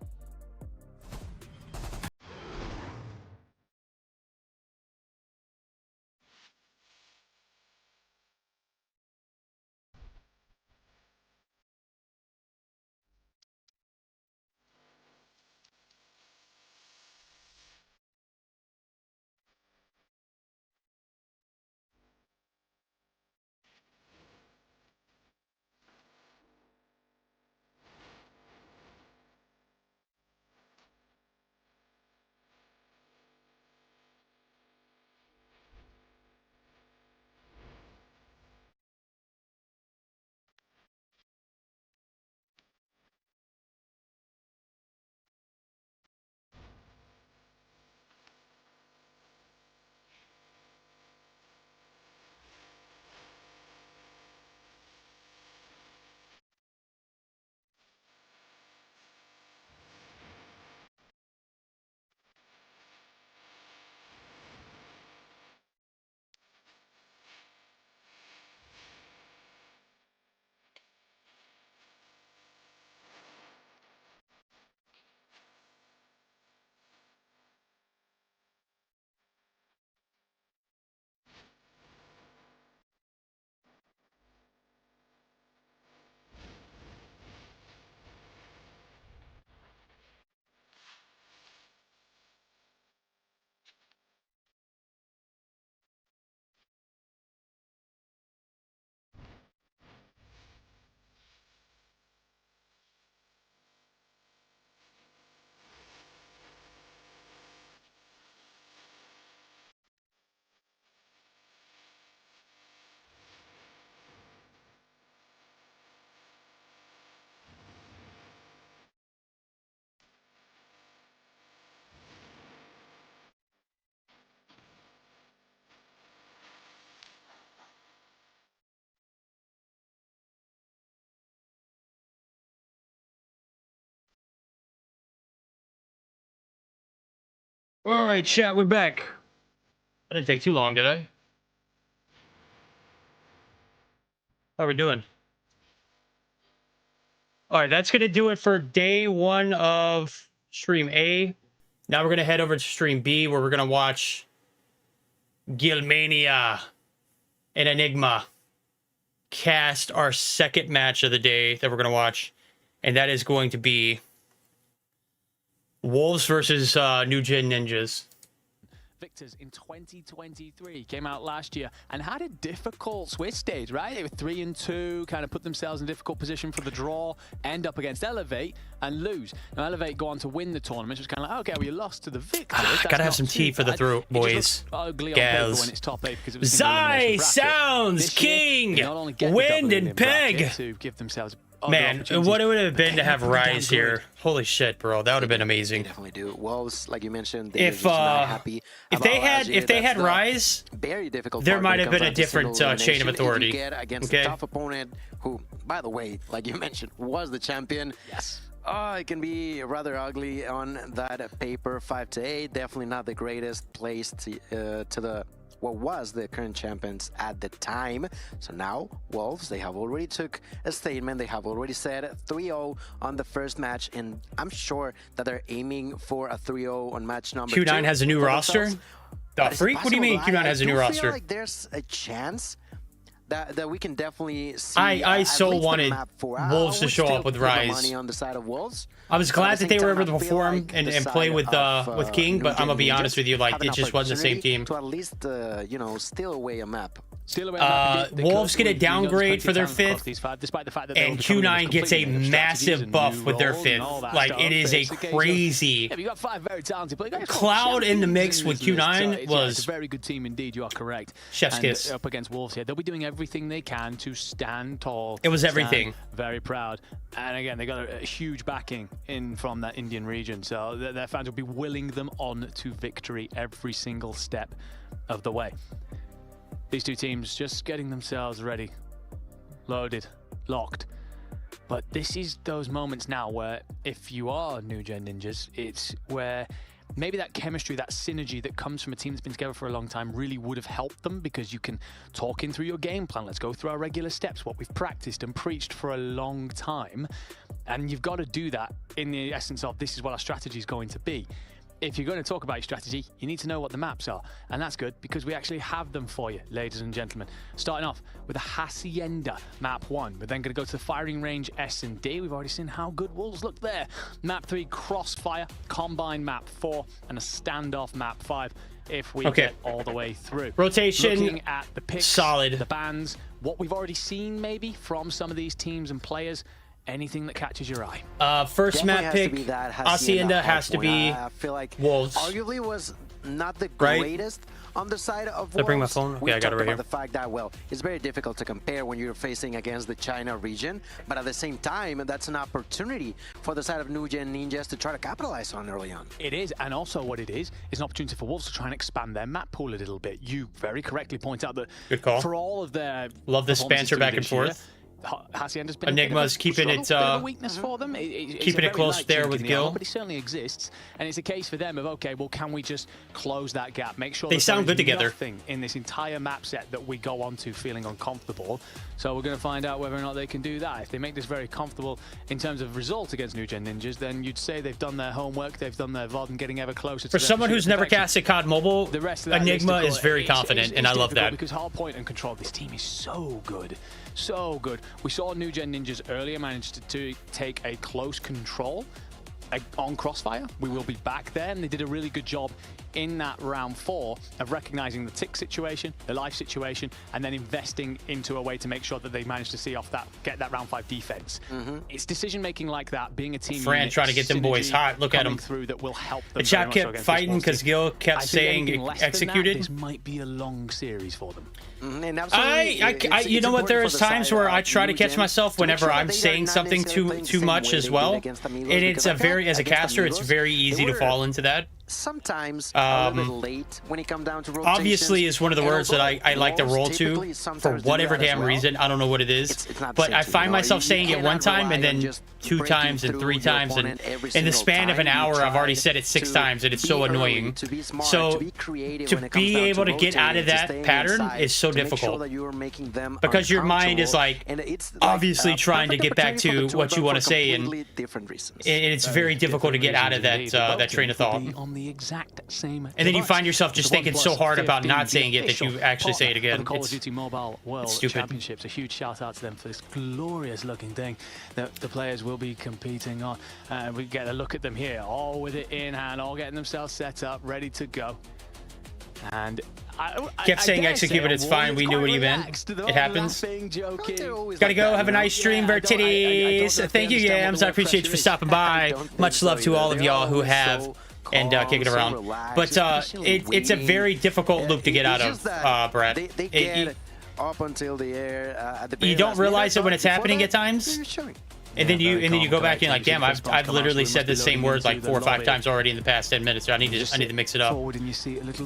All right, chat, we're back. That didn't take too long, did I? How are we doing? All right, that's going to do it for day 1 of stream A. Now we're going to head over to stream B, where we're going to watch Gilmania and Enigma cast our second match of the day that we're going to watch. And that is going to be Wolves versus New Gen Ninjas. Victors in 2023 came out last year and had a difficult Swiss stage, right? They were 3-2, kind of put themselves in a difficult position for the draw, end up against Elevate and lose. Now Elevate go on to win the tournament. It's kind of like, okay, well, you lost to the Victors. Gotta have some tea for the throat, boys. Ugly on Gals. paper when it's top 8 because it was Zai Sounds King, Wind and Peg. To give themselves man, what it would have been to have Rise here. Holy shit, bro. That would have been amazing. They definitely do. Wolves, like you mentioned, if they had Rise, very difficult there might have been a different chain of authority. You get against a tough opponent who, by the way, like you mentioned, was the champion. Yes. It can be rather ugly on that paper. 5-8, definitely not the greatest place to the what was the current champions at the time. So now Wolves, they have already took a statement. They have already said 3-0 on the first match, and I'm sure that they're aiming for a 3-0 on match number 2. Q9 has a new roster? The freak? What do you mean Q9 has a new roster? I feel like there's a chance that we can definitely see. I so wanted Wolves to show up with Rise. Money on the side of Wolves. I was glad that they were able to perform and play with King, but I'm gonna be honest with you, like it just wasn't the same team. To at least steal away a map. Wolves get a downgrade for their 5th, and Q9 gets a massive buff with their 5th. Like, it is a crazy. Cloud in the mix with Q9 was a very good team indeed. You are correct. Chef's kiss. Up against Wolves here, they'll be doing everything they can to stand tall. It was everything. Very proud, and again, they got a huge backing in from that Indian region, so their fans will be willing them on to victory every single step of the way. These two teams just getting themselves ready, loaded, locked. But this is those moments now where if you are New Gen Ninjas, it's where maybe that chemistry, that synergy that comes from a team that's been together for a long time really would have helped them, because you can talk in through your game plan. Let's go through our regular steps, what we've practiced and preached for a long time. And you've got to do that in the essence of this is what our strategy is going to be. If you're going to talk about your strategy, you need to know what the maps are. And that's good because we actually have them for you, ladies and gentlemen. Starting off with the Hacienda, map 1. We're then going to go to the firing range S&D. We've already seen how good Wolves look there. Map 3, Crossfire, Combine map 4, and a Standoff map 5 if we get all the way through. Rotation, looking at the picks, solid. The bans, what we've already seen maybe from some of these teams and players. Anything that catches your eye. First map pick, Hacienda has to be I feel like Wolves. Arguably was not the greatest on the side of Wolves. Did I bring my phone? Okay, I got it right here. The fact that, well, it's very difficult to compare when you're facing against the China region, but at the same time, that's an opportunity for the side of New Gen Ninjas to try to capitalize on early on. It is, and also what it is an opportunity for Wolves to try and expand their map pool a little bit. You very correctly point out that good call. For all of their love this banter back and forth. Hacienda's been Enigma's keeping it a weakness for them. Keeping it close there with Gil, but it certainly exists, and it's a case for them of okay, well, can we just close that gap? Make sure they sound good together. Nothing in this entire map set that we go on to feeling uncomfortable. So we're going to find out whether or not they can do that. If they make this very comfortable in terms of result against New Gen Ninjas, then you'd say they've done their homework, they've done their VOD, and getting ever closer. For someone who's never casted COD Mobile, the rest of that Enigma is very confident, and I love that because hardpoint and control. This team is so good. So good. We saw New Gen Ninjas earlier managed to take a close control on Crossfire. We will be back there, and they did a really good job in that round 4 of recognizing the tick situation, the life situation, and then investing into a way to make sure that they managed to see off that, get that round 5 defense. It's decision making like that, being a team. Fran trying to get them boys hot. Look at them. Through that will help them. The chat kept fighting because Gil kept saying executed. This might be a long series for them. You know what? There is times where I try to catch myself whenever I'm saying something too much as well, and it's a very, as a caster, it's very easy to fall into that. sometimes a little bit late when it comes down to rotations. Obviously is one of the And words that although I like to Wolves roll to typically for sometimes do whatever that as damn well, reason. I don't know what it is, it's not the but same I team, find you know? myself You saying it cannot one time rely and on then just 2 breaking times and through 3 your times, and opponent every in the single span of an time. You hour, I've already tried said it 6 to times, and it's be so early, annoying. to be smart, So to be creative to when it comes be down able to get out rotating, of to that staying pattern inside, is so to make sure difficult. that you are making them Because your mind is like, and it's obviously trying to perfect get back opportunity to for the what two you of want them to for say, and completely different reasons. it's very difficult to get out of that that train of thought. On the exact same And then you find yourself just The thinking so OnePlus hard about 15, not saying it that official you actually say it partner again. of the Call of It's Duty Mobile World stupid. Championships. A huge shout out to them for this glorious looking thing that the players will be competing on. We get a look at them here, all with it in hand, all getting themselves set up, ready to go. And kept saying execute, but it's fine. We knew what he meant. It happens. Gotta go. Have a nice stream, Bertitties. Thank you, Yams. I appreciate you for stopping by. Much love to all of y'all who have and kick it around. But it's a very difficult loop to get out of, Brad. They get up until the air at the You don't realize it when it's happening at times. And then you go back and like, damn, I've literally said the same words like 4 or 5 times already in the past 10 minutes. So I need to mix it up.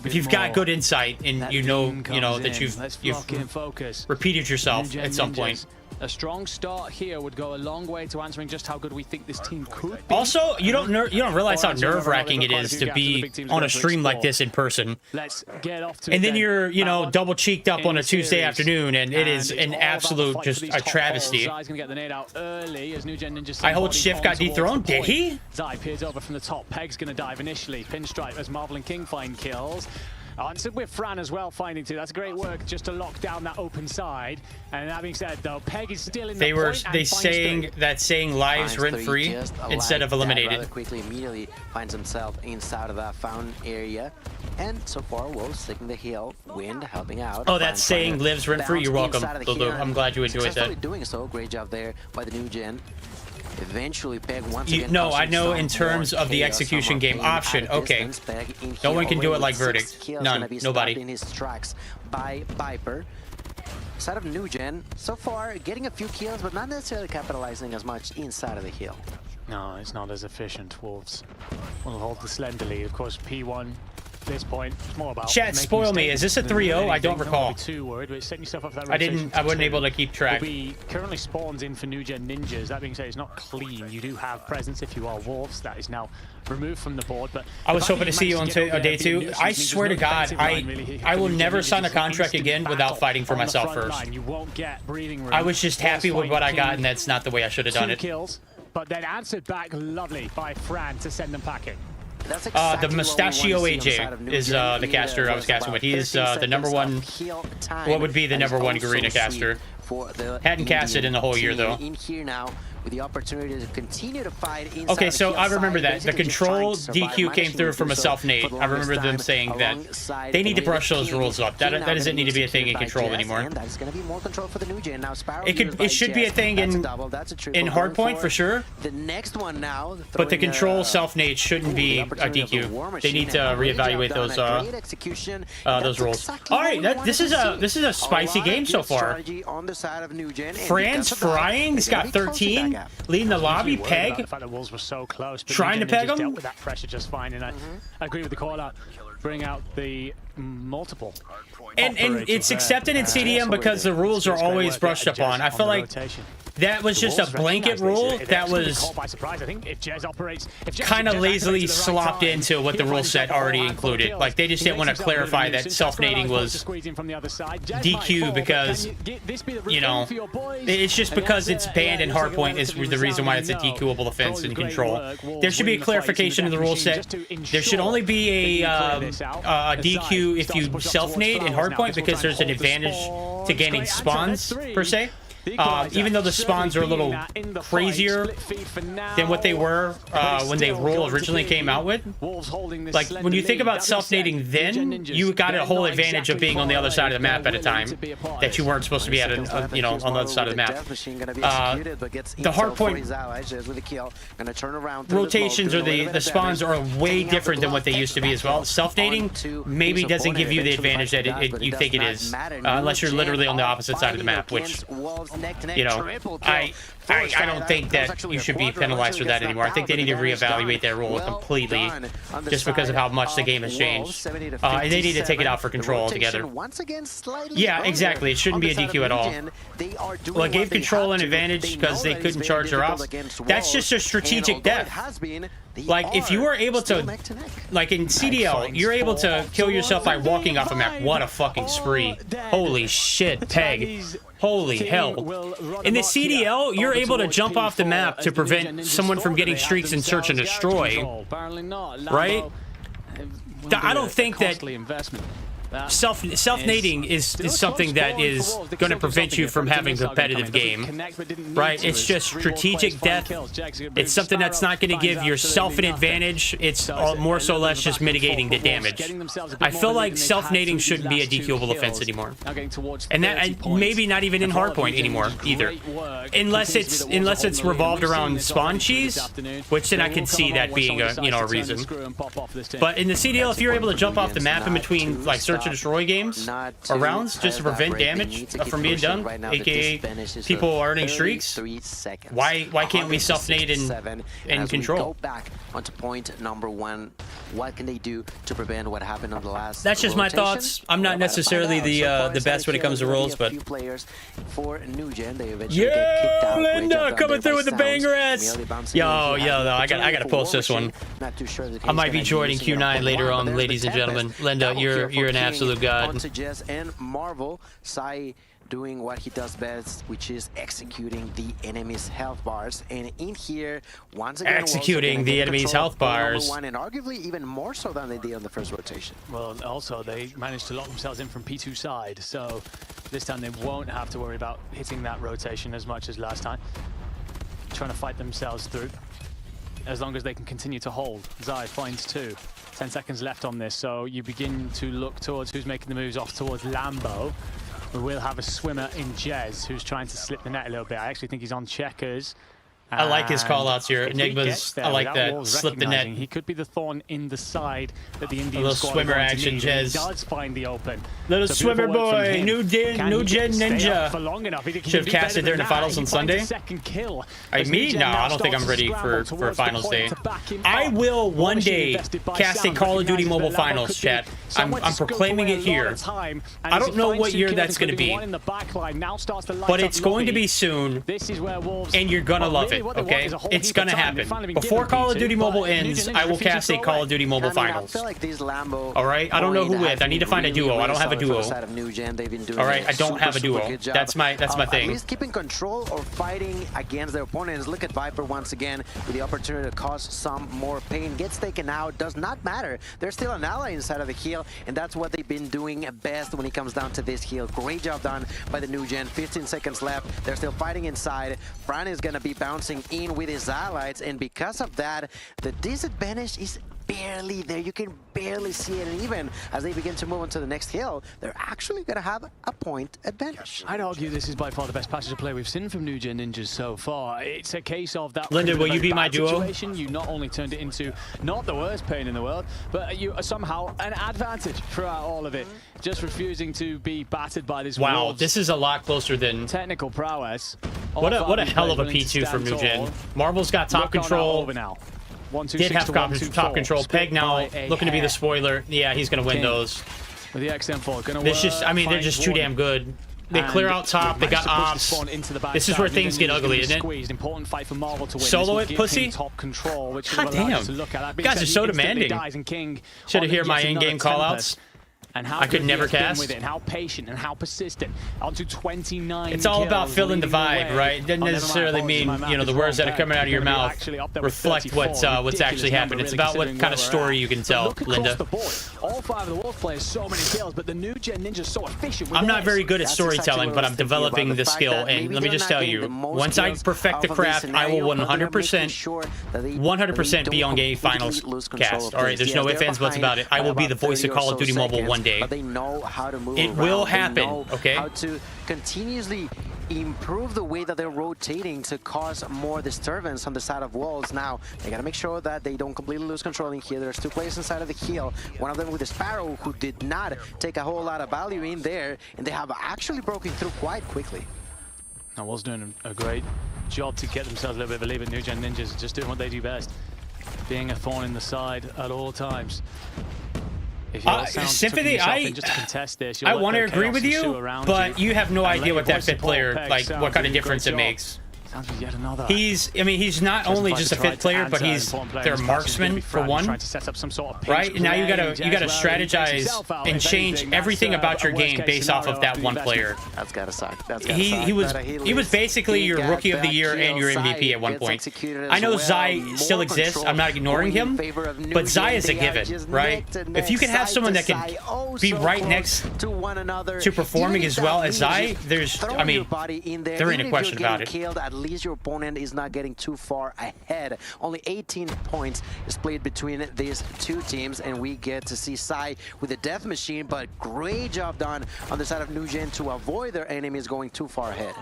If you've got good insight and you know that you've repeated yourself at some point. A strong start here would go a long way to answering just how good we think this team could be. Also, you don't realize how nerve-wracking it is to be on a stream like this in person. Let's get off to and then you're, double cheeked up on a Tuesday afternoon, and it is an absolute just a travesty. I hold Shift got dethroned. Did he? Zai peers over from the top. Peg's going to dive initially. Pinstripe as Marvel and King find kills. Answered with Fran as well, finding 2. That's great work just to lock down that open side. And that being said, though, Peg is still in the point. They saying lives rent-free instead of eliminated. Rather quickly, immediately finds himself inside of that fountain area. And so far, Wolves taking the hill, Wind helping out. Oh, that's saying lives rent-free. You're welcome, Lulu. I'm glad you enjoyed that. Doing so, great job there by the new gen. Eventually, Peg once again. No, I know in terms of the execution game option. Okay, no one can do it like Verdict. None. Nobody. In his tracks by Viper. Side of new gen, so far getting a few kills, but not necessarily capitalizing as much inside of the hill. No, it's not as efficient. Wolves will hold the slender lead. Of course, P1. At this point, it's more about chat, spoil me. Is this a 3-0? I don't recall. Too worried, but setting yourself up for that I wasn't able to keep track. Currently spawns in for new gen ninjas. That being said, it's not clean. You do have presence if you are Wolves. That is now removed from the board. But I was hoping to see you on day 2. I swear to God, I will never sign a contract again without fighting for myself first. You won't get breathing room. I was just happy with what I got, and that's not the way I should have done it. 2 kills, but then answered back lovely by Fran to send them packing. That's exactly the Mustachio AJ is the caster I was casting with. He's the #1. What would be the #1 Garena caster? Hadn't casted in the whole year though. In here now, with the opportunity to continue to fight inside. Okay, so I remember that. The control DQ came through from a self-nade. I remember them saying that they need to brush those rules up. That doesn't need to be a thing in control anymore. That's going to be more control for the new gen. Now Sparrow it should be a thing in hardpoint for sure. The next one now. But the control self-nade shouldn't be a DQ. They need to reevaluate those rules. All right, this is a spicy game so far. Fran's frying. He's got 13. Leading the lobby, Peg. The fact that Wolves were so close, but trying to peg him. Dealt with that pressure just fine, and I agree with the call out. Bring out the multiple. And it's accepted in CDM because the rules are always brushed upon. I feel like that was just a blanket rule that was kind of lazily slopped into what the rule set already included. Like they just didn't want to clarify that self-nading was DQ because, it's just because it's banned in hardpoint is the reason why it's a DQable offense in control. There should be a clarification in the rule set. There should only be a DQ if you self-nade in hardpoint because there's an advantage to gaining spawns per se. Even though the spawns are a little crazier than what they were when they rule originally came out with. Like, when you think about self-nading then, you got a whole advantage of being on the other side of the map at a time that you weren't supposed to be at, on the other side of the map. The hardpoint rotations or the spawns are way different than what they used to be as well. Self-nading maybe doesn't give you the advantage that you think it is, unless you're literally on the opposite side of the map, which you know, I don't think that you should be penalized for that anymore. I think they need to reevaluate their role completely, just because of how much the game has changed. And they need to take it out for control altogether. Yeah, exactly. It shouldn't be a DQ at all. Well, it gave control an advantage because they couldn't charge their ops. That's just a strategic death. Like, if you were able to, like in CDL, you're able to kill yourself by walking off a map. What a fucking spree. Holy shit, Peg. Holy hell. In the CDL, you're able to jump off the map to prevent someone from getting streaks in search and destroy. Right? I don't think that self-nading is something that is going to prevent you from having a competitive game, right? It's just strategic death. It's something that's not going to give yourself an advantage. It's more so less just mitigating the damage. I feel like self-nading shouldn't be a DQable offense anymore, and that maybe not even in hardpoint anymore either, unless it's revolved around spawn cheese, which then I could see that being a reason. But in the CDL, if you're able to jump off the map in between like search and destroy games or rounds just to prevent damage from being done, aka people earning streaks, why can't we self-nade and control? Go back onto point number 1. What can they do to prevent what happened on the last? That's just my thoughts. I'm not necessarily the best when it comes to rules, but yeah, Linda coming through with the banger ass. Yo, I gotta post this one. I might be joining Q9 later on, ladies and gentlemen. Linda, you're an absolute god. Onto Jess and Marvel, Sai doing what he does best, which is executing the enemy's health bars. And in here, once again, executing the enemy's health bars. And arguably even more so than they did on the first rotation. Well, also, they managed to lock themselves in from P2 side, so this time they won't have to worry about hitting that rotation as much as last time. Trying to fight themselves through, as long as they can continue to hold. Zai finds 2. 10 seconds left on this, so you begin to look towards who's making the moves off towards Lambo. We will have a swimmer in Jez who's trying to slip the net a little bit. I actually think he's on checkers. I like his call-outs here. Enigmas, I like that. Slip the net. He could be the thorn in the side that the Indian little swimmer action, Jez. Does find the open. Little swimmer boy, new gen ninja. For long enough? Should have casted there in the finals on Sunday. Kill. I mean, no, I don't think I'm ready for a finals day. I will one day cast a Call of Duty Mobile Finals, chat. I'm proclaiming it here. I don't know what year that's going to be, but it's going to be soon, and you're going to love it. Okay, it's gonna happen. Before Call of Duty Mobile ends, I will cast a Call of Duty Mobile Finals. All right, I don't know who with. I need to find a duo. I don't have a duo. All right, I don't have a duo. That's my thing. At least keeping control or fighting against their opponents. Look at Viper once again with the opportunity to cause some more pain. Gets taken out, does not matter. There's still an ally inside of the heal, and that's what they've been doing best when it comes down to this heal. Great job done by the new gen. 15 seconds left. They're still fighting inside. Fran is gonna be bouncing in with his allies, and because of that, the disadvantage is barely there. You can barely see it, and even as they begin to move on to the next hill, they're actually going to have a point advantage. I'd argue this is by far the best passage of play we've seen from New Gen Ninjas so far. It's a case of that. Linda, will you be my duo? Situation. You not only turned it into not the worst pain in the world, but you are somehow an advantage throughout all of it. Just refusing to be battered by this. Wow, this is a lot closer than technical prowess. What a hell of a P2 from New Gen. Marvel's got top control. Did have top control. Peg now looking to be the spoiler. Yeah, he's gonna win those. With the XM4, gonna this just, I mean, they're just too damn good. They clear out top. They got ops. This is where things get ugly, isn't it? Important fight for Marvel to win. Solo it, pussy. Top control, which God damn. You guys are so demanding. Should have heard my in-game callouts. And how I could never cast. With it, and how patient and how persistent. On to 29. It's all about feeling the vibe, right? It doesn't necessarily mean, you know, the words that are coming out of your mouth reflect what's actually happening. It's about what kind of story you can tell, Linda. All 5 of the Wolf players, so many kills, but the new gen ninja's so efficient. I'm not very good at storytelling, but I'm developing the skill. And let me just tell you, once I perfect the craft, I will 100% be on Game Finals cast. All right, there's no ifs, ands, buts about it. I will be the voice of Call of Duty Mobile one day. But they know how to move it will happen, okay? How to continuously improve the way that they're rotating to cause more disturbance on the side of walls. Now, they gotta make sure that they don't completely lose control in here. There's 2 players inside of the heel. One of them with the Sparrow, who did not take a whole lot of value in there, and they have actually broken through quite quickly. I was doing a great job to get themselves a little bit of a lead, but New Gen Ninjas are just doing what they do best, being a thorn in the side at all times. If Sympathy, just to contest this, I want to agree with you, but you have no idea what that fifth player, like what kind of difference it makes. He's not only just a fifth player, but he's their marksman for one. Right? And now you gotta strategize and change everything about your game based off of that one player. That's gotta suck. He was basically your rookie of the year and your MVP at one point. I know Zai still exists. I'm not ignoring him, but Zai is a given, right? If you can have someone that can be right next to performing as well as Zai, there ain't a question about it. At least your opponent is not getting too far ahead. Only 18 points is split between these two teams, and we get to see Sai with the death machine, but great job done on the side of New Gen to avoid their enemies going too far ahead.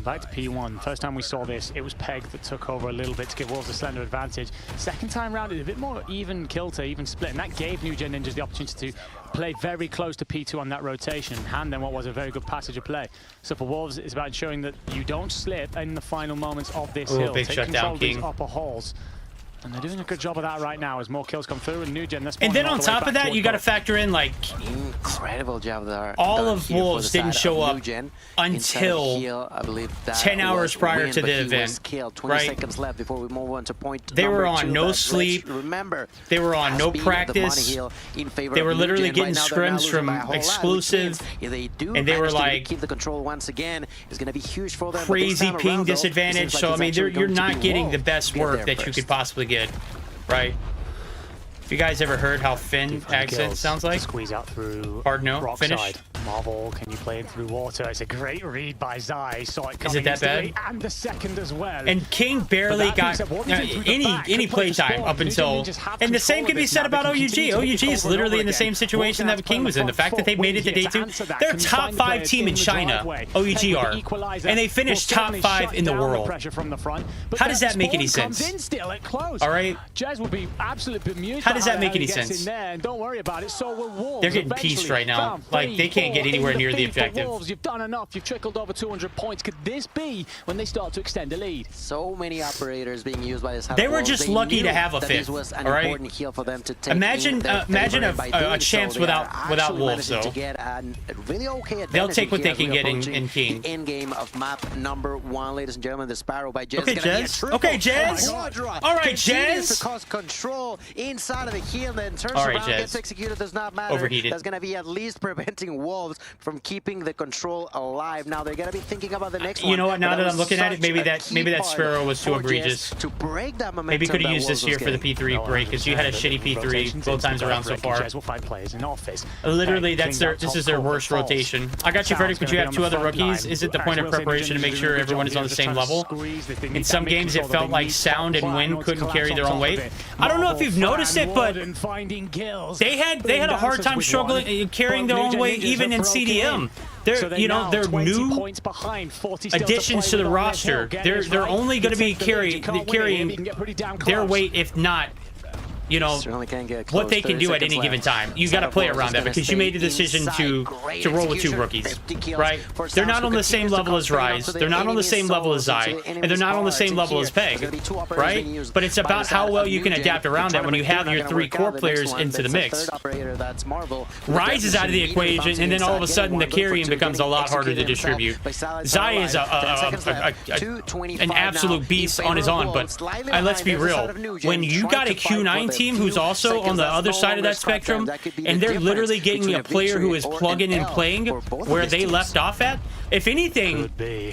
Back to P1. First time we saw this, it was Peg that took over a little bit to give Wolves a slender advantage. Second time round, it a bit more even kill to even split, and that gave New Gen Ninjas the opportunity to play very close to P2 on that rotation, hand them what was a very good passage of play. So for Wolves, it's about ensuring that you don't slip in the final moments of this hill. Big Take control of these King. upper halls. And they're doing a good job of that right now as more kills come through, and New Gen. And then on top of that, you got to factor in like incredible job there. All of Wolves didn't show up until 10 hours prior to the event. 20 seconds left before we move on to point. They were on no sleep. Remember, they were on no practice. They were literally getting scrims from exclusive, and they were like keep the control once again. Is going to be huge for them. Crazy ping disadvantage. So I mean, you're not getting the best work that you could possibly get, right? Have you guys ever heard how Finn accent sounds like? Squeeze out through. Hard no. Rock Finish. Side. Marvel, can you play it through water? It's a great read by Zai. Saw it coming. Is it that bad? And the second as well. And King barely got any playtime up until. And the same can be said about OUG. OUG is literally in the same situation that King was in. The fact that they made it to day 2, they're top 5 team in China. OUG are, and they finished top 5 in the world. How does that make any sense? All right. Jez will be absolutely bemused. How does that make any sense? Don't worry about it. So will Wolves. They're getting pieced right now. Like they can't get anywhere near the objective. Wolves, you've done enough. You've trickled over 200 points. Could this be when they start to extend the lead? So many operators being used by this. They were just lucky to have a fifth. All right. Imagine a chance without Wolves though. They'll take what they can get in King. In game of map number 1, ladies and gentlemen, the Sparrow by Jez. Okay, Jez. Okay, Jez. All right, Jez. To cause control inside of the heel, then turns around, gets executed. Does not matter. Overheated. That's going to be at least preventing Wolves from keeping the control alive. Now they're going to be thinking about the next one. You know what? Now that I'm looking at it, maybe that Sparrow was too egregious. To break that momentum. Maybe could have used this here for the P3 break, because you had a shitty P3 both times around so far. Will find players in office. Literally, this is their worst rotation. I got you, Verdict, but you have 2 other rookies. Is it the point of preparation to make sure everyone is on the same level? In some games, it felt like Sound and Win couldn't carry their own weight. I don't know if you've noticed it, but they had a hard time struggling carrying their own weight even in CDM. They're new additions to the roster. They're only going to be carrying their weight, if not, what they can do at any given time. You got to play around that because you made the decision to roll with 2 rookies, right? They're not on the same level as Rise. They're not on the same level as Zai, and they're not on the same level as Peg, right? But it's about how well you can adapt around that when you have your 3 core players into the mix. Rise is out of the equation, and then all of a sudden the carrying becomes a lot harder to distribute. Zai is an absolute beast on his own, but let's be real. When you got a Q9 team who's also on the other side of that spectrum, and they're literally getting a player who is plugging and playing where they left off at, if anything, they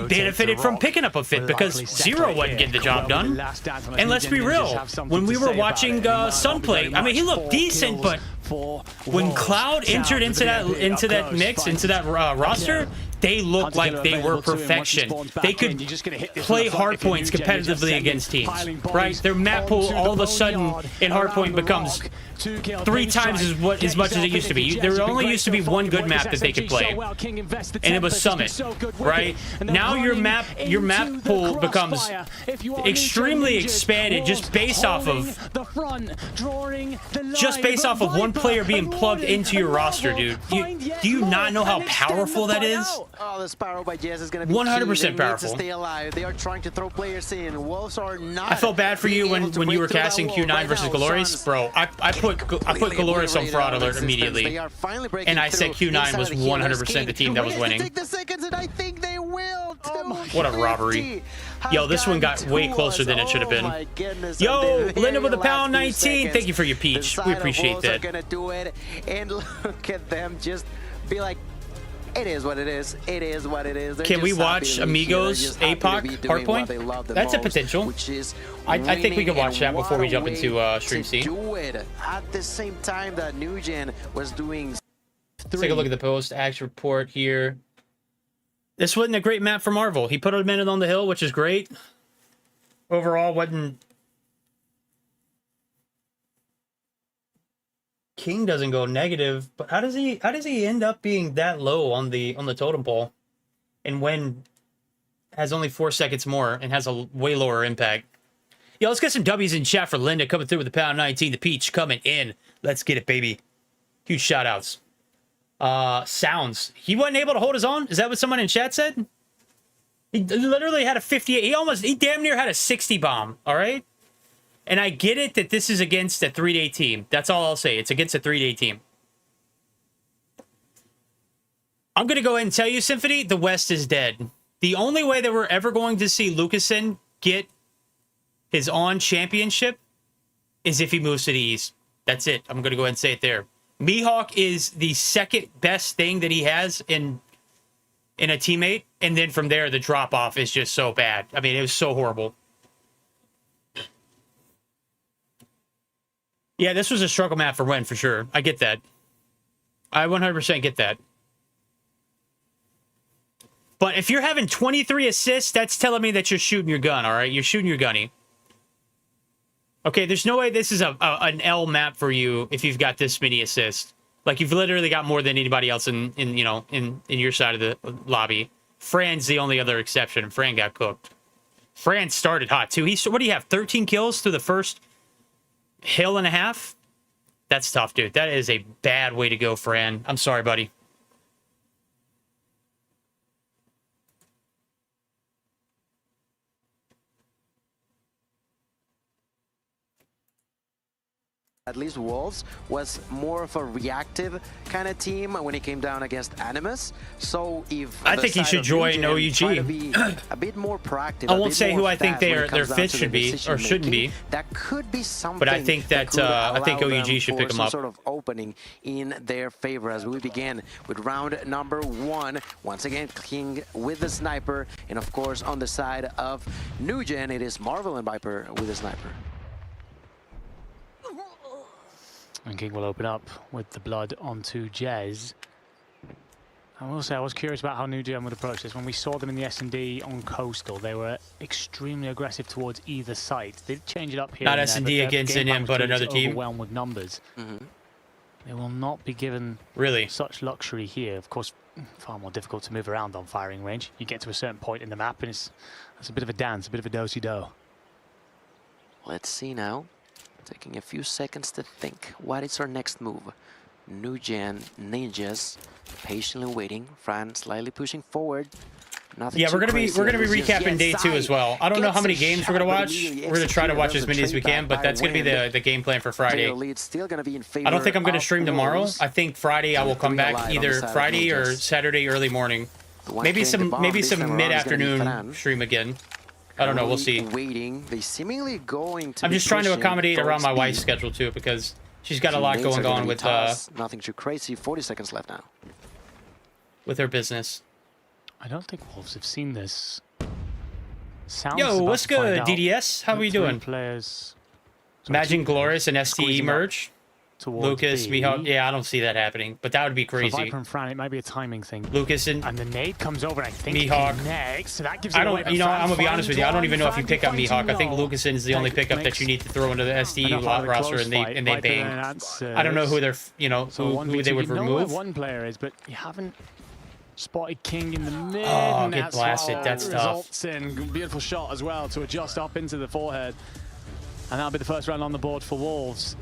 benefited from picking up a fit because Zero wouldn't get the job done. And let's be real, when we were watching Sun play, I mean, he looked decent, but when Cloud entered into that mix, into that roster, they looked like they were perfection. They could play hardpoints competitively against teams, right? Their map pool all of a sudden in hardpoint becomes 3 times as much as it used to be. There only used to be 1 good map that they could play, and it was Summit, right? Now your map pool becomes extremely expanded just based off of one player being plugged into your roster, dude. Do you not know how powerful that is? Oh, the Sparrow by Jazz is going to be 100% powerful. to stay alive. They are trying to throw players in. Wolves are not. I felt bad for you when you were casting Q9 versus Galorys, bro. I put Galorys on fraud alert immediately, and I said Q9 was 100% the team that was winning. Take the seconds, and I think they will. What a robbery! Yo, this one got way closer than it should have been. My goodness, Yo, Linda with the pound 19. Thank you for your peach. We appreciate that. Gonna do it, and look at them just be like, it is what it is. It is what it is. Can we watch Amigos APOC Hardpoint? That's a potential. I think we could watch that before we jump into Stream C. Do it at the same time that Nugent was doing. Let's take a look at the post-act report here. This wasn't a great map for Marvel. He put a minute on the hill, which is great. Overall, wasn't. King doesn't go negative, but how does he end up being that low on the totem pole, and when has only 4 seconds more and has a way lower impact? Yo, let's get some W's in chat for Linda coming through with the pound 19. The peach coming in. Let's get it, baby. Huge shout outs. Sounds. He wasn't able to hold his own. Is that what someone in chat said? He literally had a 58. He damn near had a 60 bomb. All right. And I get it that this is against a 3-day team. That's all I'll say. It's against a 3-day team. I'm going to go ahead and tell you, Symphony, the West is dead. The only way that we're ever going to see Lucasen get his on championship is if he moves to the East. That's it. I'm going to go ahead and say it there. Mihawk is the second best thing that he has in a teammate. And then from there, the drop-off is just so bad. I mean, it was so horrible. Yeah, this was a struggle map for Wen, for sure. I get that. I 100% get that. But if you're having 23 assists, that's telling me that you're shooting your gun, all right? You're shooting your gunny. Okay, there's no way this is an L map for you if you've got this many assists. Like, you've literally got more than anybody else in your side of the lobby. Fran's the only other exception. Fran got cooked. Fran started hot, too. What do you have, 13 kills through the first hill and a half? That's tough, dude. That is a bad way to go, Fran. I'm sorry, buddy. At least Wolves was more of a reactive kind of team when it came down against Animus. So if I think he should join OUG. To be a bit more proactive. I won't say who I think their fit should be or shouldn't be. That could be something. But I think that I think OUG should pick him up. Sort of opening in their favor as we begin with round number 1. Once again, King with the sniper, and of course on the side of Nugent, it is Marvel and Viper with the sniper. And King will open up with the blood onto Jez. I will say I was curious about how New GM would approach this. When we saw them in the S&D on Coastal, they were extremely aggressive towards either side. They did change it up here. Not S&D against him, but another team. Overwhelmed with numbers. They will not be given such luxury here. Of course, far more difficult to move around on firing range. You get to a certain point in the map, and it's a bit of a dance, a bit of a do-si-do. Let's see now. Taking a few seconds to think. What is our next move? New Gen Ninjas patiently waiting. Fran slightly pushing forward. Nothing yeah, we're gonna be recapping day 2 as well. I don't know how many games we're gonna watch. We're gonna try to watch as many as we can, but that's gonna be the game plan for Friday. I don't think I'm gonna stream tomorrow. I think Friday I will come back either Friday or Saturday early morning. Maybe some mid-afternoon stream again. I don't know. We'll see. They seemingly going to I'm just trying to accommodate around my wife's schedule too, because she's got a lot going on with nothing too crazy. 40 seconds left now. With her business. I don't think Wolves have seen this. Sounds Yo, what's good, DDS? How are you doing? Players. Imagine Galorys and STE merge. Lucas, Mihawk. Yeah, I don't see that happening, but that would be crazy. For Viper and Fran, it might be a timing thing. Lucas and the nade comes over, and I think Mihawk next. So that gives I don't. You know, I'm gonna be honest with you. I don't even know if you pick up Mihawk. I think Lucasen is the only pickup that you need to throw into the STE roster, and they bang. I don't know who they're. You know, who they would remove. One player is, but you haven't spotted King in the mid. Oh, get blasted. That's tough. Results in beautiful shot as well to adjust up into the forehead, and that'll be the first round on the board for Wolves.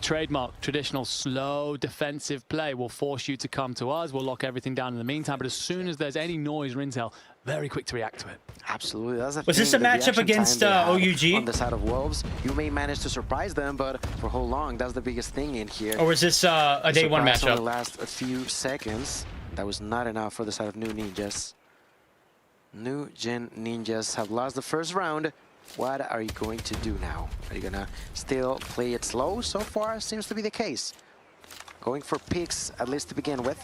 trademark, traditional, slow defensive play will force you to come to us. We'll lock everything down in the meantime. But as soon as there's any noise or intel, very quick to react to it. Absolutely. That's Was this a matchup against OUG? On the side of Wolves, you may manage to surprise them, but for how long? That's the biggest thing in here. Or was this a day one matchup? Only last a few seconds. That was not enough for the side of New Ninjas. New Gen Ninjas have lost the first round. What are you going to do now? Are you gonna still play it slow? So far, seems to be the case. Going for picks, at least to begin with.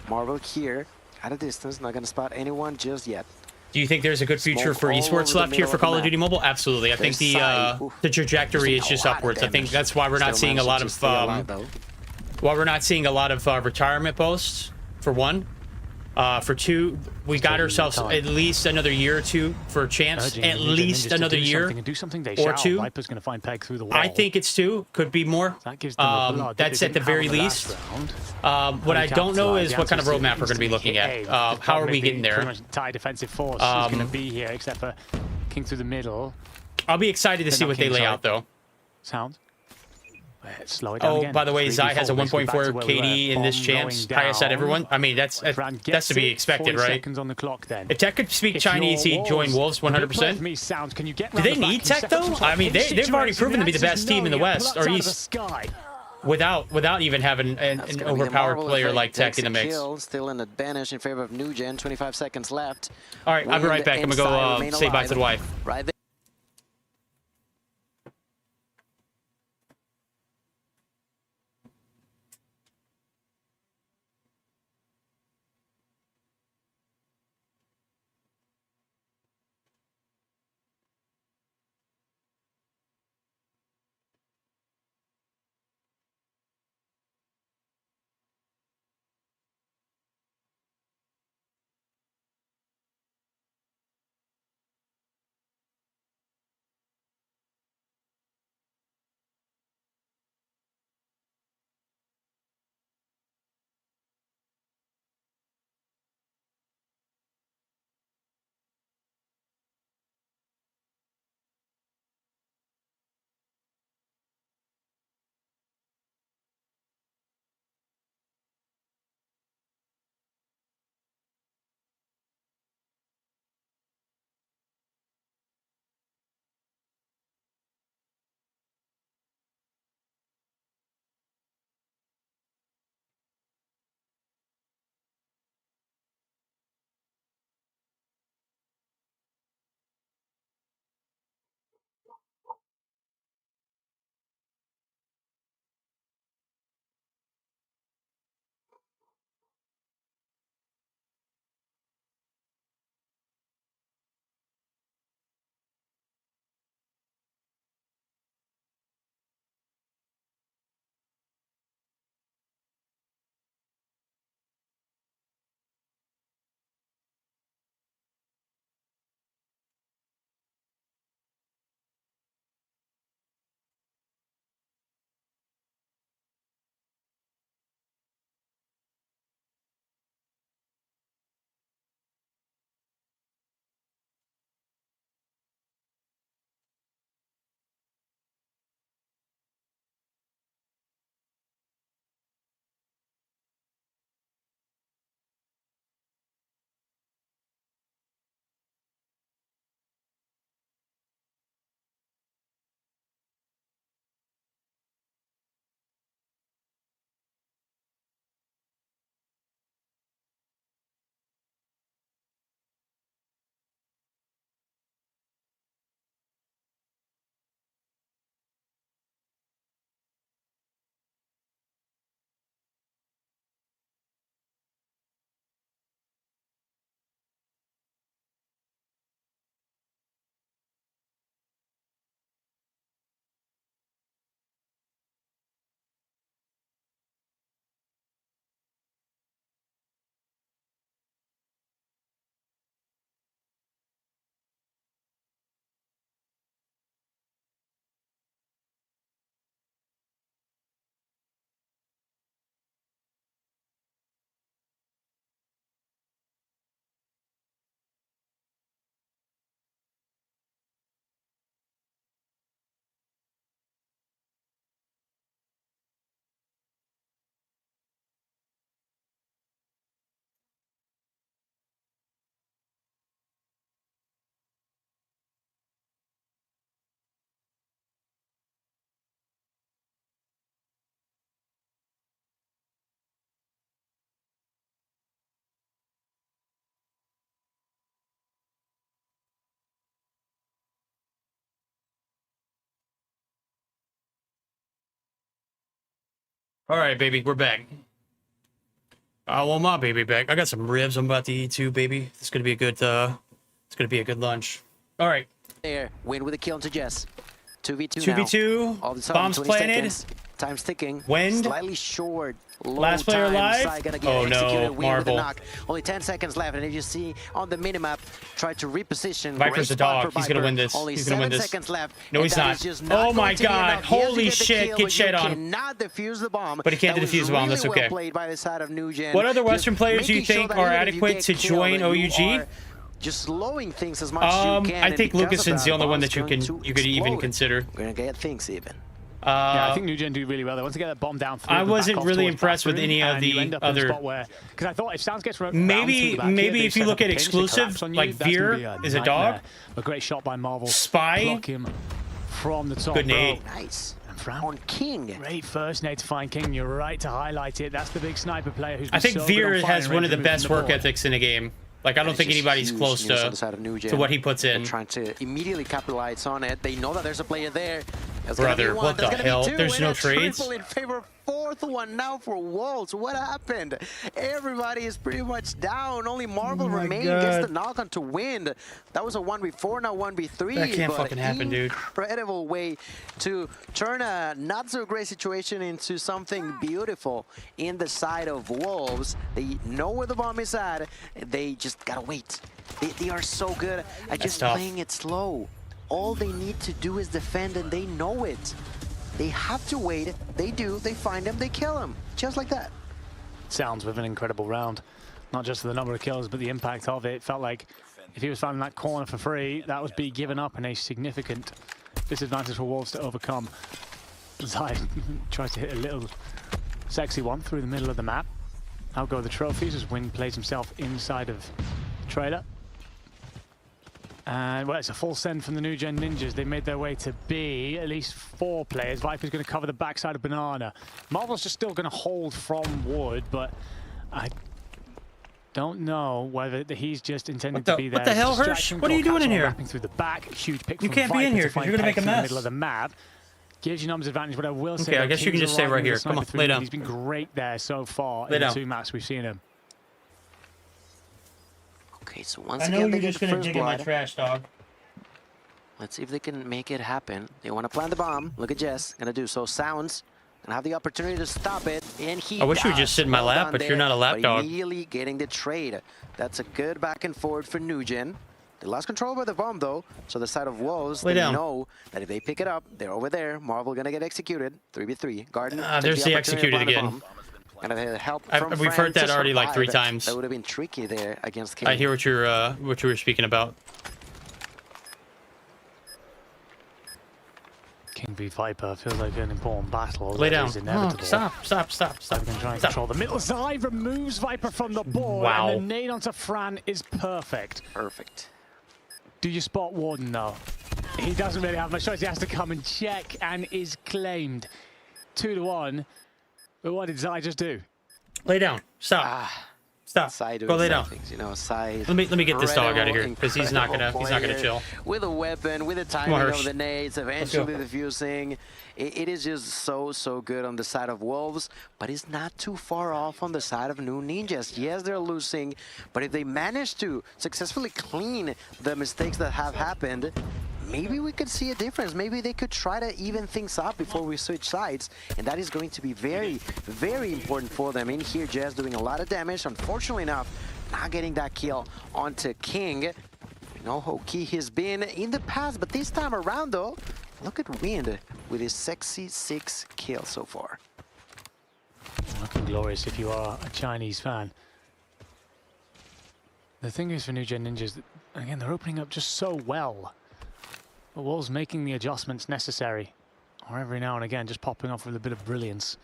Marvel here, at a distance, not gonna spot anyone just yet. Do you think there's a good future for esports left here for Call of Duty Mobile? Absolutely. I think the trajectory is just upwards. I think that's why we're not seeing a lot of retirement posts, for one. For two, we got ourselves at least another year or two for a chance. At least another year or two. Viper's going to find Peg through the wall. I think it's two. Could be more. That gives them a blood. That's at the very least. What I don't know is what kind of roadmap we're going to be looking at. How are we getting there? Pretty much entire defensive force is going to be here, except for King through the middle. I'll be excited to see what they lay out, though. Sound. Slow it down again. By the way, Zai has a 1.4 KD in this chance. Highest at everyone. I mean, that's to be expected, right? On the clock, then. If Tech could speak Chinese, he'd join Wolves 100%. Do they need Tech, though? I mean, they've already proven to be the best team in the West or East without even having an overpowered player like Tech in the mix. Still an advantage in favor of New Gen. 25 seconds left. All right, I'll be right back. I'm going to go say bye to the wife. Right there. All right, baby, we're back. I want my baby back. I got some ribs I'm about to eat too, baby. It's gonna be a good. It's gonna be a good lunch. All right. There, win with a kill into Jess. 2v2 2v2. All of a sudden, Bombs 20 planted. seconds. Time's ticking. Wind. Slightly short. Last player alive. Oh no, Marvel. Only 10 seconds left, and as you see on the minimap, try to reposition. Viper's a dog. He's gonna win this. Only He's gonna win 7 this. seconds left. No, he's not. Oh my God! Holy shit! Get shed on. Cannot defuse the bomb. But he can't defuse the bomb. That's okay. Well played by the side of NewGen. What other Western players do you think are adequate to join OUG? Just slowing things as much as you can. I think Lucason's the only one that you could even consider. We're gonna get things even. Yeah, I think NewGen do really well. They want to get that bomb down. I wasn't really impressed with any of the other. Because I thought if Sounds gets maybe if you look at exclusive, like Veer is a dog. A great shot by Marvel. Spy. Block him from the top. Good nade. Nice. And Fran. On King. Great first nade to find King. You're right to highlight it. That's the big sniper player who's. I think Veer has one of the best work ethics in the game. Like, I don't think anybody's close to what he puts in. They're trying to immediately capitalize on it. They know that there's a player there. Brother, what the hell? There's no trades? In favor. Fourth one now for Wolves. What happened? Everybody is pretty much down. Only Marvel remains. Gets the knock on to win. That was a 1v4, now 1v3. That can't fucking happen, dude. Incredible way to turn a not so great situation into something beautiful in the side of Wolves. They know where the bomb is at. They just gotta wait. They are so good at just playing it slow. All they need to do is defend, and they know it. They have to wait. They do. They find him. They kill him. Just like that. Sounds with an incredible round. Not just the number of kills, but the impact of it. It felt like if he was found in that corner for free, that was be given up and a significant disadvantage for Wolves to overcome. Zai tries to hit a little sexy one through the middle of the map. Out go the trophies as Wing plays himself inside of the trailer. And, well, it's a full send from the NewGen Ninjas. They made their way to B, at least 4 players. Viper's going to cover the backside of Banana. Marvel's just still going to hold from Wood, but I don't know whether he's just intending to be there. What the hell, Hirsch? What are you doing in here? Wrapping through the back. Huge pick you can't be in here because you're going to make a mess. In the middle of the map. Gives you numbers advantage, but I will say... Okay, I guess you can just stay right here. Come on, lay down. He's been great there so far in the 2 maps we've seen him. Okay, so once I know again, you're just going to dig in my trash, dog. Let's see if they can make it happen. They want to plant the bomb. Look at Jess. Gonna do so. Sounds. Gonna have the opportunity to stop it. And he I wish you would just sit in my lap, but you're not a lap dog. Immediately getting the trade. That's a good back and forth for NewGen. They lost control over the bomb, though. So the side of Wolves, they know that if they pick it up, they're over there. Marvel gonna get executed. 3v3. Garden. There's the executed again. And help we've heard that already like 3 times. That would have been tricky there against King. I hear what you were speaking about. King v Viper feels like an important battle. Lay down. Oh, stop. They're going to try and control the middle. Zai removes Viper from the board. Wow. And the nade onto Fran is perfect. Perfect. Do you spot Warden, though? He doesn't really have much choice. He has to come and check and is claimed. 2-1. But what did Zai just do? Lay down. Stop. Stop. Go lay down. Things, you know, Sai. Let me get this dog out of here because he's not gonna chill. With a weapon, with the timing of the nades, eventually defusing. It is just so good on the side of Wolves, but it's not too far off on the side of New Ninjas. Yes, they're losing, but if they manage to successfully clean the mistakes that have happened, maybe we could see a difference. Maybe they could try to even things up before we switch sides, and that is going to be very important for them. In here, Jazz doing a lot of damage. Unfortunately enough, not getting that kill onto King. You know how key he's been in the past, but this time around, though, look at Wind with his sexy 6 kills so far. Looking glorious if you are a Chinese fan. The thing is for NewGen Ninjas, again, they're opening up just so well. But Wolves making the adjustments necessary, or every now and again just popping off with a bit of brilliance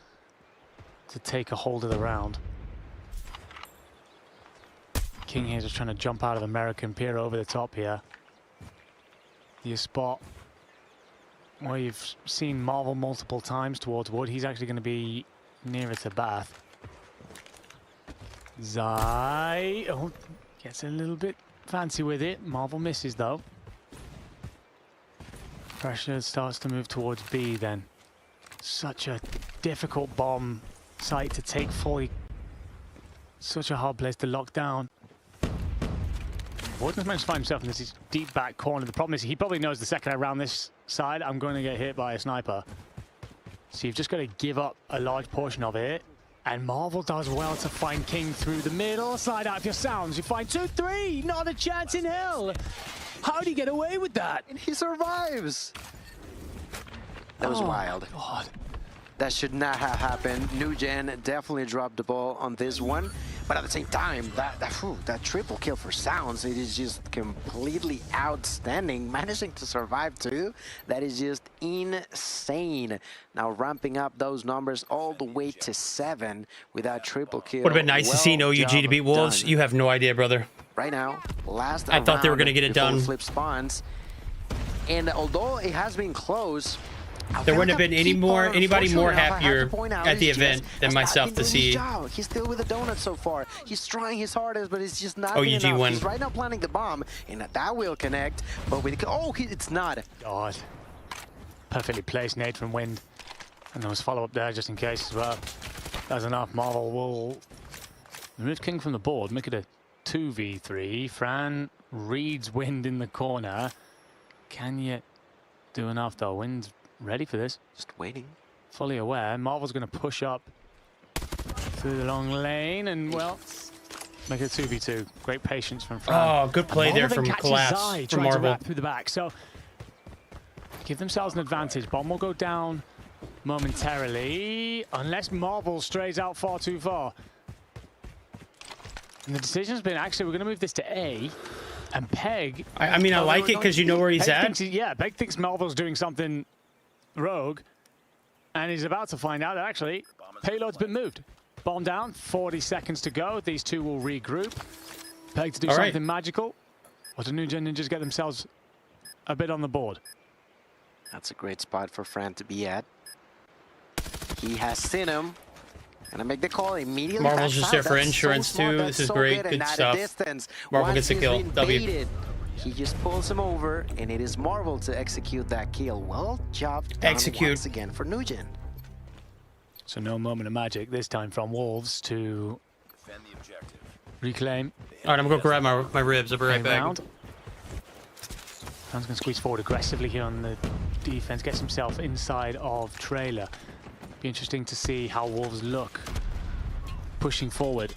to take a hold of the round. King here just trying to jump out of American, peer over the top here. The spot where you've seen Marvel multiple times towards Wood. He's actually going to be nearer to Bath. Zai, oh, gets a little bit fancy with it. Marvel misses though. Pressure starts to move towards B then. Such a difficult bomb site to take fully. Such a hard place to lock down. Warden's managed to find himself in this deep back corner. The problem is he probably knows the second I round this side, I'm going to get hit by a sniper. So you've just got to give up a large portion of it. And Marvel does well to find King through the middle. Slide out of your sounds. You find 2-3. Not a chance in hell. How do you get away with that? And he survives. That was wild. God. That should not have happened. New Gen definitely dropped the ball on this one. But at the same time, that triple kill for Sounds, it is just completely outstanding. Managing to survive too, that is just insane. Now ramping up those numbers all the way to 7 with that triple kill. Would have been nice to see no UG to beat Wolves. Done. You have no idea, brother. Right now, last I thought they were going to get it done. Flip spawns. And although it has been close, there wouldn't have been anybody more happier at the event than myself to see. He's still with the donut so far. He's trying his hardest, but it's just not UG enough. won. He's right now planting the bomb, and that will connect. But with it's not. God. Perfectly placed nade from Wind. And there was follow-up there just in case as well. That's enough. Marvel will remove King from the board, make it a 2v3. Fran reads Wind in the corner. Can you do enough though? Wind's ready for this. Just waiting. Fully aware. Marvel's going to push up through the long lane and, well, make it a 2v2. Great patience from Fran. Oh, good play there from Collapse from Marvel. Through the back. So give themselves an advantage. Bomb will go down momentarily, unless Marvel strays out far too far. And the decision's been, actually, we're going to move this to A. And Peg... I mean, I like it because you know where he's at. Peg thinks Marvel's doing something rogue. And he's about to find out that, actually, payload's been moved. Bomb down, 40 seconds to go. These two will regroup. Peg to do something magical. Or do New Gen Ninjas get themselves a bit on the board? That's a great spot for Fran to be at. He has seen him. Gonna make the call immediately. Marvel's just there for insurance too. This is great. Good stuff. Marvel gets the kill. W. He just pulls him over, and it is Marvel to execute that kill. Well, job done once again for New Gen. So no moment of magic this time from Wolves to reclaim. All right, I'm gonna go grab my ribs. I'll be right back. Fran's gonna squeeze forward aggressively here on the defense. Gets himself inside of trailer. Be interesting to see how Wolves look pushing forward.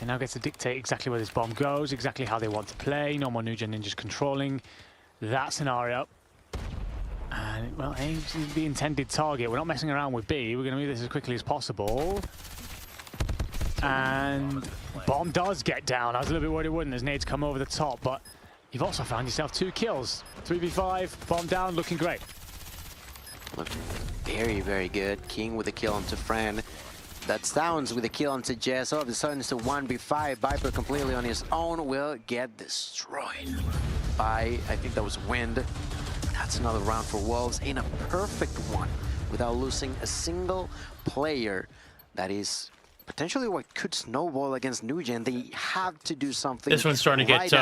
And now gets to dictate exactly where this bomb goes, exactly how they want to play. No more New Gen Ninjas controlling that scenario. And, well, A's the intended target. We're not messing around with B. We're going to move this as quickly as possible. And bomb does get down. I was a little bit worried it wouldn't as nades come over the top, but you've also found yourself 2 kills. 3v5, bomb down, looking great. Looking very, very good. King with a kill onto Fran. That Sounds with a kill onto Jess. All of a sudden it's a 1v5. Viper completely on his own will get destroyed by, I think that was Wind. That's another round for Wolves in a perfect one without losing a single player. That is potentially what could snowball against New Gen. They have to do something. This one's starting to get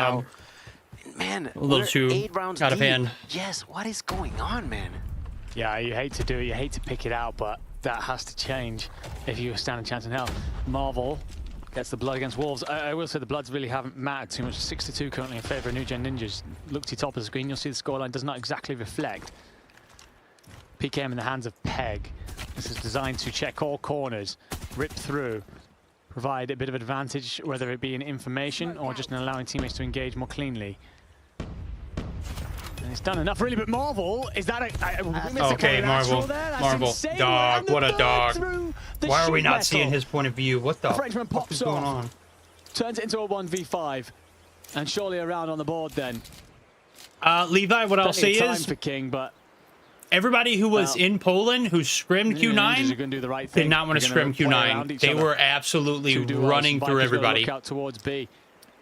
man, a little too 8 rounds out of deep. hand. Yes, what is going on, man? Yeah, you hate to do it, you hate to pick it out, but that has to change if you stand a chance in hell. Marvel gets the blood against Wolves. I will say the bloods really haven't mattered too much. 6-2 currently in favor of New Gen Ninjas. Look to the top of the screen, you'll see the scoreline does not exactly reflect. PKM in the hands of Peg. This is designed to check all corners, rip through, provide a bit of advantage, whether it be in information or just in allowing teammates to engage more cleanly. And it's done enough, really, but Marvel, is that okay, Marvel, dog, what a dog. Why are we not seeing his point of view? What the fuck is going on? Turns it into a 1v5, and surely a round on the board then. Levi, what I'll say is, for King, but everybody who was in Poland who scrimmed Q9 did not want to scrim Q9. They were absolutely running through everybody. Towards B.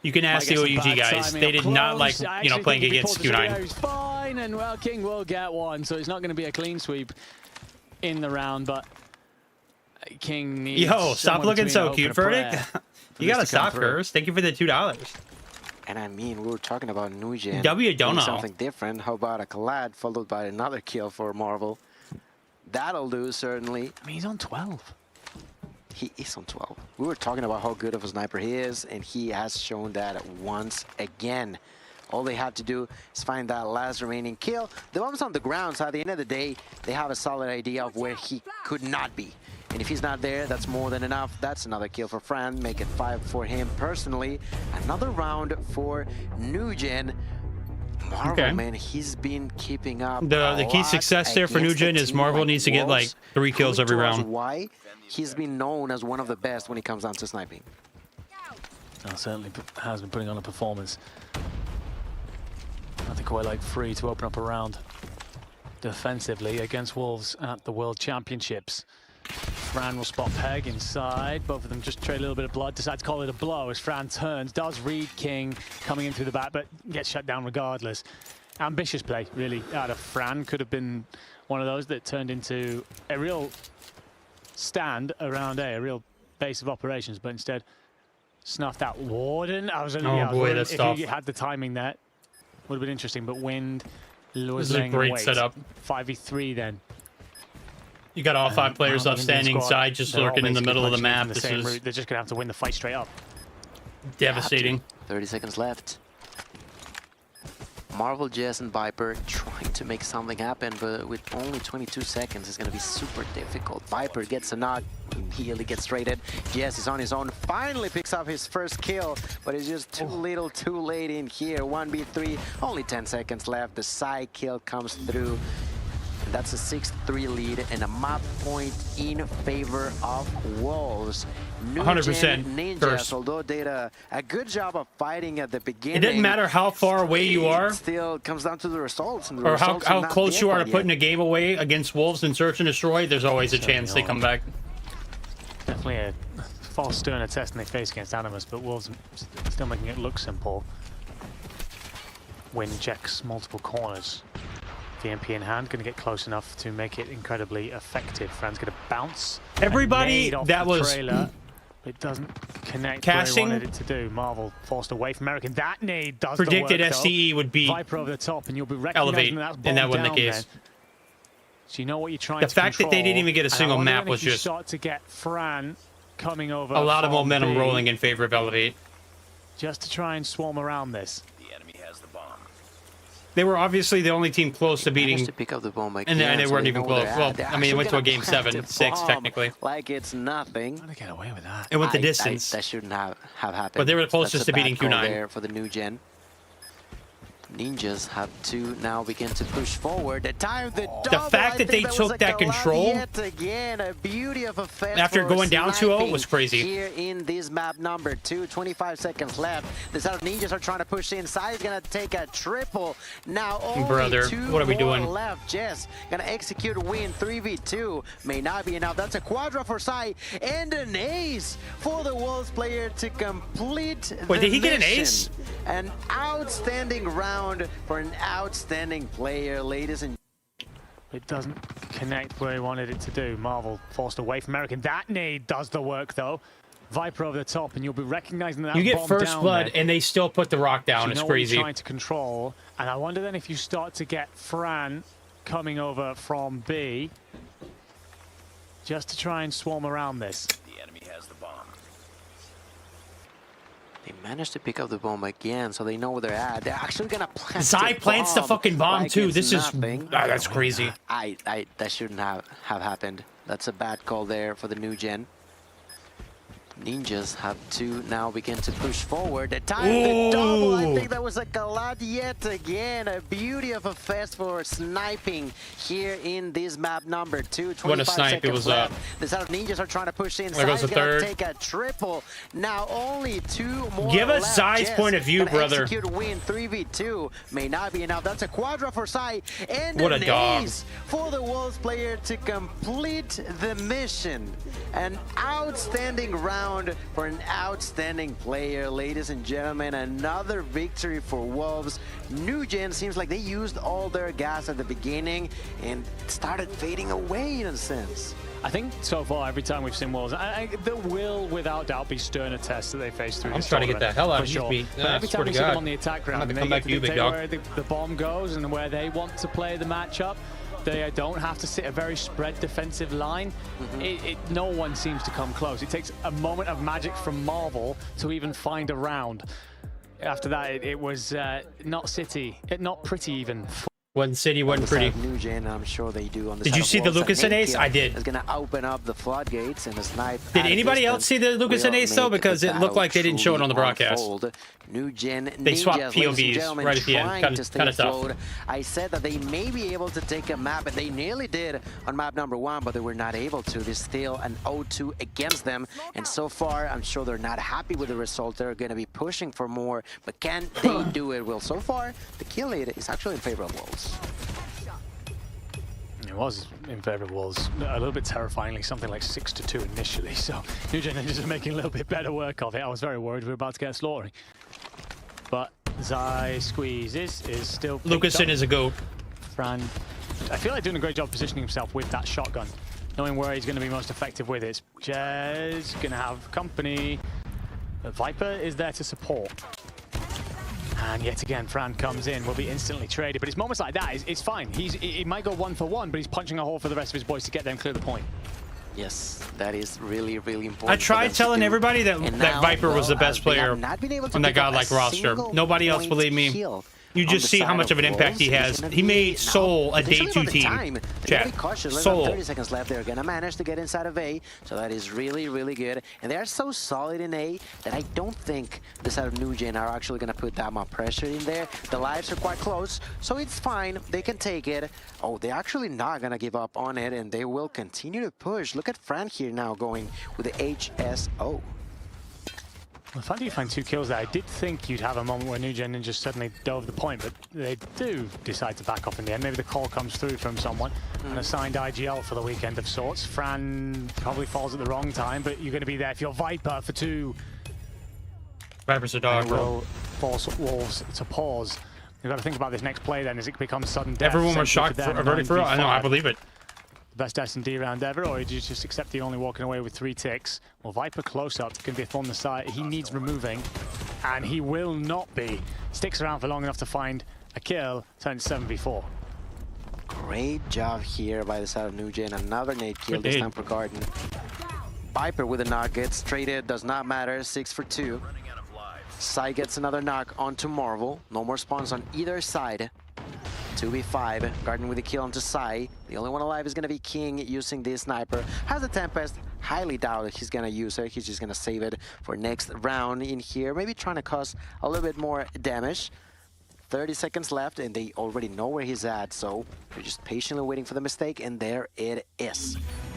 You can ask the OUG guys. They did not like, playing against Q9. He's fine, and well, King will get one, so it's not going to be a clean sweep in the round, but King needs. Yo, stop looking so cute, Verdict. You gotta stop, Curse. Thank you for the $2. And I mean, we were talking about New Gen. W don't know. Something different. How about a collab followed by another kill for Marvel? That'll do, certainly. I mean, he's on 12. He is on 12. We were talking about how good of a sniper he is, and he has shown that once again. All they have to do is find that last remaining kill. The bomb's on the ground, so at the end of the day, they have a solid idea of where he could not be. And if he's not there, that's more than enough. That's another kill for Fran, make it 5 for him personally. Another round for Nugen. Marvel, man, he's been keeping up. The key success there for Nugen is Marvel needs to get like 3 kills every round. Why he's been known as one of the best when it comes down to sniping. Certainly has been putting on a performance. Nothing quite like free to open up a round defensively against Wolves at the World Championships. Fran will spot Peg inside. Both of them just trade a little bit of blood. Decide to call it a blow as Fran turns. Does read King coming in through the back, but gets shut down regardless. Ambitious play, really, out of Fran. Could have been one of those that turned into a real stand around A, a real base of operations, but instead snuffed out Warden. That's if tough. you had the timing there, would have been interesting, but Wind was This is a great setup. 5v3 then. You got all 5 players up standing side, just lurking in the middle of the map. This is they're just gonna have to win the fight straight up. Devastating. 30 seconds left. Marvel, Jess, and Viper trying to make something happen, but with only 22 seconds, it's going to be super difficult. Viper gets a knock, immediately gets traded. Jess is on his own, finally picks up his first kill, but it's just too little, too late in here. 1v3, only 10 seconds left. The side kill comes through. That's a 6-3 lead and a map point in favor of Wolves. 100% Ninjas, first. although they did a good job of fighting at the beginning. It doesn't matter how far away you are. It still comes down to the results. And the Or how results are not close you there are to yet. putting a game away against Wolves in Search and Destroy, there's always a chance they come back. Definitely a false sterner test than they face against Animus, but Wolves still making it look simple. Wind checks multiple corners. VMP in hand, going to get close enough to make it incredibly effective. Fran's going to bounce. Everybody that was it doesn't connect casting where he wanted it to do. Marvel forced away from American. That nade does predicted the work, STE would be Viper over the top, and you'll be elevate, recognizing that's and that wasn't down the case. then. So you know what you're trying The to fact that they didn't even get a single map was just start to get Fran coming over. a lot of from momentum B, rolling in favor of Elevate. just to try and swarm around this. They were obviously the only team close to beating, to pick up the bomb and they weren't even close. Well, I mean, it went to a game 7-6 technically. Like it's nothing. How to get away with that? It went the distance. That shouldn't have happened. But they were the closest That's a to beating bad call Q9. there for the new gen. Ninjas have to now begin to push forward. The fact that they took that control yet again, a beauty of a fest after for going down 2-0 was sniping crazy. Here in this map number 2, 25 seconds left. The South Ninjas are trying to push inside. He's gonna take a triple. Now only Brother, 2 what are we more doing? left. Jess gonna execute a win. 3v2 may not be enough. That's a quadra for Sai and an ace for the Wolves player to complete. Wait, the did he get an mission. ace? An outstanding round for an outstanding player, ladies and It doesn't connect where he wanted it to do. Marvel forced away from American. That nade does the work, though. Viper over the top, and you'll be recognizing that You get bomb first down blood, there. and they still put the rock down. So you It's know what crazy. you're trying to control, and I wonder then if you start to get Fran coming over from B, just to try and swarm around this. they managed to pick up the bomb again, so they know where they're at. They're actually gonna plant Zai the plants the bomb fucking bomb like too. it's This nothing. is that's crazy. That shouldn't have happened. That's a bad call there for the new gen. Ninjas have to now begin to push forward. The double, I think that was a Galad yet again. A beauty of a fest for sniping here in this map number 2. 25 What a snipe, seconds it was left. The South Ninjas are trying to push inside. There goes the Gonna third. take a triple. Now only 2 more Give us left. Zai's Jess point of view, gonna brother. Execute a win. 3v2 may not be enough. That's a quadra for Sai and What a an dog. ace for the Wolves player to complete the mission. An outstanding round for an outstanding player, ladies and gentlemen. Another victory for Wolves. New Gen seems like they used all their gas at the beginning and started fading away in a sense. I think so far, every time we've seen Wolves, there will without doubt be sterner tests that they face through. I'm this trying to get tournament, the hell out for of sure. these beat. But every time we see them on the attack ground, I'm and gonna they come get back to to you, big dictate dog. where the bomb goes and where they want to play the matchup. they don't have to sit a very spread defensive line, no one seems to come close. It takes a moment of magic from Marvel to even find a round. After that, it was not pretty even. Wasn't City, wasn't pretty. Nugent, I'm sure they do on the Did you see the Lucas and Ace? I did. It's going to open up the floodgates and the snipe. Did anybody else see the Lucas and Ace though? Because it looked like they didn't show it on the broadcast. They swapped POVs right at the end. Kind of tough. I said that they may be able to take a map, and they nearly did on map number 1, but they were not able to. There's still an 0-2 against them, and so far, I'm sure they're not happy with the result. They're going to be pushing for more, but can they do it? Well, so far, the kill lead is actually in favor of Wolves. It was in favor of Wolves, a little bit terrifyingly, something like 6-2 initially. So Nugent Ninjas are making a little bit better work of it. I was very worried we were about to get slaughtering. But Zai squeezes, is still Lucasen is a goat. Fran, I feel like doing a great job positioning himself with that shotgun, knowing where he's going to be most effective with it. Jez going to have company. Viper is there to support. And yet again, Fran comes in, will be instantly traded. But it's moments like that, it's fine. He might go 1 for 1, but he's punching a hole for the rest of his boys to get them clear the point. Yes, that is really, really important. I tried telling everybody that Viper was the best player on that godlike roster. Nobody else believed me. You just see how much of an impact he has. He made Seoul a day 2 team. Chat. Seoul. 30 seconds left. They're going to manage to get inside of A, so that is really, really good. And they are so solid in A that I don't think the side of Nugent are actually going to put that much pressure in there. The lives are quite close, so it's fine. They can take it. Oh, they're actually not going to give up on it, and they will continue to push. Look at Fran here now going with the HSO. Well, the fact that you find 2 kills there, I did think you'd have a moment where Nugent just suddenly dove the point, but they do decide to back off in the end. Maybe the call comes through from someone, an assigned IGL for the weekend of sorts. Fran probably falls at the wrong time, but you're going to be there if you're Viper for 2. Viper's a dog, bro. Will force Wolves to pause. You've got to think about this next play then as it becomes sudden death. Everyone was shocked for averted for it. I know, I believe it. Best S&D round ever, or did you just accept the only walking away with 3 ticks? Well, Viper close-up can be on the side. He needs removing, and he will not be. Sticks around for long enough to find a kill, turns 7v4. Great job here by the side of Nugent. Another nade kill, this time for Garden. Viper with a knock, gets traded, does not matter, 6 for 2. Sai gets another knock onto Marvel. No more spawns on either side. 2v5, Garden with a kill onto Sai. The only one alive is going to be King using this sniper. Has the Tempest, highly doubt he's going to use it. He's just going to save it for next round in here. Maybe trying to cause a little bit more damage. 30 seconds left, and they already know where he's at, so they're just patiently waiting for the mistake, and there it is.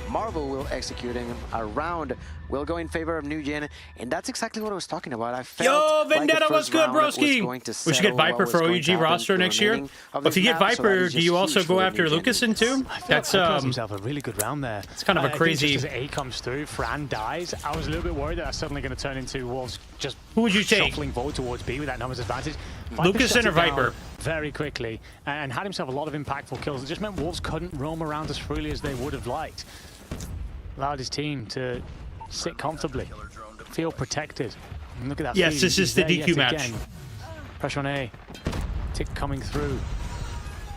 Marvel will executing a round, will go in favor of Nugent, and that's exactly what I was talking about. I felt Vendetta like was good, broski. We should get Viper for OUG roster next year. If you get Viper, do you also go after Lucasen too? That's himself a really good round there. It's kind of a crazy. As A comes through, Fran dies. I was a little bit worried that that's suddenly going to turn into Wolves just who would you take? Shuffling forward towards B with that numbers advantage. Lucasen or Viper? Very quickly, and had himself a lot of impactful kills. It just meant Wolves couldn't roam around as freely as they would have liked. Allowed his team to sit comfortably, feel protected. And look at that. Yes, this is the DQ match. Again. Pressure on A. Tick coming through.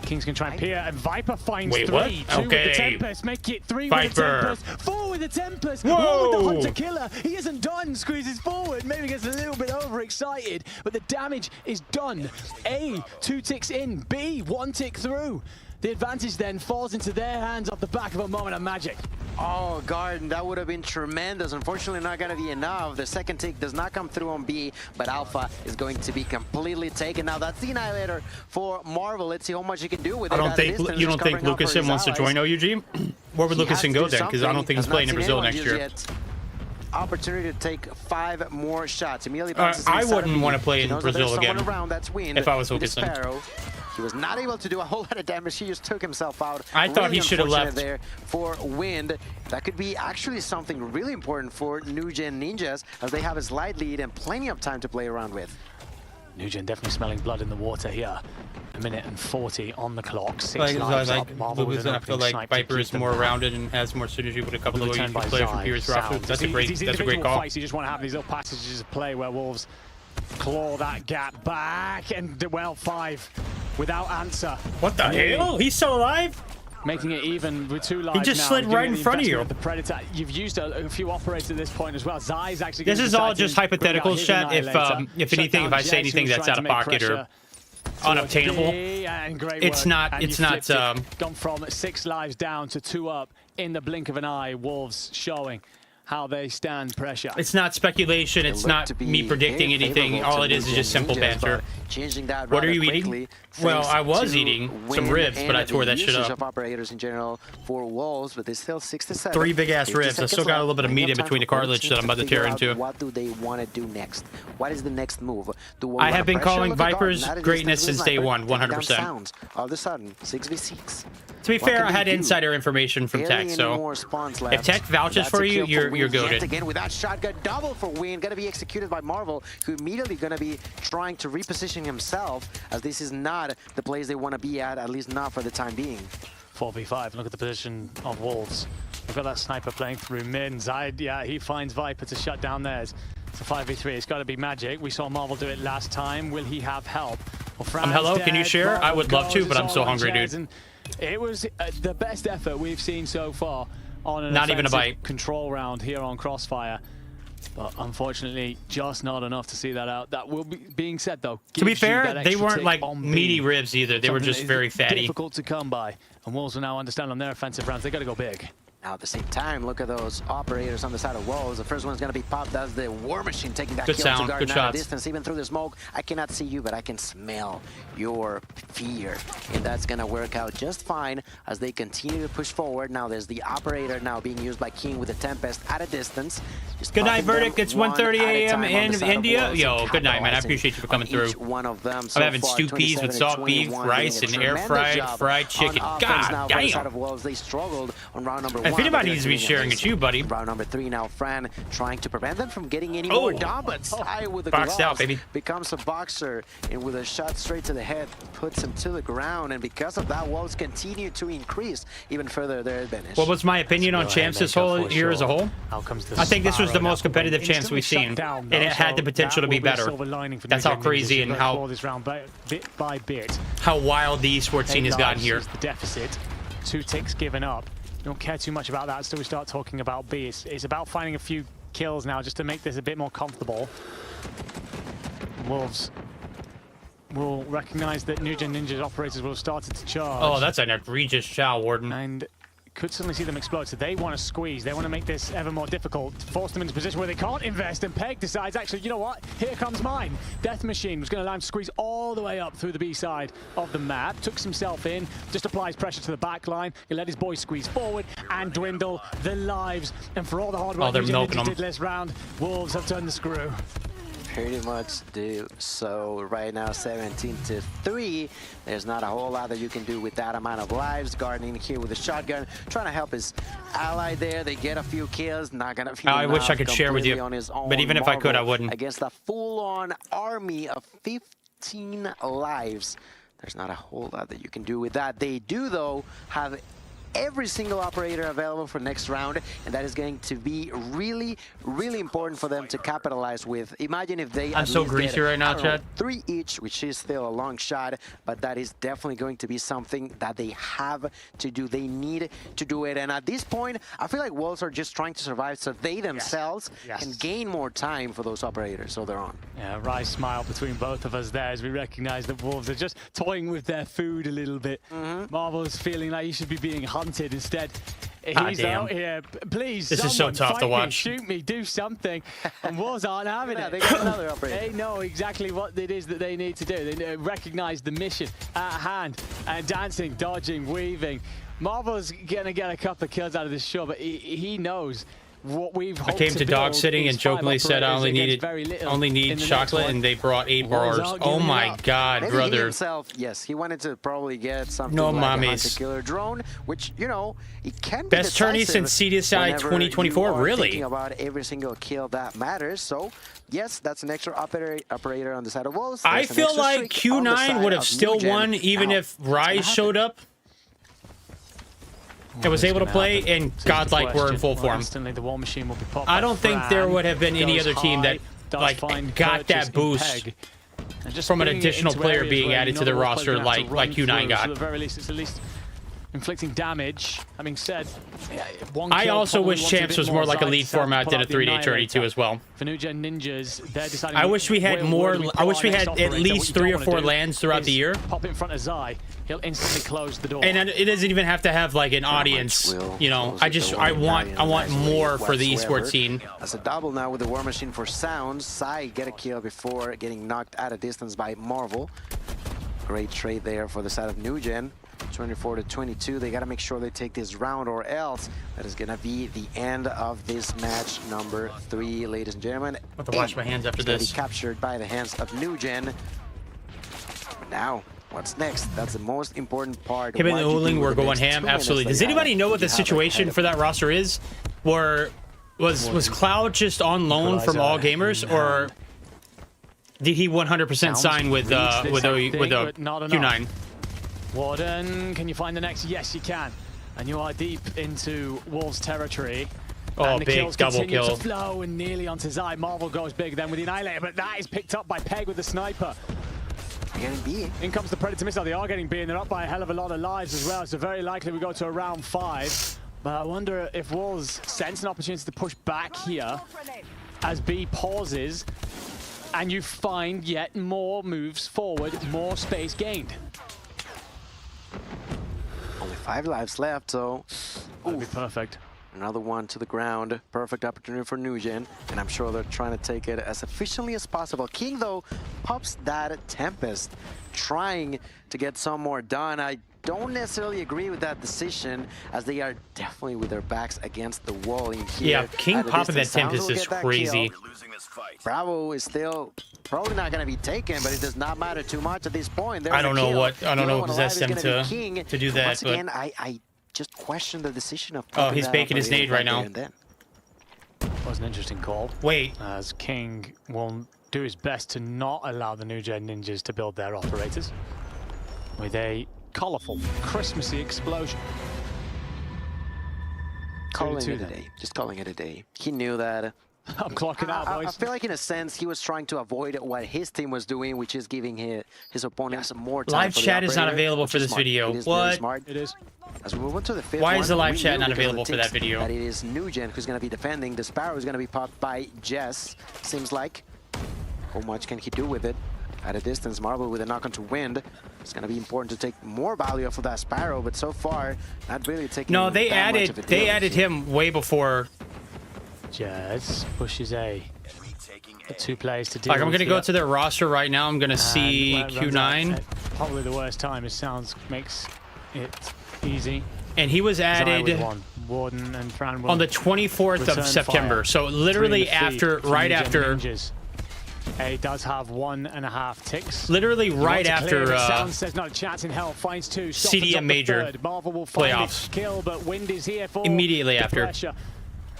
King's gonna try and peer, and Viper finds 3. What? 2 with the Tempest, make it 3 Viper. with the Tempest, 4 with the Tempest, Whoa. 1 with the Hunter Killer. He isn't done, squeezes forward, maybe gets a little bit overexcited, but the damage is done. A, 2 ticks in, B, 1 tick through. The advantage then falls into their hands off the back of a moment of magic. Oh, Garden, that would have been tremendous. Unfortunately, not going to be enough. The second tick does not come through on B, but Alpha is going to be completely taken. Now, that's the Annihilator for Marvel. Let's see how much he can do with it. You don't think Lucasen wants to join OUG? Where would Lucasen go then? Because I don't think he's playing in Brazil next year. Opportunity to take 5 more shots. I wouldn't want to play in Brazil again if I was Lucasen. He was not able to do a whole lot of damage. He just took himself out. I thought he should have left there for Wind. That could be actually something really important for Nugent Ninjas, as they have a slight lead and plenty of time to play around with. Nugent definitely smelling blood in the water here. 1:40 on the clock. 6 lives up. Marvel with an opening snipe. Viper is more rounded and has more synergy with a couple of OUG players from previous rosters. That's a great call. Fights, you just want to have these little passages of play where Wolves claw that gap back, and well, 5 without answer. What the hell? He's still alive? making it even with 2 lives. He just now, slid doing right in the front of you. investment The Predator. You've used a few operators at this point as well. Zai's actually. This is all just hypothetical, chat. If anything, if I say anything that's out of pocket or unobtainable, it's not. Gone from 6 lives down to 2 up in the blink of an eye. Wolves showing how they stand pressure. It's not speculation. It's not me predicting anything. All it is just simple banter. What are you eating? Well, I was eating some ribs, but I tore that shit up. Operators in general for Wolves, but there's still 67. 3 big ass ribs. I still got a little bit of meat in between the cartilage that I'm about to tear into. What do they want to do next? What is the next move? I have been calling Viper's greatness since day one, 100%. All of a sudden, 6v6. To be fair, I had insider information from Tech, so if Tech vouches for you, you're goated. Again with that shotgun double for Win, gonna be executed by Marvel, who immediately gonna be trying to reposition himself, as this is not the place they want to be at least not for the time being. 4v5. Look at the position of Wolves. We've got that sniper playing through mid. Zaid, yeah, he finds Viper to shut down theirs. It's a 5v3. It's got to be magic. We saw Marvel do it last time. Will he have help? Well, hello. Can you share? I would love to, but I'm so hungry, dude. It was the best effort we've seen so far on an not even a bite control round here on Crossfire. But unfortunately, just not enough to see that out. That will be being said, though. To be fair, they weren't like meaty ribs either. They were just very fatty. Difficult to come by. And Wolves will now understand on their offensive rounds, they got to go big. Now at the same time, look at those operators on the side of Wolves. The first one's going to be popped. That's the War Machine taking that good kill sound, to guard good at shots. a distance. Even through the smoke, I cannot see you, but I can smell your fear. And that's going to work out just fine as they continue to push forward. Now there's the operator now being used by King with the Tempest at a distance. Just good night, Verdict. It's 1:30 a.m. in India. Yo, good night, man. I appreciate you for coming through. One of them I'm having stew peas with salt beef, rice, and air-fried chicken. God damn. They struggled on round number 1. If anybody needs to be sharing, it's you, buddy. Round number 3 now, Fran trying to prevent them from getting any more down, but Sai with the boxed gloves out, baby. becomes a boxer, and with a shot straight to the head, puts him to the ground, and because of that, Wolves continue to increase even further their advantage. What was my opinion on champs this whole year as a whole? I think this was the most competitive champs we've seen, and it had the potential to be better. That's how crazy and how wild the esports scene has gotten here. The deficit, 2 ticks given up. Don't care too much about that until we start talking about B. It's about finding a few kills now just to make this a bit more comfortable. Wolves will recognize that New Gen Ninja's operators will have started to charge. Oh, that's an egregious shot, Warden. And could suddenly see them explode. So they want to squeeze. They want to make this ever more difficult, force them into a position where they can't invest. And Peg decides, actually, you know what? Here comes mine. Death Machine was going to allow him to squeeze all the way up through the B side of the map. Took himself in, just applies pressure to the back line. He let his boys squeeze forward and dwindle the lives. And for all the hard work Ninja did this round, Wolves have turned the screw. Pretty much do. So right now 17-3. There's not a whole lot that you can do with that amount of lives. Gardening here with a shotgun, trying to help his ally there. They get a few kills, not gonna be I wish I could share with you, but even if I could, I wouldn't. Against a full-on army of 15 lives, there's not a whole lot that you can do with that. They do though have every single operator available for next round, and that is going to be really, really important for them to capitalize with. Imagine if they I'm so greasy right now, Chad. 3 each, which is still a long shot, but that is definitely going to be something that they have to do. They need to do it, and at this point, I feel like Wolves are just trying to survive so they themselves can gain more time for those operators, so they're on. Yeah, wry smile between both of us there as we recognize that Wolves are just toying with their food a little bit. Marvel's feeling like he should be being hunted instead. He's out here. Please, this is so tough to watch. Me, shoot me, do something. And Wolves aren't having it. They got another operator. They know exactly what it is that they need to do. They recognize the mission at hand and dancing, dodging, weaving. Marvel's gonna get a couple of kills out of this show, but he knows what we've I came to dog sitting and jokingly said I only need chocolate, and they brought 8 bars. Oh my god, maybe brother. He himself, yes, he wanted to probably get something no like mommies. a hunter-killer drone, which, you know, it can be best tourney since CDSI 2024, really. Thinking about every single kill that matters, so yes, that's an extra operator on the side of Wolves. I feel like Q9 would have still won even if Rise showed up. I was able to play, and godlike were in full form. I don't think there would have been any other team that got that boost from an additional player being added to the roster like Q9 got. At the very least, it's at least inflicting damage. Having said, one I kill also probably wish wants a Champs bit was more like a Zayt league to format pull than a out the 3-day 32 Annihilator. as well. For New Gen Ninjas, they're deciding. I wish we had more. I wish we had at least 3 or 4 lands throughout the year. Pop it in front of Zai. He'll instantly close the door. And it doesn't even have to have like an audience. You know, I want more for the esports scene. As a double now with the War Machine for Sounds. Sai get a kill before getting knocked at a distance by Marvel. Great trade there for the side of New Gen. 24-22. They got to make sure they take this round, or else that is going to be the end of this match number 3, ladies and gentlemen. I have to wash my hands after this. Be captured by the hands of New Gen. Now, what's next? That's the most important part. Him and the Uling were going ham. Absolutely. Does anybody know what the situation for that roster is? Or was Cloud just on loan from All Gamers, or did he 100% sign with Q9? Warden, can you find the next? Yes, you can. And you are deep into Wolves territory. Oh, and the big kills double continue kill. to flow and nearly onto Zai. Marvel goes big then with the Annihilator, but that is picked up by Peg with the sniper. Getting B. In comes the Predator missile. They are getting B, and they're up by a hell of a lot of lives as well. So very likely we go to a round 5. But I wonder if Wolves sense an opportunity to push back here as B pauses, and you find yet more moves forward, more space gained. Only 5 lives left, so That'd be perfect. Another one to the ground. Perfect opportunity for New Gen, and I'm sure they're trying to take it as efficiently as possible. King, though, pops that Tempest, trying to get some more done. I don't necessarily agree with that decision, as they are definitely with their backs against the wall in here. Yeah, King popping that Tempest is crazy. Bravo is still probably not going to be taken, but it does not matter too much at this point. I don't know what possessed him to do that. Once but again, I just question the decision of. Oh, he's baking his nade right now. That was an interesting call. Wait. As King will do his best to not allow the New Gen Ninjas to build their operators with a colourful, Christmassy explosion. Calling it a day. Just calling it a day. He knew that. I'm clocking out, boys. I feel like in a sense he was trying to avoid what his team was doing, which is giving his opponents more time. Live chat is not available for this video. What? It is. As we move on to the 5th Why one, is the live we chat knew not because of available the for that ticks video? That it is New Gen who's going to be defending. The Sparrow is going to be popped by Jess. Seems like. How much can he do with it? At a distance, Marvel with a knock onto Wind. It's going to be important to take more value off of that Sparrow, but so far, not really taking. No, they that much added of a deal. him way before. Jazz pushes A. 2 players to deal Like, I'm with gonna go to their roster right now. I'm gonna see Q9. Probably the worst time. It sounds makes it easy. And he was added Warden and Fran on the 24th of September. So literally right after. A does have 1.5 ticks. Literally right after Sound says not a chance in hell. Finds 2. CDM major Marvel will find playoffs. it, kill, but Wind is here for immediately after. Pressure.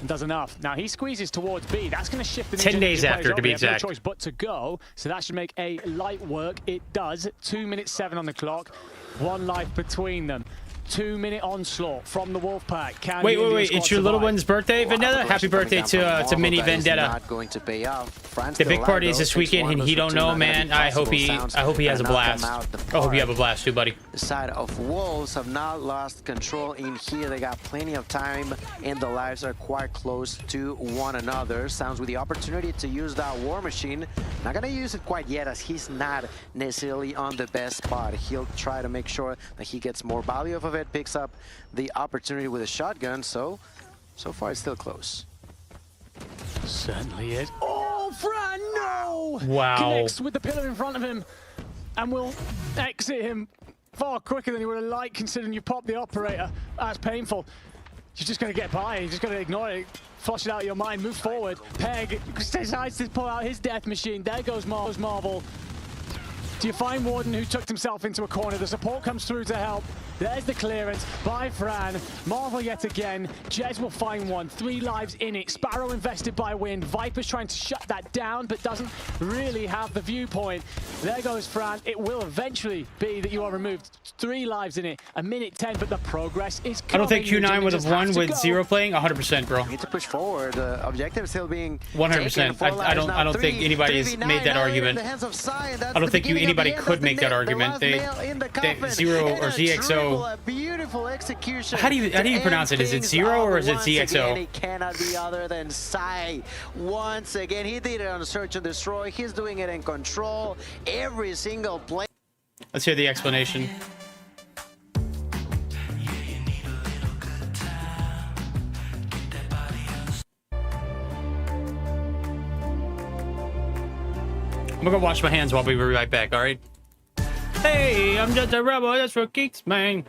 And does enough. Now he squeezes towards B. That's going to shift the 10 days after, to be exact. No choice but to go. So that should make A light work. It does. 2 minutes 7 on the clock. 1 life between them. 2-minute onslaught from the Wolfpack. Wait. It's your little one's birthday, Vendetta? Happy birthday to Mini Vendetta. Not going to pay off. The big party is this weekend, and he don't know, man. I hope he has a blast. I hope you have a blast too, buddy. The side of Wolves have not lost control in here. They got plenty of time, and the lives are quite close to one another. Sounds with the opportunity to use that War Machine. Not gonna use it quite yet, as he's not necessarily on the best spot. He'll try to make sure that he gets more value off of it. Picks up the opportunity with a shotgun, so far it's still close. Certainly is. Oh, Fran, no! Wow. Connects with the pillar in front of him and will exit him far quicker than he would have liked, considering you popped the operator. That's painful. You're just going to get by. You're just going to ignore it. Flush it out of your mind. Move forward. Peg decides to pull out his death machine. There goes Marvel. Do you find Warden, who tucked himself into a corner? The support comes through to help. There's the clearance by Fran. Marvel yet again. Jez will find 1. 3 lives in it. Sparrow invested by Wind. Viper's trying to shut that down, but doesn't really have the viewpoint. There goes Fran. It will eventually be that you are removed. 3 lives in it. 1:10, but the progress is coming. I don't think Q9 would have won with 0 playing. 100%, bro. We need to push forward. The objective still being 100%. I don't think anybody's made that argument. I don't think anybody could make that argument. They 0 or ZXO TXO. Beautiful execution. How do you pronounce it? Is it Zero or is it TXO? It cannot be other than Sai. Once again, he did it on Search and Destroy. He's doing it in Control. Every single play. Let's hear the explanation. I'm gonna go wash my hands while we be right back, alright? Hey, I'm just a rebel, that's for geeks, man.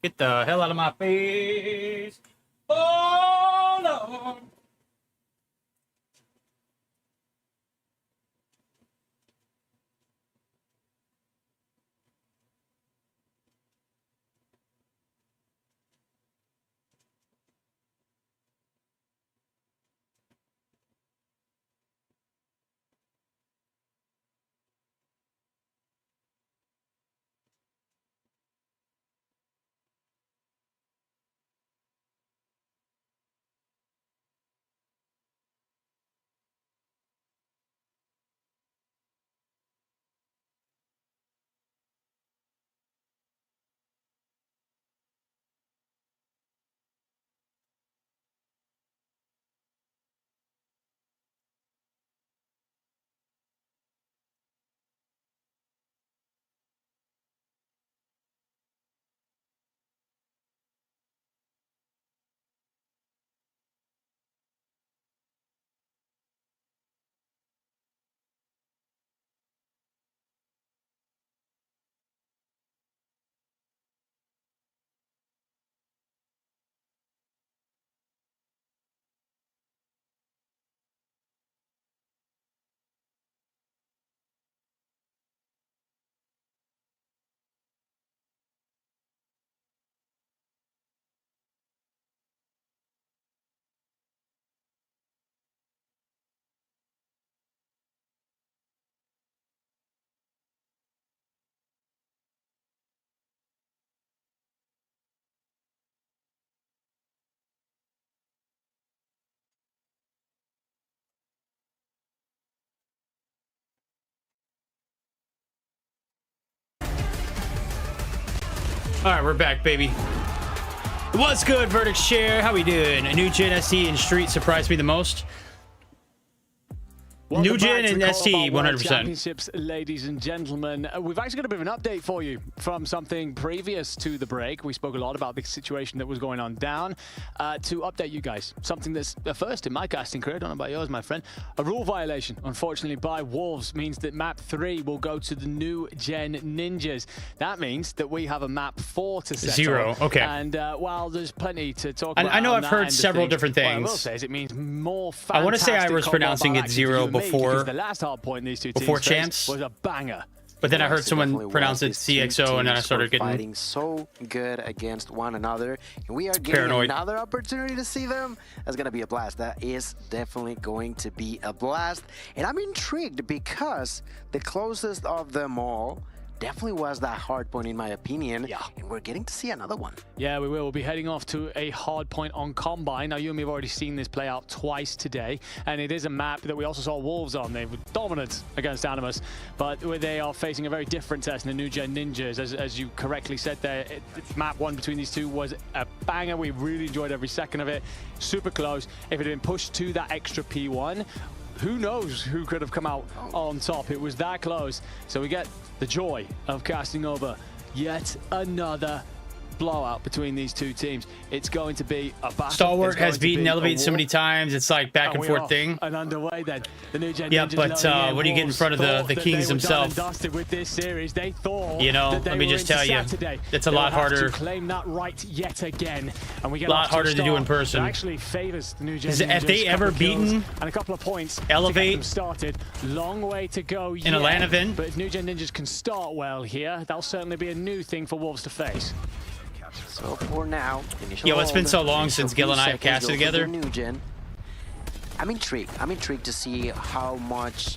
Get the hell out of my face. Oh, Lord. All right, we're back, baby. What's good, Verdict Share? How we doing? A new Gen ST and Street surprised me the most. New Gen and ST, 100%. Championships, ladies and gentlemen. We've actually got a bit of an update for you from something previous to the break. We spoke a lot about the situation that was going on down. To update you guys, something that's a first in my casting career, don't know about yours, my friend. A rule violation, unfortunately, by Wolves means that map 3 will go to the new Gen Ninjas. That means that we have a map 4 to settle. 0, okay. And while there's plenty to talk about, I know I've heard several different things. What I will say is it means more fantastic. I want to say I was pronouncing it 0 before the last hard point these two before teams champs was a banger. But then I heard someone pronounce it CXO, and then I started getting fighting so good against one another, and we are getting paranoid. Another opportunity to see them. That's gonna be a blast. That is definitely going to be a blast, and I'm intrigued because the closest of them all definitely was that hard point in my opinion. Yeah. And we're getting to see another one. Yeah, we will. We'll be heading off to a hard point on Combine. Now, you and me have already seen this play out twice today, and it is a map that we also saw Wolves on. They were dominant against Animus, but they are facing a very different test in the new Gen Ninjas. As you correctly said there, map 1 between these two was a banger. We really enjoyed every second of it. Super close. If it had been pushed to that extra P1, who knows who could have come out on top. It was that close. So we get the joy of casting over yet another blowout between these two teams. It's going to be a battle. Stalwart has beaten Elevate so many times. It's like back and forth thing. And underway then. The new Gen yeah, Ninjas but when you get in front of the kings themselves, dusted with this series, they thought, you know, let me just tell you, it's a lot harder. To claim that right yet again, and we get a lot harder to do in person. It actually favors the new Gen Ninjas. Have they ever beaten and a couple of points Elevate to get them started? Long way to go in a LAN event. But if new Gen Ninjas can start well here, that'll certainly be a new thing for Wolves to face. So for now, yo, it's been so long since Gil and I have casted together. New Gen. I'm intrigued. I'm intrigued to see how much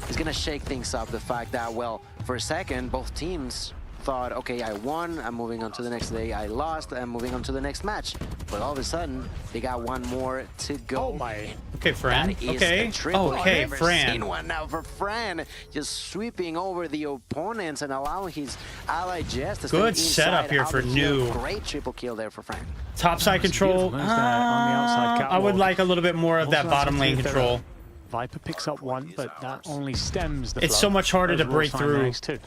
is gonna shake things up. The fact that, well, for a second, both teams thought, okay, I won, I'm moving on to the next day, I lost, I'm moving on to the next match. But all of a sudden, they got one more to go. Oh my. Okay, Fran. That is Okay. a triple. Okay, I've never Fran. seen one now for Fran, just sweeping over the opponents and allowing his ally Jess to Good stay setup inside here of for the hill. New. Great triple kill there for Fran. Topside control. beautiful moves there on the outside I would catwalk. like a little bit more of Also that has bottom to lane do with control. Viper picks up one, but that only stems the It's flow. so much harder to Those break Wolves find the through. next two.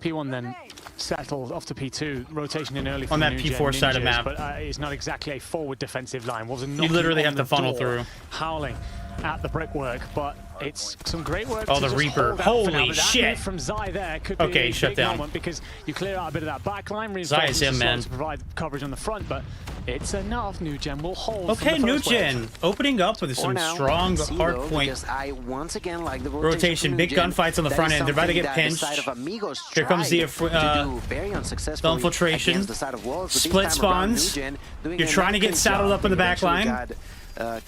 P1 then settled off to P2, rotation in early On from that New Gen P4 side of Ninjas, map. but it's not exactly a forward defensive line. Wolves are You knocking literally on have to the funnel door, through. howling at the brickwork, but it's some great work. Oh, to the just Reaper. hold out for Holy now, but that shit. move from Zai there could be Okay, a shut big down. moment because you clear out a bit of that backline, Zai is reinforcements him, to man. sort of provide coverage on the front, but it's enough. New Gen will hold. Okay, from the New first wave. Gen opening up with For some now, strong let's see, hard though, point. because I once again like the Rotation, from big New Gen. gunfights on the That front is end. They're about to something get that the pinched. side of Amigos Here comes the tried to do very unsuccessfully the infiltration. against the side of Wolves, but this Split time around, New spawns. Gen doing You're an trying to get excellent saddled job. up in the They back eventually line. got,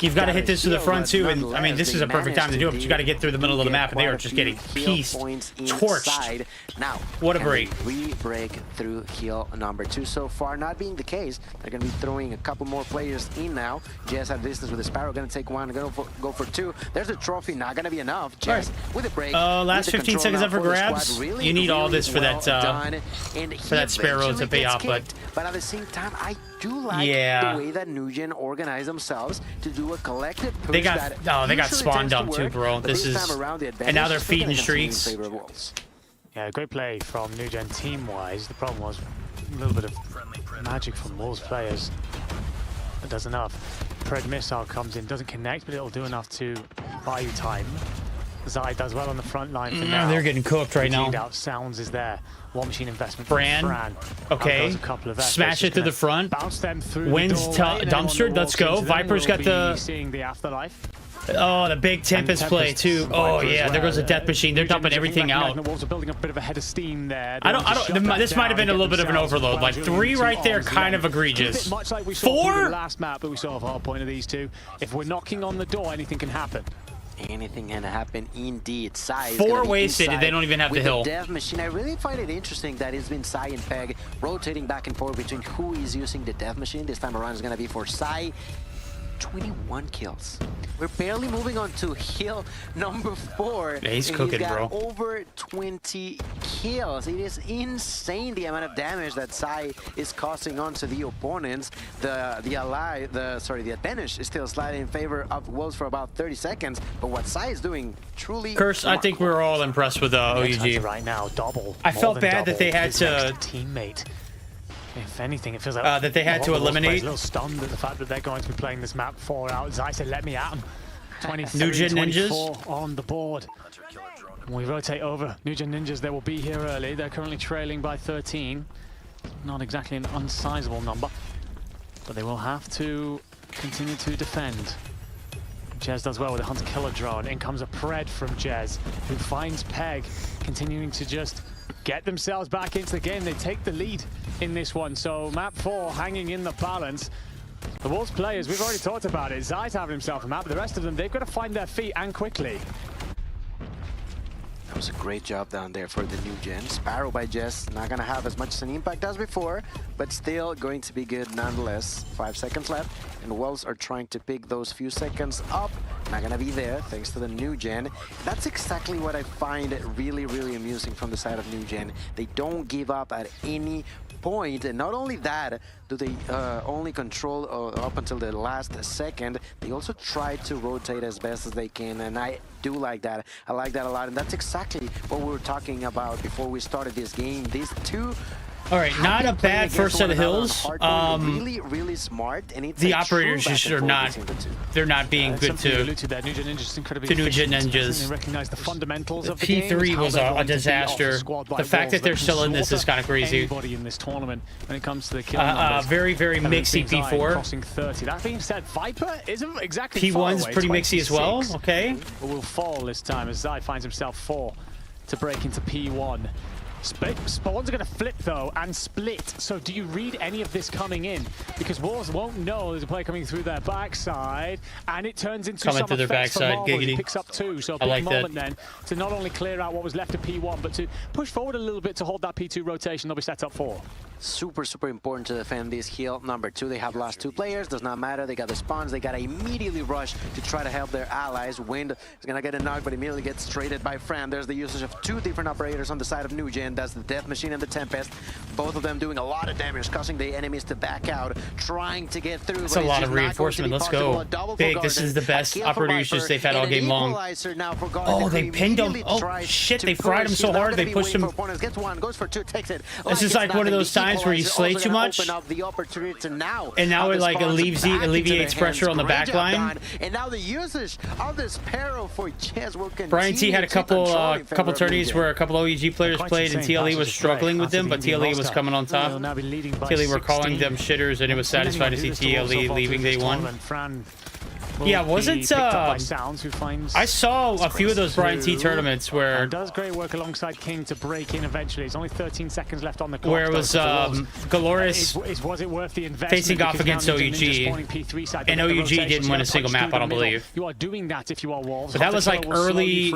You've got to hit this to the heal, front but too, and I mean nonetheless, this is they a perfect time to do it, but you got to get through the middle of the map, and they are just getting pieced, torched. Now, What a can break. we break through heal number 2 so far? Not being the case, they're going to be throwing a couple more players in now. Jess had distance with the Sparrow, going to take one, going to go for 2. There's the trophy, not going to be enough. Jess with a break. Last 15 seconds up for grabs. You need all this for that Sparrow to pay off, but at the same time, I do like yeah. the way that New Gen organized themselves to do a collective push. They got they got usually spawn tends to dumped too, work, bro. but This is time around, the and now they're advantage is feeding gonna continue in streaks. favor of Wolves. Yeah, great play from New Gen team-wise. The problem was a little bit of magic from Wolves players. It does enough. Pred missile comes in, doesn't connect, but it'll do enough to buy you time. Zai does well on the front line for now. They're getting cooked right now. Out Sounds is there. War Machine investment. Fran. Okay. A couple of Smash it to the front. Bounce them through Wins the doorway, and dumpster. anyone that Let's walks go. into them Viper's will got be the. seeing the afterlife. Oh, the big Tempest play too. Oh yeah, there goes the Death Machine. They're dumping everything out. The Wolves are building up a bit of a head of steam there. This might have been a little bit of an overload. Like 3 right there, kind of egregious. Much like we saw 4. the last map, but we saw a hard point of these two. If we're knocking on the door, anything can happen. Anything can happen indeed. Sai is 4 gonna be wasted, and they don't even have the with hill. Death Machine. I really find it interesting that it's been Sai and Peg rotating back and forth between who is using the Death Machine. This time around is going to be for Sai. 21 kills. We're barely moving on to hill number 4. Yeah, he's cooking, he's got bro. over 20 kills. It is insane the amount of damage that Sai is causing onto the opponents. The advantage is still slightly in favor of Wolves for about 30 seconds. But what Sai is doing truly. Curse, I think we're all impressed with OUG right now. Double. I felt bad that they had to. Teammate. If anything, it feels like that they had to eliminate. A little stunned at the fact that they're going to be playing this map 4 out. Zai said, "Let me at them." 23, New Gen 24 Ninjas on the board. When we rotate over, New Gen Ninjas, they will be here early. They're currently trailing by 13. Not exactly an unsizable number, but they will have to continue to defend. Jez does well with a hunter-killer drone. In comes a Pred from Jez, who finds Peg, continuing to just get themselves back into the game. They take the lead in this one. So map 4 hanging in the balance. The Wolves players, we've already talked about it. Zai's having himself a map, but the rest of them, they've got to find their feet and quickly. That was a great job down there for the New Gen. Sparrow by Jess, not going to have as much as an impact as before, but still going to be good nonetheless. 5 seconds left, and Wolves are trying to pick those few seconds up. Not going to be there, thanks to the New Gen. That's exactly what I find really, really amusing from the side of New Gen. They don't give up at any point, and not only that, do they only control up until the last second, they also try to rotate as best as they can, and I do like that. I like that a lot, and that's exactly what we were talking about before we started this game. These two All right, not a bad first set of hills. Really, really smart, and it's the operators just are not. They're not being good to. New Gen Ninjas incredibly to New Gen efficient. Ninjas. They recognize the fundamentals of the P3 game, was a disaster. The fact that they're still in this is kind of crazy. Anybody in this tournament when it comes to the kill very, very mixy P4. Crossing 30. That being said, Viper isn't exactly P1's pretty mixy as well. Okay. But will fall this time as Zai finds himself 4 to break into P1. Spawn's going to flip, though, and split. So do you read any of this coming in? Because Wolves won't know there's a play coming through their backside, and it turns into Coming some through their effects for backside, Marvel. He giggity. picks up 2, so a I big like moment that. then to not only clear out what was left of P1, but to push forward a little bit to hold that P2 rotation they'll be set up for. Super important to defend this hill. Number 2, they have lost 2 players. Does not matter. They got the spawns. They got to immediately rush to try to help their allies. Wind is going to get a knock, but immediately gets traded by Fran. There's the usage of 2 different operators on the side of NewGen. That's the Death Machine and the Tempest. Both of them doing a lot of damage, causing the enemies to back out, trying to get through. That's a lot of reinforcement. Let's go. Big, this is the best opportunities they've had all game long. Oh, they pinged him. Oh, shit, they fried him so hard, they pushed him. Gets 1, goes for 2, takes it. This is like one of those times where you slay too much, and now it like alleviates pressure on the back line. And now the usage of this Peril for Jez will continue. Brian T had a couple tourneys where a couple OEG players played, and TLE was struggling with them, but TLE was coming on top. TLE were calling them shitters, and it was satisfied to see TLE leaving day 1. Yeah, wasn't I saw a few of those Brian T tournaments where does great work alongside King to break in eventually. It's only 13 seconds left on the clock. Where it was Galorys was it worth the investment facing off against OUG, and OUG didn't win a single map, I don't believe. You are doing that if you are Wolves. But that was like early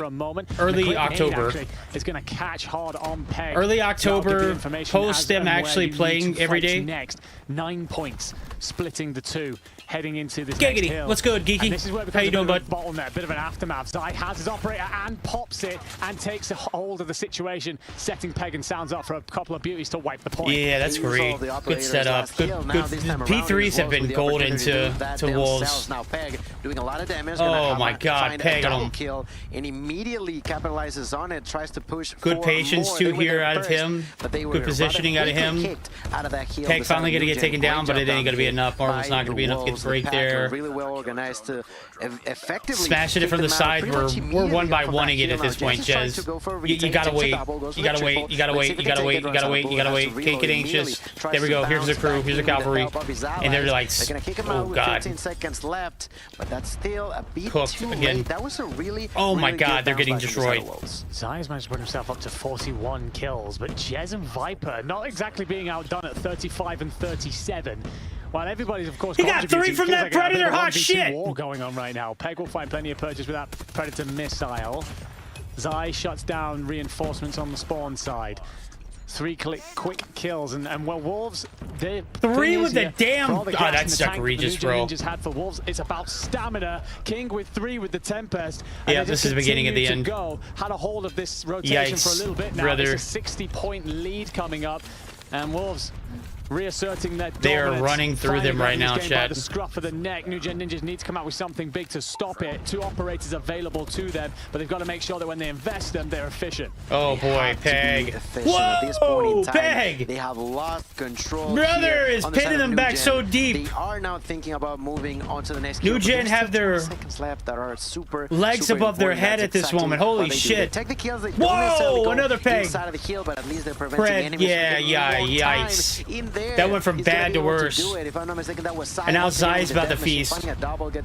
October. It's going to catch hard on Peg. Early October, post them actually playing every day. Next, 9 points, splitting the 2. Heading into this Giggity. next hill. What's good, Geeky? And this is where How you doing, bud? Bottleneck, bit of an aftermath. Zai has his operator and pops it and takes a hold of the situation, setting Peg and Sounds up for a couple of beauties to wipe the point. Yeah, that's great. Good setup. Good. P3s have been golden to Wolves. Now Peg doing a lot of damage. Oh my God, Peg on him. Kill and immediately capitalizes on it. Tries to push. Good patience too here out of him. Good positioning out of him. Peg finally gonna get taken down, but it ain't gonna be enough. Marvel's not gonna be enough to get the break there. Really well organized to effectively smashing it from the side. We're 1-by-1ing it at this point, Jez. You gotta wait. You gotta wait. You gotta wait. You gotta wait. You gotta wait. You gotta wait. Can't get anxious. There we go. Here's the crew. Here's the cavalry. And they're like, oh God. 15 seconds left, but that's still a beat cooked too again. late. That was a really, oh my really God, they're getting back destroyed. Zai's managed to put himself up to 41 kills, but Jez and Viper not exactly being outdone at 35 and 37. While everybody's, of course, he got 3 from that Predator. Hot shit! War going on right now. Peg will find plenty of purchase with that Predator missile. Zai shuts down reinforcements on the spawn side. 3 quick kills, and well, Wolves, they're 3 with the damn. Oh, that's egregious, bro. Just had for Wolves. It's about stamina. King with 3 with the Tempest. Yeah, this is the beginning of the end. Had a hold of this rotation for a little bit now. Brother. It's a 60-point lead coming up, and Wolves reasserting that they are running through them right now, chat. The scruff of the neck. NewGen Ninjas need to come out with something big to stop it. 2 operators available to them, but they've got to make sure that when they invest them, they're efficient. Oh boy, Peg. Whoa, Peg! They have lost control. Brother is pinning them back so deep. They are now thinking about moving on to the next. NewGen have their seconds left that are super legs above their head at this moment. Holy shit! Whoa, another Peg. Inside of the hill, but at least they're preventing enemies. Yeah, yikes. That went from bad to worse. And now Zai's about to feast.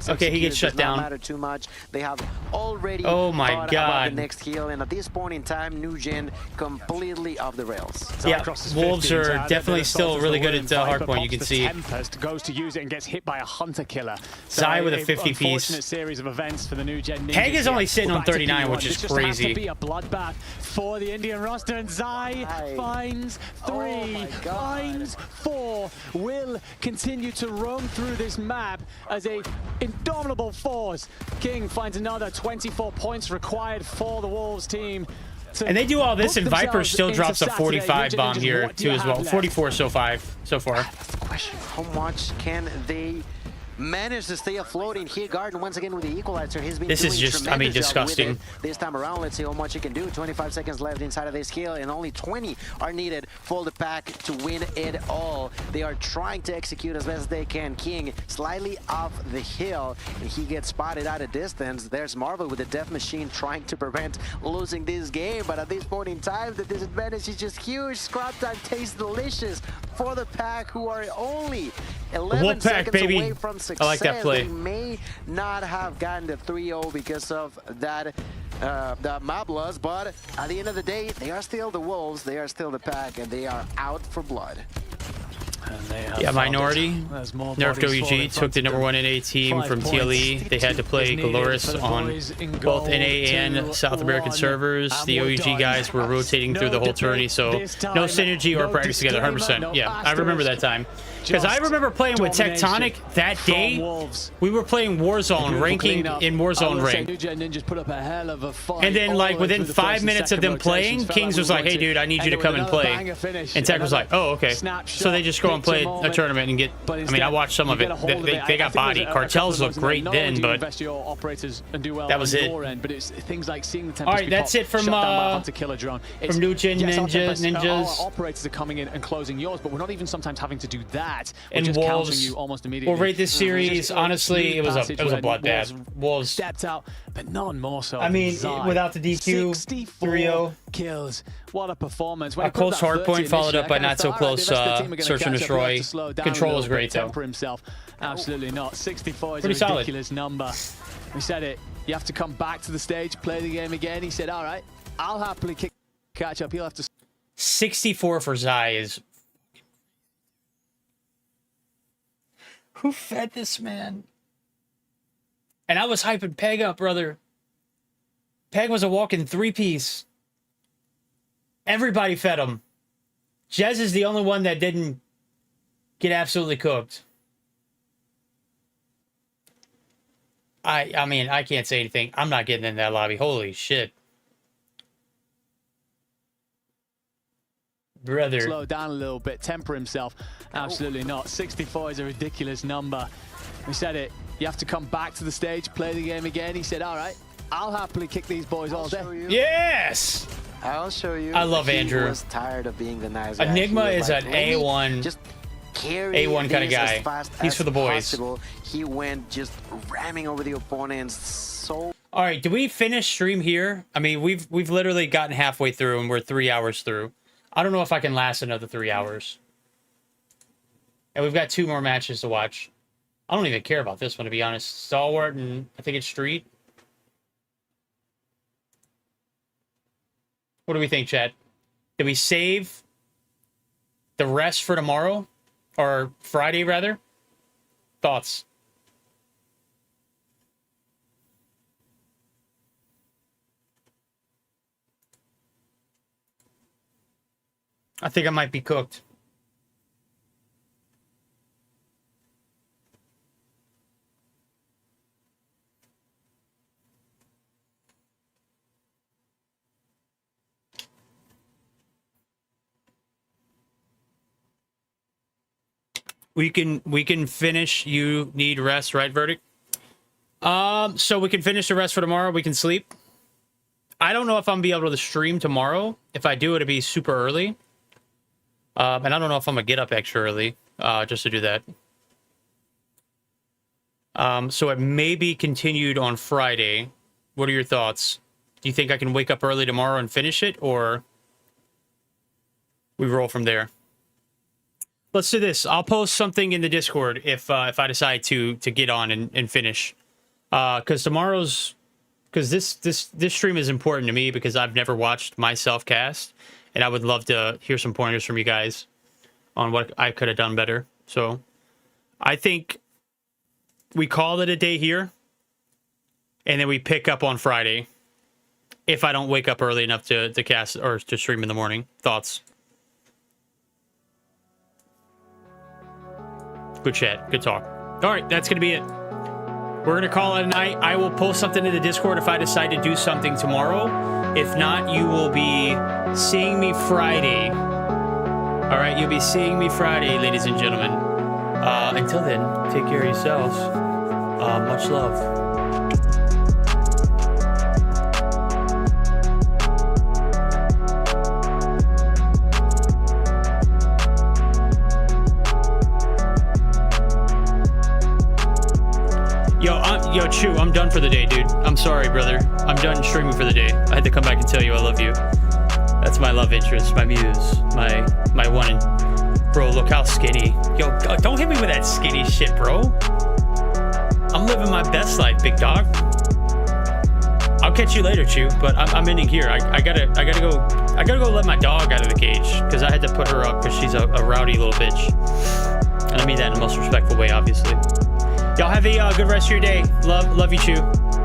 Okay, he gets shut down. Too much. They have already oh my God. The next heal, and at this point in time, NewGen completely off the rails. Yeah, Wolves are definitely still really good at hardpoint. You can see. Tempest goes to use it and gets hit by a hunter killer. Zai with a 50 piece. Series of events for the NewGen Ninjas. Peg is only sitting on 39, which is crazy. Has to be a bloodbath for the Indian roster, and Zai finds 3, finds 4, will continue to roam through this map as a indomitable force. King finds another 24 points required for the Wolves team. And they do all this, and Viper still drops a 45 bomb here too as well. 44 so far. That's the question. How much can they managed to stay afloat in here. Garden once again with the equalizer. He's been this is just, I mean, disgusting. This time around, let's see how much he can do. 25 seconds left inside of this kill, and only 20 are needed for the pack to win it all. They are trying to execute as best as they can. King slightly off the hill, and he gets spotted at a distance. There's Marvel with the Death Machine trying to prevent losing this game, but at this point in time, the disadvantage is just huge. Scrap time tastes delicious for the pack, who are only 11 seconds away from success. I like that play. They may not have gotten the 3-0 because of that the Mablas, but at the end of the day, they are still the Wolves, they are still the pack, and they are out for blood. Yeah, Minority. Nerfed OEG took the #1 NA team from TLE. They had to play Galorys on both NA and South American servers. The OEG guys were rotating through the whole tourney, so no synergy or practice together. 100%. Yeah, I remember that time. Because I remember playing with Tectonic that day. We were playing Warzone, ranking in Warzone rank. And then, like, within 5 minutes of them playing, Kings was like, hey, dude, I need you to come and play. And Tech was like, oh, okay. So they just go and play a tournament and get... I mean, I watched some of it. They got body. Cartels looked great then, but that was it. All right, that's it from New Gen Ninjas. Our operators are coming in and closing yours, but we're not even sometimes having to do that. And just Wolves, you almost immediately. we'll rate this series. Honestly, it was a bloodbath. Wolves stepped out, but none more so. I mean, without the DQ, 3-0 kills. What a performance! A close hardpoint followed up by not so close search and destroy. Control was great though. Himself. Absolutely not. 64 is pretty a ridiculous number. We said it. You have to come back to the stage, play the game again. He said, "All right, I'll happily catch up." He'll have to. 64 for Zai is. Who fed this man? And I was hyping Peg up, brother. Peg was a walking 3-piece. Everybody fed him. Jez is the only one that didn't get absolutely cooked. I mean, I can't say anything. I'm not getting in that lobby. Holy shit. Brother. Slow down a little bit, temper himself. Absolutely not. 64 is a ridiculous number. We said it. You have to come back to the stage, play the game again. He said, all right, I'll happily kick these boys all day. Yes! I'll show you. I love Andrew. He was tired of being the nice guy. Enigma is an A1. Just A1 kind of guy. He's for the boys. Possible. He went just ramming over the opponents. So. All right, do we finish stream here? I mean, we've literally gotten halfway through and we're 3 hours through. I don't know if I can last another 3 hours. And we've got 2 more matches to watch. I don't even care about this one, to be honest. Stalwart and I think it's Street. What do we think, chat? Did we save the rest for tomorrow? Or Friday, rather? Thoughts? I think I might be cooked. We can finish. You need rest, right, Verdict? So we can finish the rest for tomorrow. We can sleep. I don't know if I'm gonna be able to stream tomorrow. If I do, it'll be super early. And I don't know if I'm gonna get up extra early just to do that. So it may be continued on Friday. What are your thoughts? Do you think I can wake up early tomorrow and finish it, or we roll from there? Let's do this. I'll post something in the Discord if I decide to get on and finish. Because this stream is important to me because I've never watched myself cast, and I would love to hear some pointers from you guys on what I could have done better. So I think we call it a day here, and then we pick up on Friday if I don't wake up early enough to cast or to stream in the morning. Thoughts? Good chat. Good talk. All right, that's going to be it. We're going to call it a night. I will post something in the Discord if I decide to do something tomorrow. If not, you will be seeing me Friday. All right, you'll be seeing me Friday, ladies and gentlemen. Until then, take care of yourselves. Much love. Yo, Chew, I'm done for the day, dude. I'm sorry, brother. I'm done streaming for the day. I had to come back and tell you I love you. That's my love interest, my muse, my one and... Bro, look how skinny. Yo, don't hit me with that skinny shit, bro. I'm living my best life, big dog. I'll catch you later, Chew. But I'm ending here. I gotta go let my dog out of the cage because I had to put her up because she's a rowdy little bitch. And I mean that in the most respectful way, obviously. Y'all have a good rest of your day. Love you, Chew.